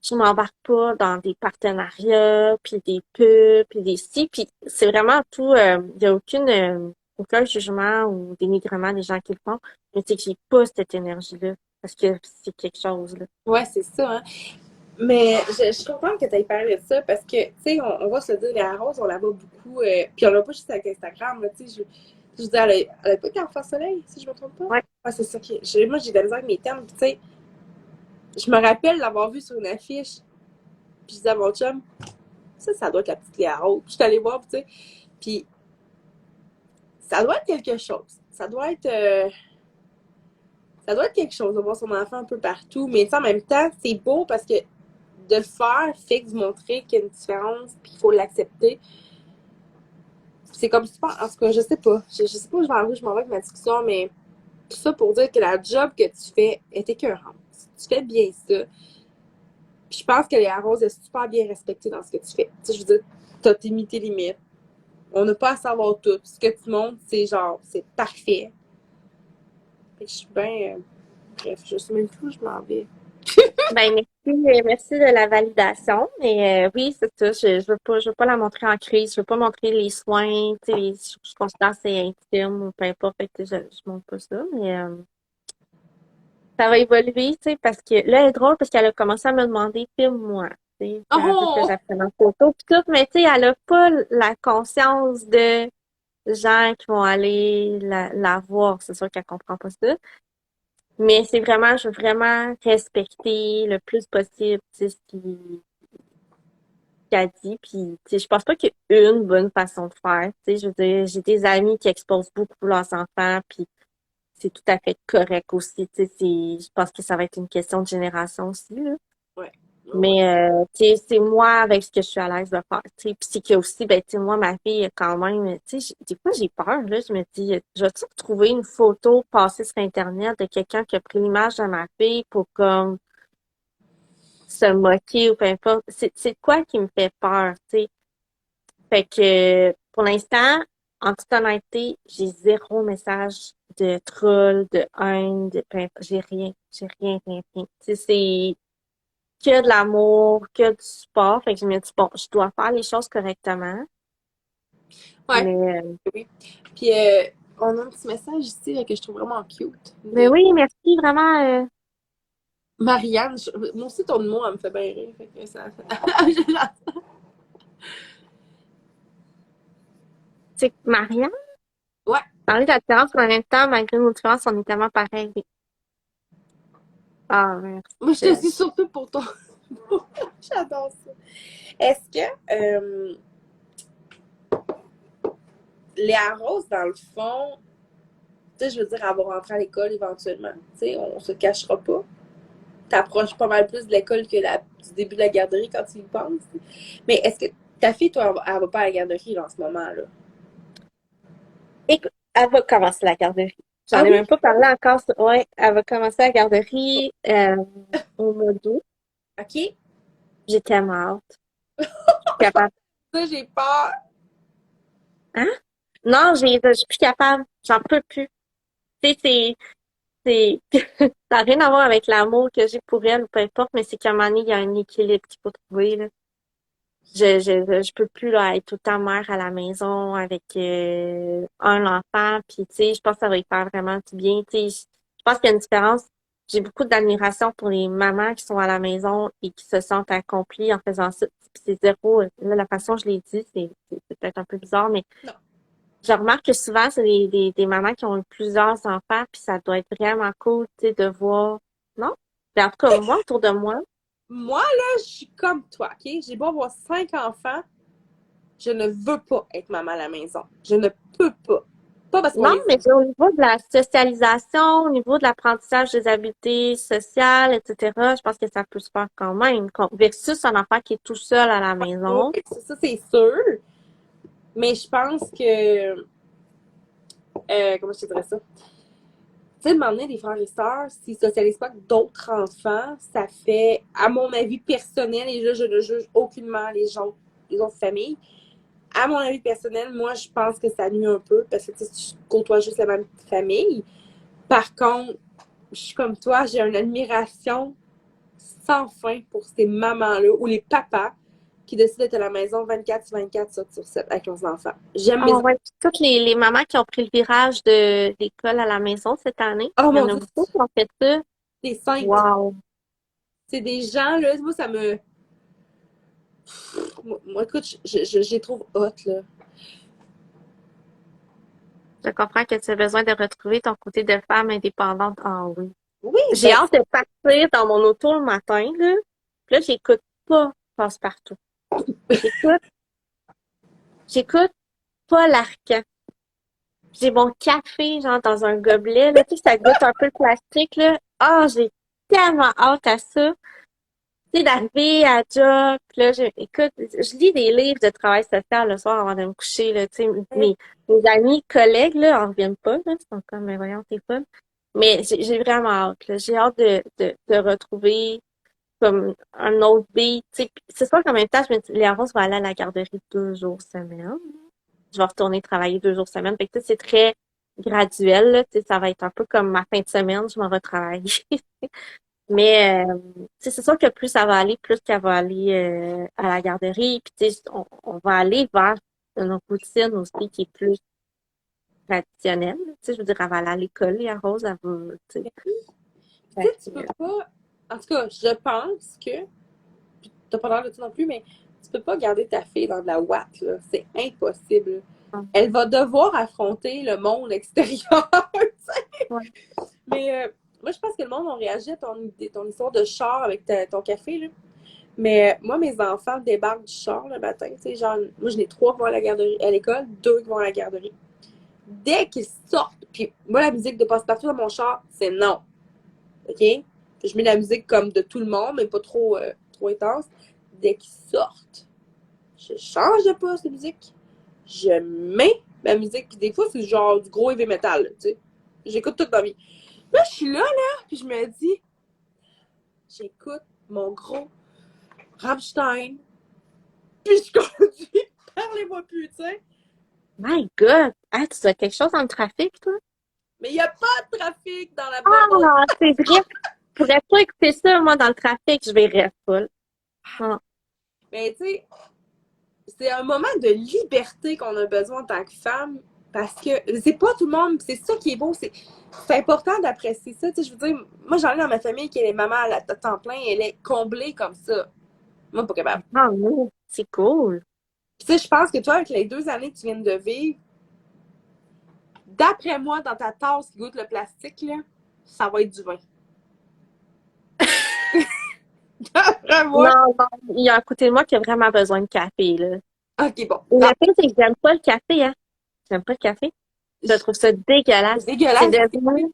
je m'embarque pas dans des partenariats, puis des pubs, puis des si, puis c'est vraiment tout, il y a aucun jugement ou dénigrement des gens qui le font, mais c'est que j'ai pas cette énergie-là, parce que c'est quelque chose, là. Ouais, c'est ça, hein. Mais je suis contente que tu aies parlé de ça parce que, tu sais, on va se le dire, Léa Rose, on la voit beaucoup. Puis on l'a pas juste avec Instagram, là, tu sais. Je veux dire, elle a pas été en face soleil, si je me trompe pas. Ouais. Ouais, c'est ça. Moi, j'ai de la misère avec mes termes. Puis, tu sais, je me rappelle l'avoir vue sur une affiche. Puis je disais à mon chum, ça doit être la petite Léa Rose. Puis je suis allée voir, tu sais. Puis ça doit être quelque chose. Ça doit être quelque chose de voir son enfant un peu partout. Mais en même temps, c'est beau parce que de le faire fait que vous montrez qu'il y a une différence puis qu'il faut l'accepter. C'est comme super. En tout cas, je sais pas. Je sais pas où je m'en vais avec ma discussion, mais tout ça pour dire que la job que tu fais est écœurante. Tu fais bien ça. Puis je pense que les Rose est super bien respectée dans ce que tu fais. Tu sais, je veux dire, t'as mis tes limites. On n'a pas à savoir tout. Ce que tu montres, c'est genre, c'est parfait. Fait que je suis bien. Bref, je sais même plus où je m'en vais. Ben, merci de la validation. Mais oui, c'est ça. Je veux pas la montrer en crise. Je veux pas montrer les soins. Tu sais, je considère que c'est intime ou peu importe. Fait que, je montre pas ça. Mais ça va évoluer, tu sais, parce que là, elle est drôle parce qu'elle a commencé à me demander filme-moi. Tu sais, elle veut que Oh! j'apprenne en photo pis tout, mais tu sais, elle a pas la conscience de gens qui vont aller la voir. C'est sûr qu'elle comprend pas ça. Mais c'est vraiment, je veux vraiment respecter le plus possible, tu sais, ce qu'elle dit. Puis, tu sais, je pense pas qu'il y ait une bonne façon de faire. Tu sais, je veux dire, j'ai des amis qui exposent beaucoup leurs enfants, puis c'est tout à fait correct aussi. Tu sais, je pense que ça va être une question de génération aussi, là. Ouais. Ouais. Mais, tu sais, c'est moi avec ce que je suis à l'aise de faire. Tu sais, puis c'est qu'il y a aussi, ben, tu sais, moi, ma fille, quand même, tu sais, des fois, j'ai peur, là. Je me dis, je vais-tu trouver une photo passée sur Internet de quelqu'un qui a pris l'image de ma fille pour, comme, se moquer ou peu importe. C'est quoi qui me fait peur, tu sais? Fait que, pour l'instant, en toute honnêteté, j'ai zéro message de troll, de haine, de peu importe. J'ai rien, rien, rien. Tu sais, c'est que de l'amour, que du support. Fait que je me dis, bon, je dois faire les choses correctement. Ouais, Mais, oui. Puis, on a un petit message ici là, que je trouve vraiment cute. mais oui, merci vraiment. Marianne, moi aussi, ton mot, elle me fait bien rire. Fait que ça... C'est Marianne, ouais, parler de la différence, mais en même temps, malgré nos différences, on est tellement pareils. Ah, moi, je te merci. suis surtout pour ton... J'adore ça. Est-ce que Léa Rose, dans le fond, tu sais, je veux dire, elle va rentrer à l'école éventuellement. Tu sais, on se cachera pas. T'approches pas mal plus de l'école que du début de la garderie quand tu y penses. Mais est-ce que ta fille, toi, elle va pas à la garderie là, en ce moment-là? Écoute, elle va commencer la garderie. J'en Ah ai oui? même pas parlé encore. Ouais, elle va commencer la garderie au mois d'août. OK. J'ai tellement hâte. Je suis capable. Ça, j'ai peur. Hein? Non, je suis plus capable. J'en peux plus. Tu sais, c'est, ça n'a rien à voir avec l'amour que j'ai pour elle, ou peu importe, mais c'est qu'à un moment donné, il y a un équilibre qu'il faut trouver, là. Je peux plus, là, être tout le temps mère à la maison avec un enfant, puis tu sais, je pense que ça va y faire vraiment du bien. Tu sais, je pense qu'il y a une différence. J'ai beaucoup d'admiration pour les mamans qui sont à la maison et qui se sentent accomplies en faisant ça. Puis c'est zéro, là, la façon dont je l'ai dit, c'est peut-être un peu bizarre, mais Non. je remarque que souvent, c'est des mamans qui ont eu plusieurs enfants, puis ça doit être vraiment cool, tu sais, de voir. Non? Mais en tout cas, moi, autour de moi, Moi, là, je suis comme toi, OK? J'ai beau avoir 5 enfants, je ne veux pas être maman à la maison. Je ne peux pas. Pas parce qu'on non, les mais dit. au niveau de la socialisation, au niveau de l'apprentissage des habiletés sociales, etc., je pense que ça peut se faire quand même. Versus un enfant qui est tout seul à la Oui, maison. ça, c'est sûr. Mais je pense que. Comment je te dirais ça? Tu sais, m'emmener des frères et sœurs, s'ils ne socialisent pas avec d'autres enfants, ça fait, à mon avis personnel, et là, je ne juge aucunement les autres familles. À mon avis personnel, moi, je pense que ça nuit un peu parce que tu sais, tu côtoies juste la même famille. Par contre, je suis comme toi, j'ai une admiration sans fin pour ces mamans-là ou les papas qui décident d'être à la maison 24/24, 7/7 avec leurs enfants. J'aime mes Ah enfants. ouais, puis toutes les mamans qui ont pris le virage de l'école à la maison cette année, Oh il y mon en a Dieu, beaucoup qui ont fait ça. c'est saintes. Wow. C'est des gens, là, moi, ça me. Moi, écoute, je les trouve hot, là. Je comprends que tu as besoin de retrouver ton côté de femme indépendante. Ah oui. Oui, J'ai ben, hâte de partir dans mon auto le matin, là. Puis là, j'écoute pas Passe-Partout. J'écoute, j'écoute pas l'Arcan. J'ai mon café, genre, dans un gobelet, là. Tu sais, ça goûte un peu le plastique, là. Ah, j'ai tellement hâte à ça. Tu sais, d'arriver à job. Puis là, écoute, je lis des livres de travail social le soir avant de me coucher, là. Tu sais, mes amis, collègues, là, en reviennent pas, là. Ils sont comme, mais voyons, t'es fun. Mais j'ai vraiment hâte, là. J'ai hâte de retrouver comme un autre beat. Tu sais, c'est sûr qu'en même temps, je me dis, Léa Rose va aller à la garderie 2 jours semaine. Je vais retourner travailler 2 jours semaine. Fait que, tu sais, c'est très graduel, là. Tu sais, ça va être un peu comme ma fin de semaine, je m'en vais travailler. Mais, tu sais, c'est sûr que plus ça va aller, plus qu'elle va aller à la garderie. Puis, tu sais, on va aller vers une routine aussi qui est plus traditionnelle. Tu sais, je veux dire, elle va aller à l'école, Léa Rose, elle va, tu sais. tu Fait sais, tu peux que, pas. En tout cas, je pense que. T'as pas l'air de ça non plus, mais tu peux pas garder ta fille dans de la ouate, là. C'est impossible. Elle va devoir affronter le monde extérieur. Tu sais. ouais. Mais moi, je pense que le monde a réagi à ton histoire de char avec ton café, là. Mais moi, mes enfants débarquent du char le matin. Tu sais, genre, moi, je n'ai 3 qui vont à la garderie, à l'école, 2 qui vont à la garderie. Dès qu'ils sortent, puis moi, la musique de passe-partout dans mon char, c'est non. OK? Je mets la musique comme de tout le monde, mais pas trop, trop intense. Dès qu'ils sortent, je change de poste de musique. Je mets ma musique. Puis des fois, c'est genre du gros heavy metal, tu sais. J'écoute tout dans la vie. Là, je suis là, puis je me dis, j'écoute mon gros Rammstein, puis je conduis. Parlez-moi plus, tu sais. My God! Ah, tu as quelque chose dans le trafic, toi? Mais il n'y a pas de trafic dans la bubble. Ah, c'est vrai. Je pourrais pas écouter ça, moi, dans le trafic. Je verrais pas. Ah, Mais tu sais, c'est un moment de liberté qu'on a besoin en tant que femme parce que c'est pas tout le monde, c'est ça qui est beau, c'est important d'apprécier ça. Tu sais, je veux dire, moi j'en ai dans ma famille qui est maman à temps plein, elle est comblée comme ça. Moi, pas capable. Ah oui, c'est cool. Puis, tu sais, je pense que toi, avec les 2 années que tu viens de vivre, d'après moi, dans ta tasse qui goûte le plastique, là, ça va être du vin. D'après moi. Non, non, il y a un côté de moi qui a vraiment besoin de café, là. Ok, bon. Et Non, le pire, c'est que j'aime pas le café, hein. J'aime pas le café. Je trouve ça c'est dégueulasse. C'est dégueulasse. devenu,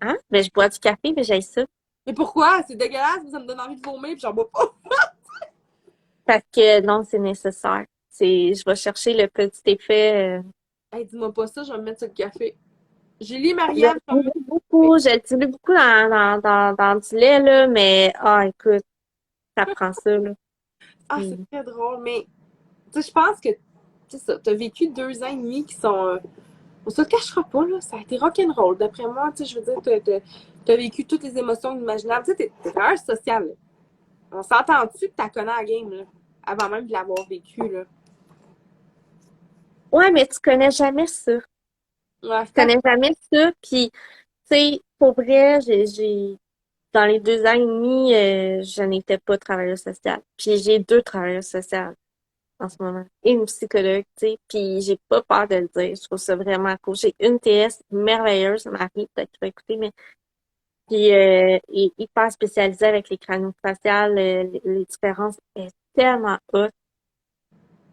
hein? Mais je bois du café, mais j'aime ça. Mais pourquoi? C'est dégueulasse, ça me donne envie de vomir, puis j'en bois pas. Parce que non, c'est nécessaire. Je vais chercher le petit effet. Hey, dis-moi pas ça, je vais me mettre sur le café. Julie, Je le Marianne, je vais me mettre dilue sur le café. beaucoup, je le dilue beaucoup dans du lait, là, mais, écoute, ça prend ça, là. Ah, c'est Mm. très drôle, mais tu sais, je pense que tu sais, t'as vécu 2 ans et demi qui sont. On se le cachera pas, là. Ça a été rock'n'roll. D'après moi, tu sais, je veux dire, t'as vécu toutes les émotions imaginables. Tu sais, t'es travailleur social, là. On s'entend-tu que t'as connu la game, là, avant même de l'avoir vécu, là? Ouais, mais tu connais jamais ça. Ouais, Tu connais jamais ça, puis, tu sais, pour vrai, dans les 2 ans et demi, je n'étais pas travailleuse sociale. Puis j'ai 2 travailleuses sociales en ce moment. Et une psychologue, tu sais, puis j'ai pas peur de le dire. Je trouve ça vraiment cool. J'ai une TS merveilleuse, Marie, peut-être qu'il va écouter, mais puis hyper spécialisée avec les craniofaciales, les différences est tellement haute.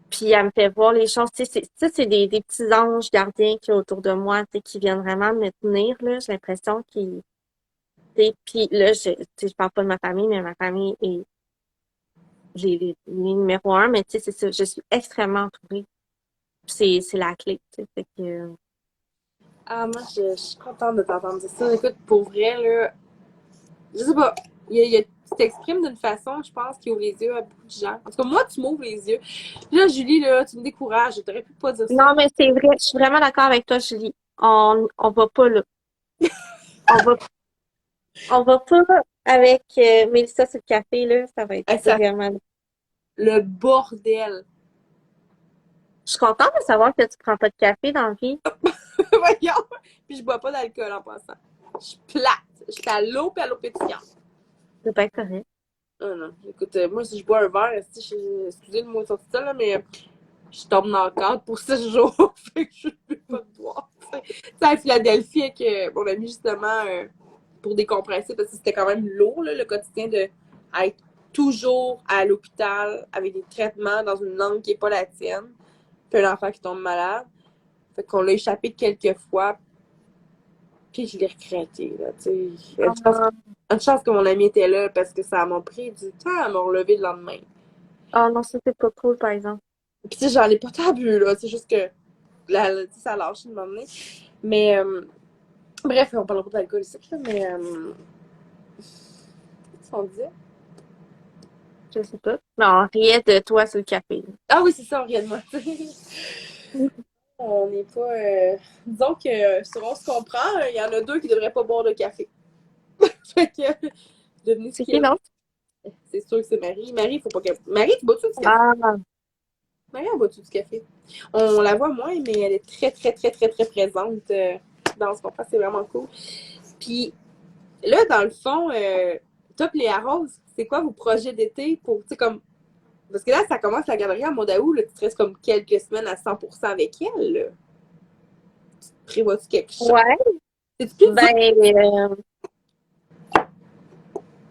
Puis elle me fait voir les choses. Tu sais, c'est des petits anges gardiens qui sont autour de moi, tu sais, qui viennent vraiment me tenir, là. J'ai l'impression qu'ils, tu sais, puis là, tu sais, je parle pas de ma famille, mais ma famille est les numéro un, mais tu sais, c'est ça, je suis extrêmement entourée. C'est la clé, tu sais, fait que, Ah, moi, je suis contente de t'entendre dire ça. Écoute, pour vrai, là, je sais pas. Tu t'exprimes d'une façon, je pense, qui ouvre les yeux à beaucoup de gens. En tout cas, moi, tu m'ouvres les yeux. Puis là, Julie, là, tu me décourages. Je t'aurais pu pas dire ça. non, mais c'est vrai, je suis vraiment d'accord avec toi, Julie. On va pas là. On va, on va pas avec Mélissa sur le café, là, ça va être Hey, ça, vraiment. le bordel. Je suis contente de savoir que tu prends pas de café dans la vie. Voyons. Puis je bois pas d'alcool en passant. Je suis plate. Je suis à l'eau puis à l'eau pétillante. C'est pas correct. Non, non. Écoute, moi, si je bois un verre, excusez le mot sorti ça, là, mais je tombe dans le cadre pour 6 jours. Fait que je ne peux pas te boire. Tu sais, à Philadelphie, avec mon ami, justement, pour décompresser, parce que c'était quand même lourd, là, le quotidien de être toujours à l'hôpital avec des traitements dans une langue qui n'est pas la tienne. Puis un enfant qui tombe malade. Fait qu'on l'a échappé quelques fois. Puis je l'ai regretté, là, tu sais. Ah, Une chance que mon ami était là parce que ça m'a pris du temps à me relever le lendemain. ah non, ça c'est pas cool, par exemple. Puis tu sais, j'en ai pas tant bu, là. C'est juste que tu sais, ça lâche une moment donné. Mais bref, on parlera pas d'alcool ici, là, mais qu'est-ce qu'on disait? Je sais pas. Mais on riait de toi sur le café. Ah oui, c'est ça, on riait de moi. On n'est pas. Disons que selon ce qu'on prend, il y en a deux qui devraient pas boire de café. Fait que devenez ce C'est qui qui, est. non? C'est sûr que c'est Marie. Marie, faut pas qu'elle. Marie, tu bois-tu du café? Ah, Marie, elle boit-tu du café? On la voit moins, mais elle est très, très, très, très, très présente dans ce qu'on fait. C'est vraiment cool. Puis là, dans le fond, Top Léa Rose, c'est quoi vos projets d'été pour, tu sais, comme. Parce que là, ça commence la galerie en mois d'août, là, tu te restes comme quelques semaines à 100% avec elle, là. Prévois-tu quelque chose? ouais. C'est plus dur? Ben,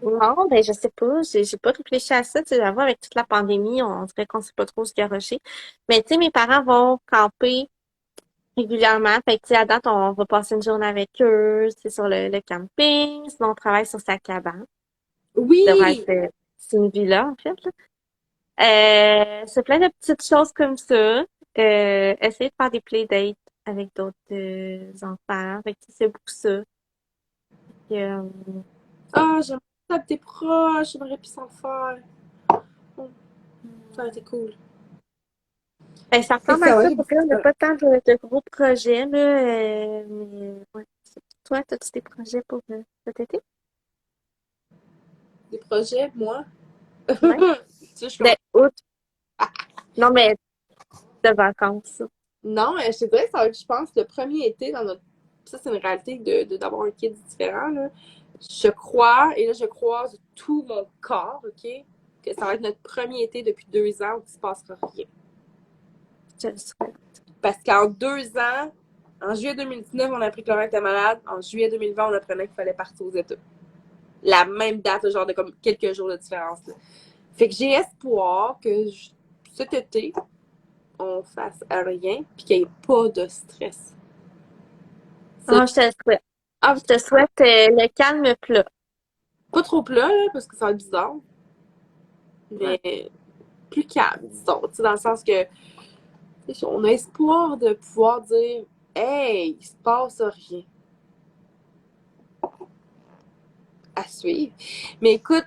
non, ben, je sais pas. J'ai pas réfléchi à ça. Tu sais, j'avoue, avec toute la pandémie, on dirait qu'on sait pas trop se garrocher. Mais, tu sais, mes parents vont camper régulièrement. Fait que, tu sais, à date, on va passer une journée avec eux, c'est sur le camping. Sinon, on travaille sur sa cabane. Ça devrait Oui! être, c'est une villa, en fait, là. C'est plein de petites choses comme ça. Essayer de faire des playdates avec d'autres enfants. Fait que, tu sais, c'est beaucoup ça. Euh, Ah, j'aimerais ça que t'es proche, j'aimerais plus s'en faire. Oh, ça aurait été cool. Ben, ça Fait que ressemble à ça ça. aurait Pour vrai, on n'a été. pas tant de gros projets, là. Mais, ouais. Toi, as-tu des projets pour cet été? Des projets, moi. Ouais. Tu sais, je suis Ben, août. Non, mais de vacances. Non, je te dirais que ça va être, je pense, le premier été dans notre. Ça, c'est une réalité d'avoir un kid différent, là. Je crois, et là, je croise tout mon corps, OK, que ça va être notre premier été depuis 2 ans où il se passera rien. Je le souhaite. Parce qu'en 2 ans, en juillet 2019, on a appris que Laurent était malade. En juillet 2020, on apprenait qu'il fallait partir aux États. La même date, genre de comme quelques jours de différence, là. Fait que j'ai espoir que cet été, on fasse rien puis qu'il n'y ait pas de stress. Ça, Ah, je te le souhaite. ah, Je te souhaite le calme plat. pas trop plat, là, parce que ça va être bizarre, Ouais. mais plus calme, disons. Tu sais, dans le sens que on a espoir de pouvoir dire hey, il se passe rien à suivre. Mais écoute,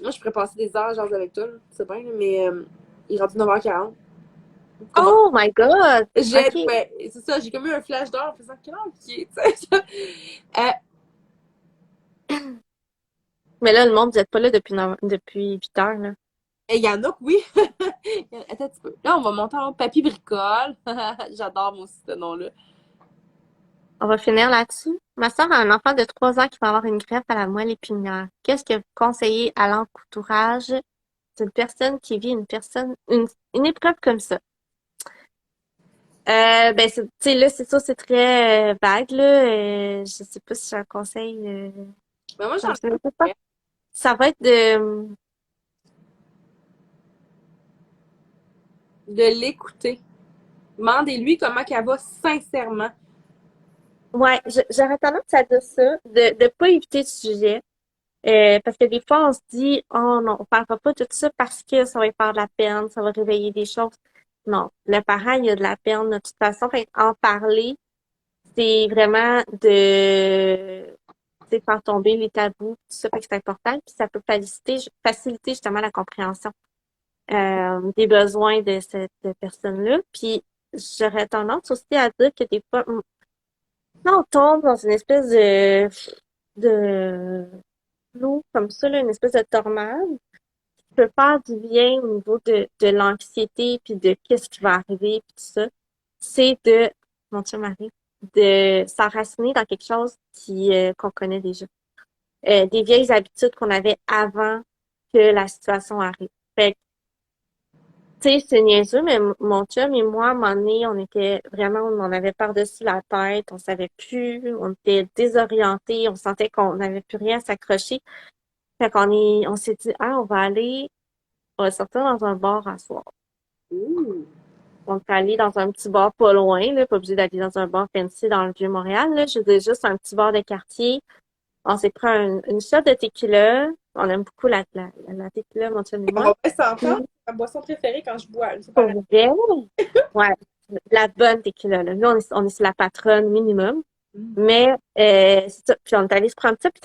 moi, je pourrais passer des heures genre avec toi, là, c'est bien, là, mais il est rendu 9h40. Comment? Oh my God! OK. Ben, c'est ça, j'ai comme eu un flash d'or en faisant quelle heure qui est, tu sais. Mais là, le monde, vous êtes pas là depuis 8 heures, là. Et il y en a que oui. Attends un petit peu. Là, on va monter en papy bricole. J'adore moi aussi ce nom-là. On va finir là-dessus. Ma soeur a un enfant de 3 ans qui va avoir une greffe à la moelle épinière. Qu'est-ce que vous conseillez à l'entourage d'une personne qui vit une épreuve comme ça? Ben, tu sais, là, c'est ça, c'est très vague, là. Je sais pas si j'ai un conseil Mais moi, j'en comme ça. Je sais pas. ai Ça va être de... de l'écouter. Demandez-lui comment qu'elle va sincèrement. Ouais, j'aurais tendance à dire ça, de pas éviter le sujet. Parce que des fois, on se dit, oh non, on parlera pas de tout ça parce que ça va lui faire de la peine, ça va réveiller des choses. Non, le parent, il a de la peine de toute façon. Fait en parler, c'est vraiment de, tu sais, faire tomber les tabous, tout ça, fait que c'est important. Puis ça peut faciliter justement la compréhension des besoins de cette personne-là. Puis j'aurais tendance aussi à dire que des fois, là, on tombe dans une espèce de flou comme ça, là, une espèce de tornade qui peut faire du bien au niveau de l'anxiété puis de qu'est-ce qui va arriver puis tout ça. C'est de, mon Dieu Marie, de s'enraciner dans quelque chose qu'on connaît déjà. Des vieilles habitudes qu'on avait avant que la situation arrive. Fait que, tu sais, c'est niaiseux, mais mon chum et moi, à un moment donné, on était vraiment, on en avait par-dessus la tête, on savait plus, on était désorientés, on sentait qu'on n'avait plus rien à s'accrocher. Fait on s'est dit, ah, on va sortir dans un bar à soir. Ouh. On est allé dans un petit bar pas loin, là, pas obligé d'aller dans un bar fancy dans le Vieux-Montréal, là. Je veux dire, juste un petit bar de quartier. On s'est pris une shot de tequila. On aime beaucoup la tequila, mon chum et On moi. va pas s'entendre. Puis, C'est ma boisson préférée quand je bois. Une fois par pour année. vrai, ouais, de la bonne tequila, là. Nous, on est sur la patronne minimum. Mm. Mais, c'est ça. Puis on est allé se prendre ça. Puis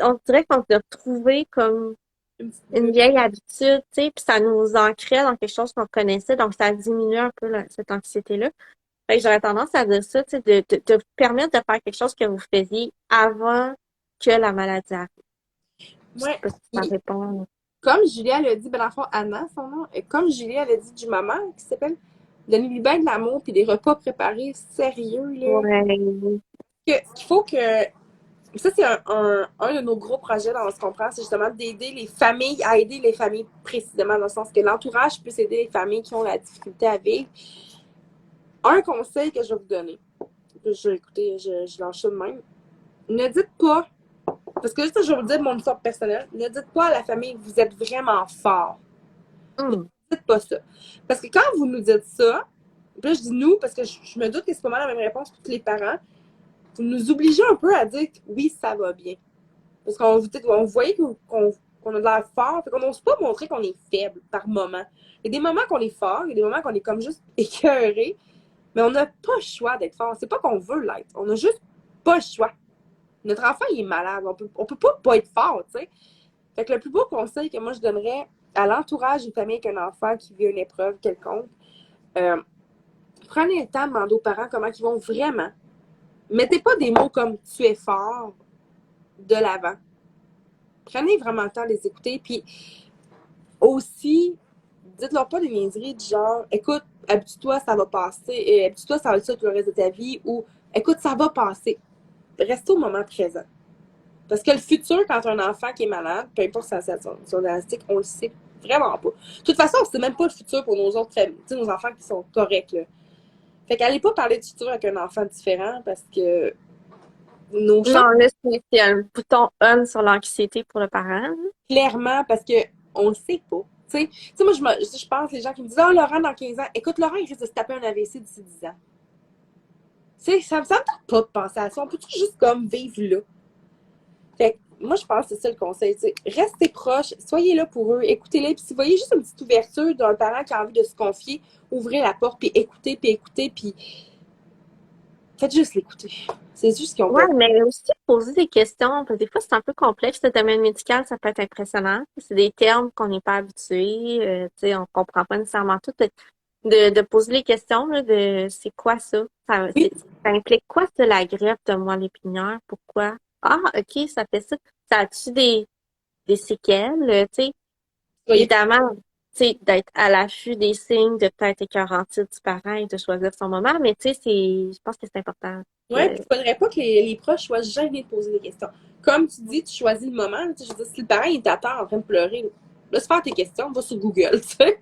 on dirait qu'on s'est retrouvé comme Une petite une bulle. vieille habitude, tu sais, puis ça nous ancrait dans quelque chose qu'on connaissait, donc ça diminue un peu cette anxiété-là. Fait que j'aurais tendance à dire ça, tu sais, de vous permettre de faire quelque chose que vous faisiez avant que la maladie arrive. Je sais Ouais. pas si ça Puis, répond. comme Julia l'a dit, ben, dans le fond, Anna, son nom, et comme Julia l'a dit du maman, qui s'appelle, donnez-lui bien de l'amour puis des repas préparés sérieux, là. Ouais. Ce qu'il faut que. Ça, c'est un de nos gros projets dans ce qu'on prend, c'est justement d'aider les familles à aider les familles précisément, dans le sens que l'entourage puisse aider les familles qui ont la difficulté à vivre. Un conseil que je vais vous donner, écoutez, je lâche ça de même. Ne dites pas, parce que juste, je vais vous dire mon histoire personnelle, ne dites pas à la famille que vous êtes vraiment fort. Ne Hum. dites pas ça. Parce que quand vous nous dites ça, puis là, je dis nous, parce que je me doute que c'est pas mal la même réponse pour tous les parents, vous nous obligez un peu à dire que oui, ça va bien. Parce qu'on voyait qu'on a de l'air fort, fait qu'on n'ose pas montrer qu'on est faible par moment. Il y a des moments qu'on est fort, il y a des moments qu'on est comme juste écœuré, mais on n'a pas le choix d'être fort. C'est pas qu'on veut l'être, on n'a juste pas le choix. Notre enfant, il est malade, on peut pas être fort, tu sais. Fait que le plus beau conseil que moi je donnerais à l'entourage d'une famille avec un enfant qui vit une épreuve quelconque, euh, prenez le temps de demander aux parents comment ils vont vraiment. Mettez pas des mots comme tu es fort de l'avant. Prenez vraiment le temps de les écouter. Puis aussi, dites-leur pas des niaiseries du genre, écoute, habitue-toi, ça va passer, habitue-toi, ça va être ça tout le reste de ta vie, ou écoute, ça va passer. Restez au moment présent. Parce que le futur, quand tu as un enfant qui est malade, peu importe sa situation drastique, on le sait vraiment pas. De toute façon, on sait même pas le futur pour nos autres familles, nos enfants qui sont corrects, là. Fait qu'allez pas parler du futur avec un enfant différent parce que nos chances, Non, là, c'est un bouton on sur l'anxiété pour le parent. clairement, parce que on le sait pas. Tu sais, moi, je pense les gens qui me disent, oh, Laurent, dans 15 ans, écoute, Laurent, il risque de se taper un AVC d'ici 10 ans. Tu sais, ça me tente pas de penser à ça. On peut tout juste comme vivre là. Fait que moi, je pense que c'est ça le conseil. T'sais. Restez proches, soyez là pour eux, écoutez-les. Puis si vous voyez juste une petite ouverture d'un parent qui a envie de se confier, ouvrez la porte, puis faites juste l'écouter. C'est juste qu'ils ont Ouais, besoin. mais aussi poser des questions. Parce que des fois, c'est un peu complexe. Le domaine médical, ça peut être impressionnant. C'est des termes qu'on n'est pas habitué. Tu sais, on comprend pas nécessairement tout. De poser les questions, là, de c'est quoi ça? Oui, Ça implique quoi de la greffe de moelle épinière? Pourquoi? Ah, OK, ça fait ça. Ça a-tu des séquelles? Tu sais, soyez. évidemment, tu sais, d'être à l'affût des signes, de peut-être écœurantir du parent et de choisir son moment, mais tu sais, je pense que c'est important. Ouais, puis il faudrait pas que les proches soient gênés de poser des questions. Comme tu dis, tu choisis le moment. Tu sais, je veux dire, si le parent il t'attend en train de pleurer, laisse faire tes questions, va sur Google, tu sais.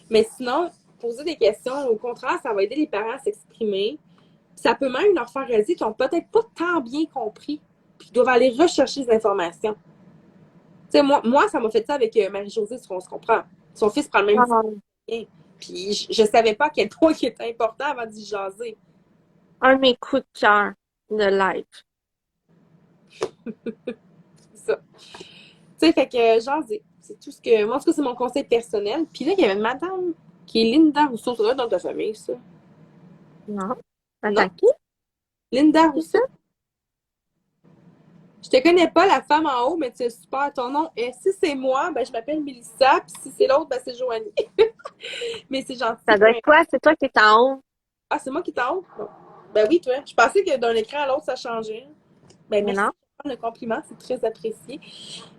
Mais sinon, poser des questions, au contraire, ça va aider les parents à s'exprimer. Ça peut même leur faire réaliser qu'ils n'ont peut-être pas tant bien compris, puis qu'ils doivent aller rechercher des informations. Tu sais, moi, ça m'a fait ça avec Marie-Josée, on se comprend. Son fils prend le même Ah, discipline. Puis je savais pas à quel point il était important avant d'y jaser. un de mes coups de cœur de live. C'est ça. Tu sais, fait que jaser. C'est tout ce que. Moi, en tout cas, c'est mon conseil personnel. Puis là, il y avait une madame qui est Linda Rousseau. C'est dans ta famille, ça. Non. Non? Attends, qui? Linda Qui ça? Rousseau. Je te connais pas, la femme en haut, mais tu es super. Ton nom, et si c'est moi, ben, je m'appelle Mélissa. Puis si c'est l'autre, ben, c'est Joanie. Mais c'est gentil. Ça doit être quoi? C'est toi qui es en haut. Ah, c'est moi qui t'en haut? Bon. Ben oui, toi. Je pensais que d'un écran à l'autre, ça changeait. Ben Mais merci non. pour le compliment, c'est très apprécié.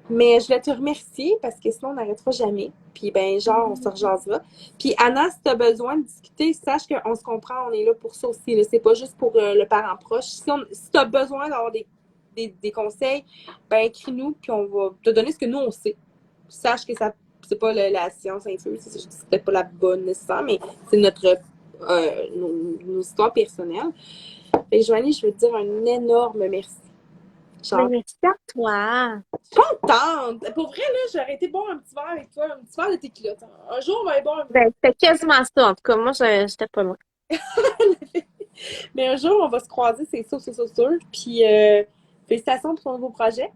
Mais je voulais te remercier parce que sinon on n'arrêtera jamais. Puis ben genre on se rejasera. Puis Anna, si tu as besoin de discuter, sache qu'on se comprend, on est là pour ça aussi. Là. C'est pas juste pour le parent proche. Si tu as besoin d'avoir des conseils, ben écris-nous puis on va te donner ce que nous on sait. Sache que ça c'est pas la science infuse, c'est peut-être pas la bonne nécessaire, mais c'est nos histoires personnelles. Fait que Joanie, je veux te dire un énorme merci. Mais Genre, merci à toi. contente! Pour vrai, là, j'aurais été boire un petit verre avec toi, un petit verre de tequila. Un jour, on va aller boire un Ben, c'était quasiment ça. En tout cas, moi, j'étais pas loin. Mais un jour, on va se croiser, c'est sûr, c'est sûr, c'est sûr. Puis, félicitations pour ton nouveau projet.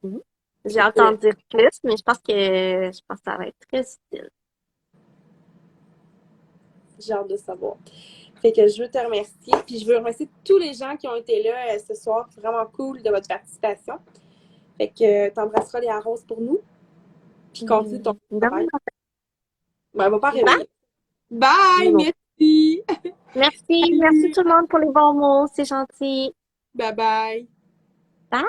Mhm. J'ai Puis, entendu dire plus, mais je pense que ça va être très utile. j'ai hâte de savoir. Fait que je veux te remercier. Puis, je veux remercier tous les gens qui ont été là ce soir. C'est vraiment cool de votre participation. Fait que t'embrasseras les arroses pour nous. Puis, continue ton travail. Ben, elle va pas Bye. réveiller. Bye! Merci! Merci Salut! tout le monde pour les bons mots. C'est gentil. Bye bye! Bye.